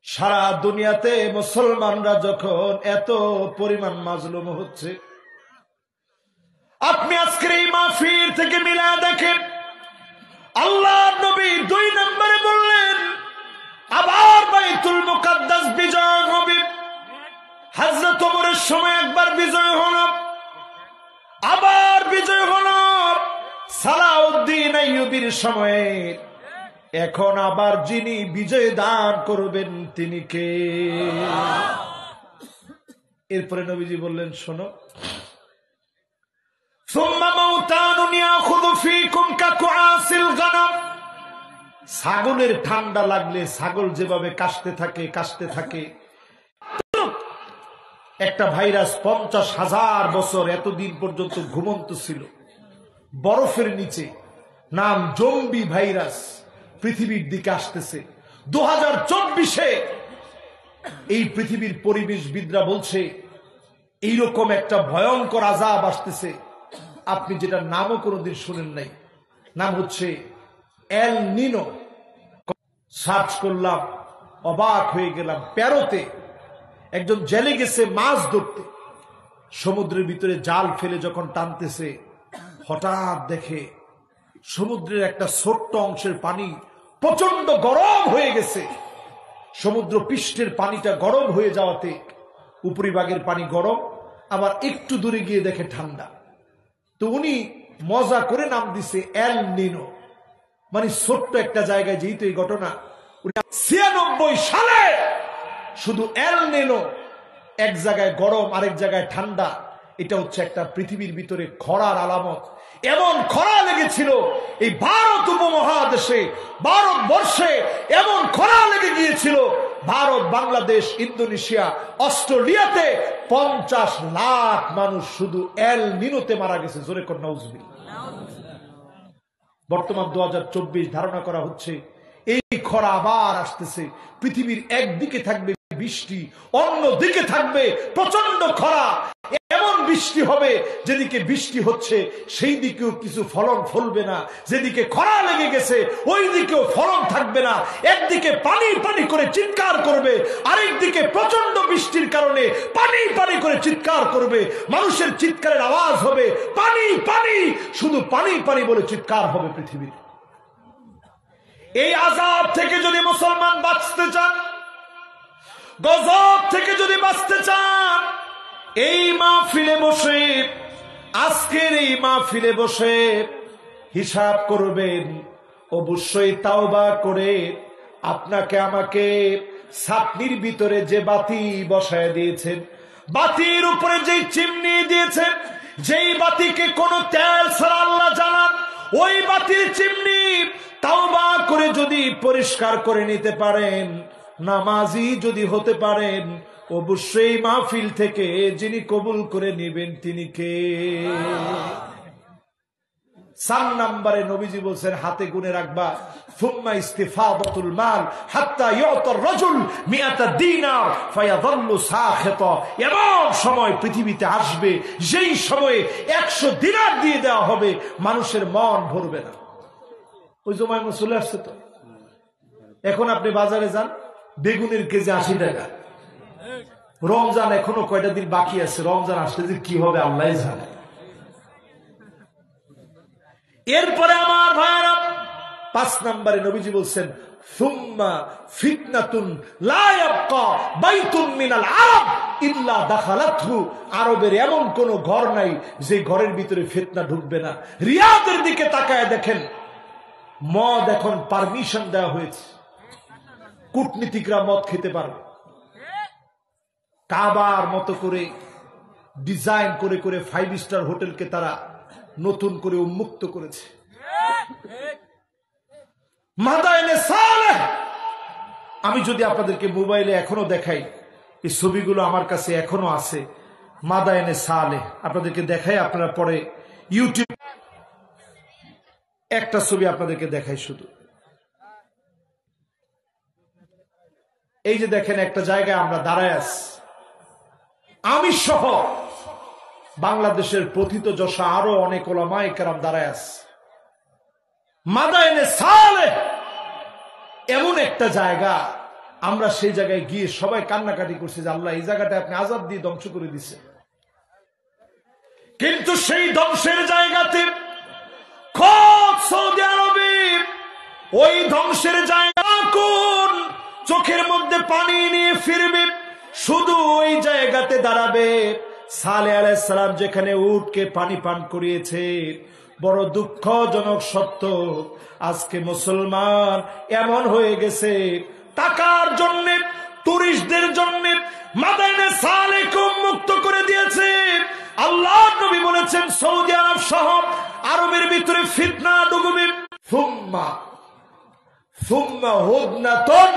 সারা দুনিয়াতে মুসলমানরা যখন এত পরিমাণ মাজলুম হচ্ছে, আপনি আজকের এই মাহফিল থেকে মিলা দেখেন। আল্লাহর নবী 2 নম্বরে বললেন আবার বাইতুল মুকাদ্দাস বিজয় হবে। হযরত ওমরের সময় একবার বিজয় হলো, আবার বিজয় হলো সালাউদ্দিন আইয়ুবীর সময়ে। এখন আবার যিনি বিজয় দান করবেন তিনি কে? এরপরে নবীজি বললেন শোনো, সুম্মা মাউতানুন ইয়াখুযু ফীকুম কাকুআসিল গানাম। ছাগলের ঠান্ডা লাগলে ছাগল যেভাবে কাশতে থাকে, একটা ভাইরাস 50,000 বছর এতদিন পর্যন্ত ঘুমন্ত ছিল বরফের নিচে, নাম জম্বি ভাইরাস, পৃথিবীর দিকে আসতেছে। 2024-এ এই পৃথিবীর পরিবেশবিদরা বলছে এইরকম একটা ভয়ঙ্কর আযাব আসতেছে, আপনি যেটা নামও কোনোদিন শুনেন নাই। নাম হচ্ছে এল নিনো। সার্চ করলাম, অবাক হয়ে গেলাম। পেরোতে একজন জেলে গেছে মাছ ধরতে, সমুদ্রের ভিতরে জাল ফেলে যখন টানতেছে, হঠাৎ দেখে সমুদ্রের একটা ছোট্ট অংশের পানি প্রচন্ড গরম হয়ে গেছে। সমুদ্র পৃষ্ঠের পানিটা গরম হয়ে যাওয়াতে উপরিভাগের পানি গরম, আবার একটু দূরে গিয়ে দেখে ঠান্ডা। তো উনি মজা করে নাম দিছে এল নিনো, মানে ছোট্ট একটা জায়গায়। যেহেতু এই ঘটনা 96 সালে শুধু এল নিনো, এক জায়গায় গরম আরেক জায়গায় ঠান্ডা, এটা হচ্ছে একটা পৃথিবীর ভিতরে খরার আলামত। এমন খরা লেগেছিল এই ভারত উপমহাদেশে, ভারতবর্ষে এমন খরা লেগে গিয়েছিল, ভারত, বাংলাদেশ, ইন্দোনেশিয়া, অস্ট্রেলিয়াতে 50 লাখ মানুষ শুধু এল নিনোতে মারা গেছে। জোরে কর নাউজুবিল্লাহ। বর্তমান 2024 ধারণা করা হচ্ছে এই খরা আবার আসতেছে। পৃথিবীর একদিকে থাকবে বৃষ্টি, অন্যদিকে থাকবে প্রচন্ড খরা। এমন বৃষ্টি হবে যেদিকে বৃষ্টি হচ্ছে সেই দিকেও কিছু ফলন ফলবে না, যেদিকে খরা লেগে গেছে ওই দিকেও ফলন থাকবে না। একদিকে পানি পানি করে চিৎকার করবে, আরেকদিকে প্রচন্ড বৃষ্টির কারণে পানি পানি করে চিৎকার করবে। মানুষের চিৎকারের আওয়াজ হবে পানি পানি, শুধু পানি পানি বলে চিৎকার হবে পৃথিবীর। এই আযাব থেকে যদি মুসলমান বাঁচতে চান, গজব থেকে যদি বাঁচতে চান, এই মাহফিলে বসে, আজকের এই মাহফিলে বসে হিসাব করবেন। অবশ্যই তাওবা করে আপনাকে আমাকে ছাতনির ভিতরে যে বাতি বসায় দিয়েছেন, বাতির উপরে যে চিমনি দিয়েছেন, যেই বাতিকে কোনো তেল ছাড়া আল্লাহ জ্বালান, ওই বাতির চিমনি তাওবা করে যদি পরিষ্কার করে নিতে পারেন, নামাজি যদি হতে পারেন, অবশ্যই মাহফিল থেকে যিনি কবুল করে নেবেন তিনি কে? 4 নম্বরে নবীজি বলছেন হাতে গুনে রাখবা, সুম্মা ইস্তিফাদাতুল মাল হাত্তা ইউতার রাজুল 100 দিনার ফায়াযাল্লু সাখিতা। এমন সময় পৃথিবীতে আসবে যেই সময়ে 100 দিনার দিয়ে দেওয়া হবে, মানুষের মন ভরবে না। ওই সময় চলে আসছে তো। এখন আপনি বাজারে যান, বেগুনের কেজি 80 টাকা। রমজান এখনো কয়টা দিন বাকি আছে, রমজান আসলে যে কি হবে আল্লাহ জানে। এরপরে আমার ভাইরা 5 নম্বরে নবীজি বলছেন সুম্মা ফিতনাতুন লা ইয়াবকা বাইতুন মিনাল আরব ইল্লা দাখালাতহু। আরবের এমন কোন ঘর নাই যে ঘরের ভিতরে ফিতনা ঢুকবে না। রিয়াদের দিকে তাকায় দেখেন, মদ এখন পারমিশন দেওয়া হয়েছে, কূটনীতিকরা মদ খেতে পারবে। কাবার মতো করে ডিজাইন করে করে 5 স্টার হোটেলকে তারা নতুন করে উন্মুক্ত করেছে। মাদায়েনে সালেহ, আমি যদি আপনাদেরকে মোবাইলে এখনো দেখাই, এই ছবিগুলো আমার কাছে এখনো আছে। মাদায়েনে সালেহ আপনাদেরকে দেখাই, আপনারা পরে ইউটিউব একটা ছবি আপনাদেরকে দেখাই শুধু। এই যে দেখেন একটা জায়গায় আমরা দাঁড়ায় আছি, আমি সহ বাংলাদেশের প্রথিতযশা আরো অনেক ওলামায়ে কেরাম দাঁড়ায় আছে। মাদায়েনে সালেহ এমন একটা জায়গা, আমরা সেই জায়গায় গিয়ে সবাই কান্নাকাটি করছি যে আল্লাহ এই জায়গাটা আপনি আযাব দিয়ে ধ্বংস করে দিছে। কিন্তু সেই ধ্বংসের জায়গাতে খোদ সৌদি আরবে ওই ধ্বংসের জায়গা কোন চোখের মধ্যে পানি নিয়ে ফিরবে, শুধু ওই জায়গাতে দাঁড়াবে। সালেহ আলাইহিস সালাম যেখানে উটকে পানি পান করিয়েছে, বড় দুঃখজনক সত্য, আজকে মুসলমান এমন হয়ে গেছে টাকার জন্য, টুরিস্টদের জন্য মাদায়েনে সালেহকে উন্মুক্ত করে দিয়েছে। আল্লাহ নবী বলেছেন সৌদি আরব সহ আরবের ভিতরে ফিতনা ডুববে। সুম্মা হুদনাতুন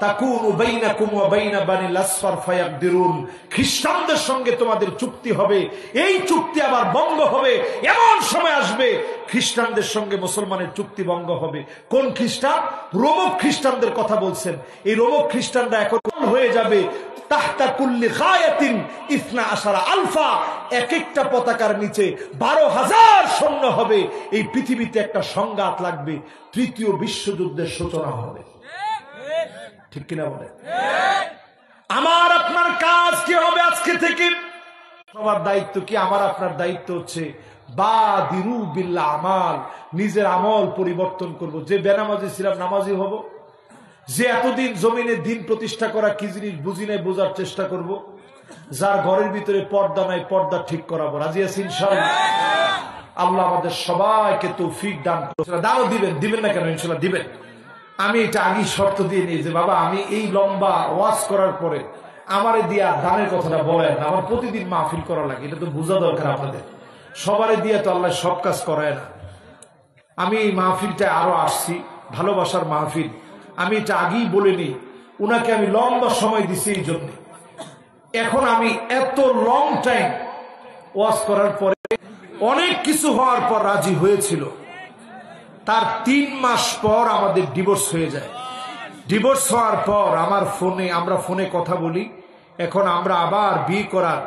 তাকুনু বাইনাকুম ওয়া বাইনা বানিল আসফার ফায়াকদিরুন। খ্রিস্টানদের সঙ্গে তোমাদের চুক্তি হবে, এই চুক্তি আবার ভঙ্গ হবে। এমন সময় আসবে খ্রিস্টানদের সঙ্গে মুসলমানের চুক্তি ভঙ্গ হবে। কোন খ্রিস্টান? রোমক খ্রিস্টানদের কথা বলছেন। এই রোমক খ্রিস্টানরা এখন হয়ে যাবে তাহতা কুল্লি গায়াতিন 12 আলফা, এক একটা পতাকার নিচে 12,000 সৈন্য হবে। এই পৃথিবীতে একটা সংঘাত লাগবে, তৃতীয় বিশ্বযুদ্ধের সূচনা হবে। ঠিক কিনা বলে? আমার আপনার কাজ কি হবে আজকে থেকে? সবার দায়িত্ব কি? আমার আপনার দায়িত্ব হচ্ছে বাদিরু বিল আমাল, নিজের আমল পরিবর্তন করব। যে বেনামাজি ছিলাম নামাজি হব, যে এতদিন জমিনে দিন প্রতিষ্ঠা করা কি জিনিস বুঝি নাই বোঝার চেষ্টা করব, যার ঘরের ভিতরে পর্দা নাই পর্দা ঠিক করাবো। রাজি আছি ইনশাআল্লাহ? আল্লাহ আমাদের সবাইকে তৌফিক দান করুন। দানও দিবেন, দিবেন না কেন? ইনশাআল্লাহ দিবেন। আমি এটা আগেই শর্ত দিয়ে নিই যে বাবা আমি এই লম্বা ওয়াজ করার পরে আমারে দিয়া দানের কথাটা বলেন না, আমার প্রতিদিন মাহফিল করা লাগে, এটা তো বোঝা দরকার আপনাদের। সবারে দিয়ে তো আল্লাহ সব কাজ করায় না। আমি এই মাহফিলটা আরো আসছি, ভালোবাসার মাহফিল। আমি এটা আগেই বলে নিই, উনাকে আমি লম্বা সময় দিছি এই জন্য। এখন আমি এত লং টাইম ওয়াজ করার পরে অনেক কিছু হওয়ার পর রাজি হয়েছিল, তার 3 মাস পর আমাদের ডিভোর্স হয়ে যায়। ডিভোর্স হওয়ার পর আমরা ফোনে কথা বলি। এখন আমরা আবার বিয়ে করার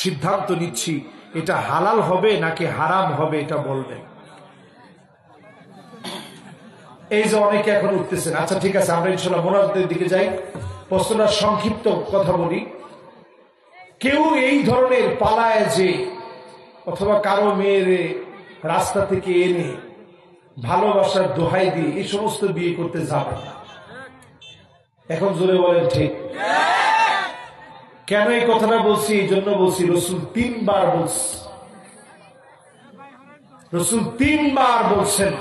সিদ্ধান্ত নিচ্ছি, এটা হালাল হবে নাকি হারাম হবে এটা বলবেন। এই যে অনেকে এখন উঠতেছেন, আচ্ছা ঠিক আছে আমরা ইনশাআল্লাহ মোনাজাতের দিকে যাই। প্রশ্নটা সংক্ষিপ্ত কথা বলি। কেউ এই ধরনের পালায় যে অথবা কারো মেয়ের রাস্তা থেকে এনে ভালোবাসার দোহাই দিয়ে এই সমস্ত বিয়ে করতে যাবে না। এখন জোরে বলেন ঠিক? কেন এই কথাটা বলছি? এই জন্য বলছি, রসুল 3 বার বলছে, রসুল 3 বার বলছেন,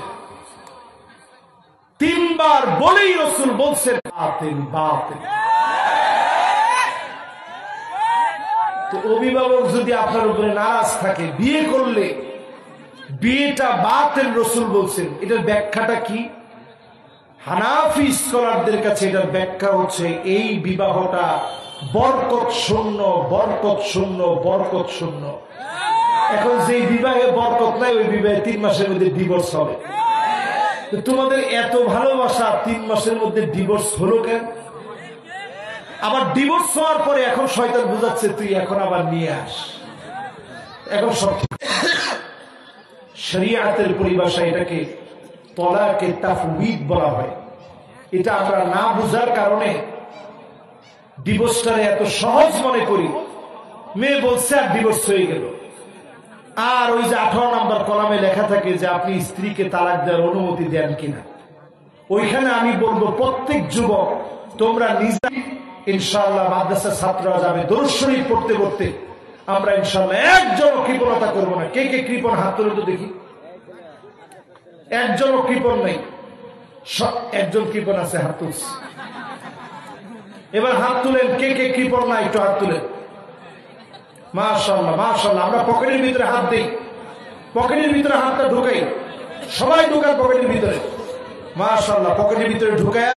3 বার বলেই রসুল বলছেন বাতিল বাতিল। তো অভিভাবক যদি আপনার উপরে নারাজ থাকে, বিয়ে করলে বিয়েটা বাতিল রসুল বলছেন, এটার ব্যাখ্যাটা কি? হানাফি স্কলারদের কাছে এটার ব্যাখ্যা হচ্ছে এই বিবাহটা বরকত শূন্য, বরকত শূন্য, বরকত শূন্য। এখন যে বিবাহে বরকত নাই, ওই বিবাহে 3 মাসের মধ্যে ডিভোর্স হবে। তো তোমাদের এত ভালোবাসা, 3 মাসের মধ্যে ডিভোর্স হলো কেন? আবার ডিভোর্স হওয়ার পরে এখন শয়তান বুঝাচ্ছে তুই এখন আবার নিয়ে আস। এখন সব শরিয়াতের পরিভাষায় এটাকে তলাকে তাফউইদ বলা হয়। এটা আমরা না বুঝার কারণে ডিভোর্সটারে এত সহজ মনে করি। মেয়ে বলছে আর ডিভোর্স হয়ে গেল। আর ওই যে 18 নম্বর কলামে লেখা থাকে যে আপনি স্ত্রীকে তালাক দেওয়ার অনুমতি দেন কিনা, ওইখানে আমি বলবো প্রত্যেক যুবক তোমরা নিজে ইনশাআল্লাহ মাদ্রাসার ছাত্ররা যাবে দরুদ শরীফ পড়তে পড়তে, আমরা ইনশাআল্লাহ একজনও কৃপণতা করবো না। কে কে কৃপণ হাত তুলে তো দেখি। একজনও কৃপণ নেই, একজন কৃপণ আছে, হাত তুলছে। এবার হাত তুলেন, কে কে কৃপণ না একটু হাত তুলেন। মাশাআল্লাহ মাশাআল্লাহ। আমরা পকেটের ভিতরে হাত দিই, পকেটের ভিতরে হাতটা ঢুকাই, সবাই ঢুকান পকেটের ভিতরে। মাশাআল্লাহ, পকেটের ভিতরে ঢুকায়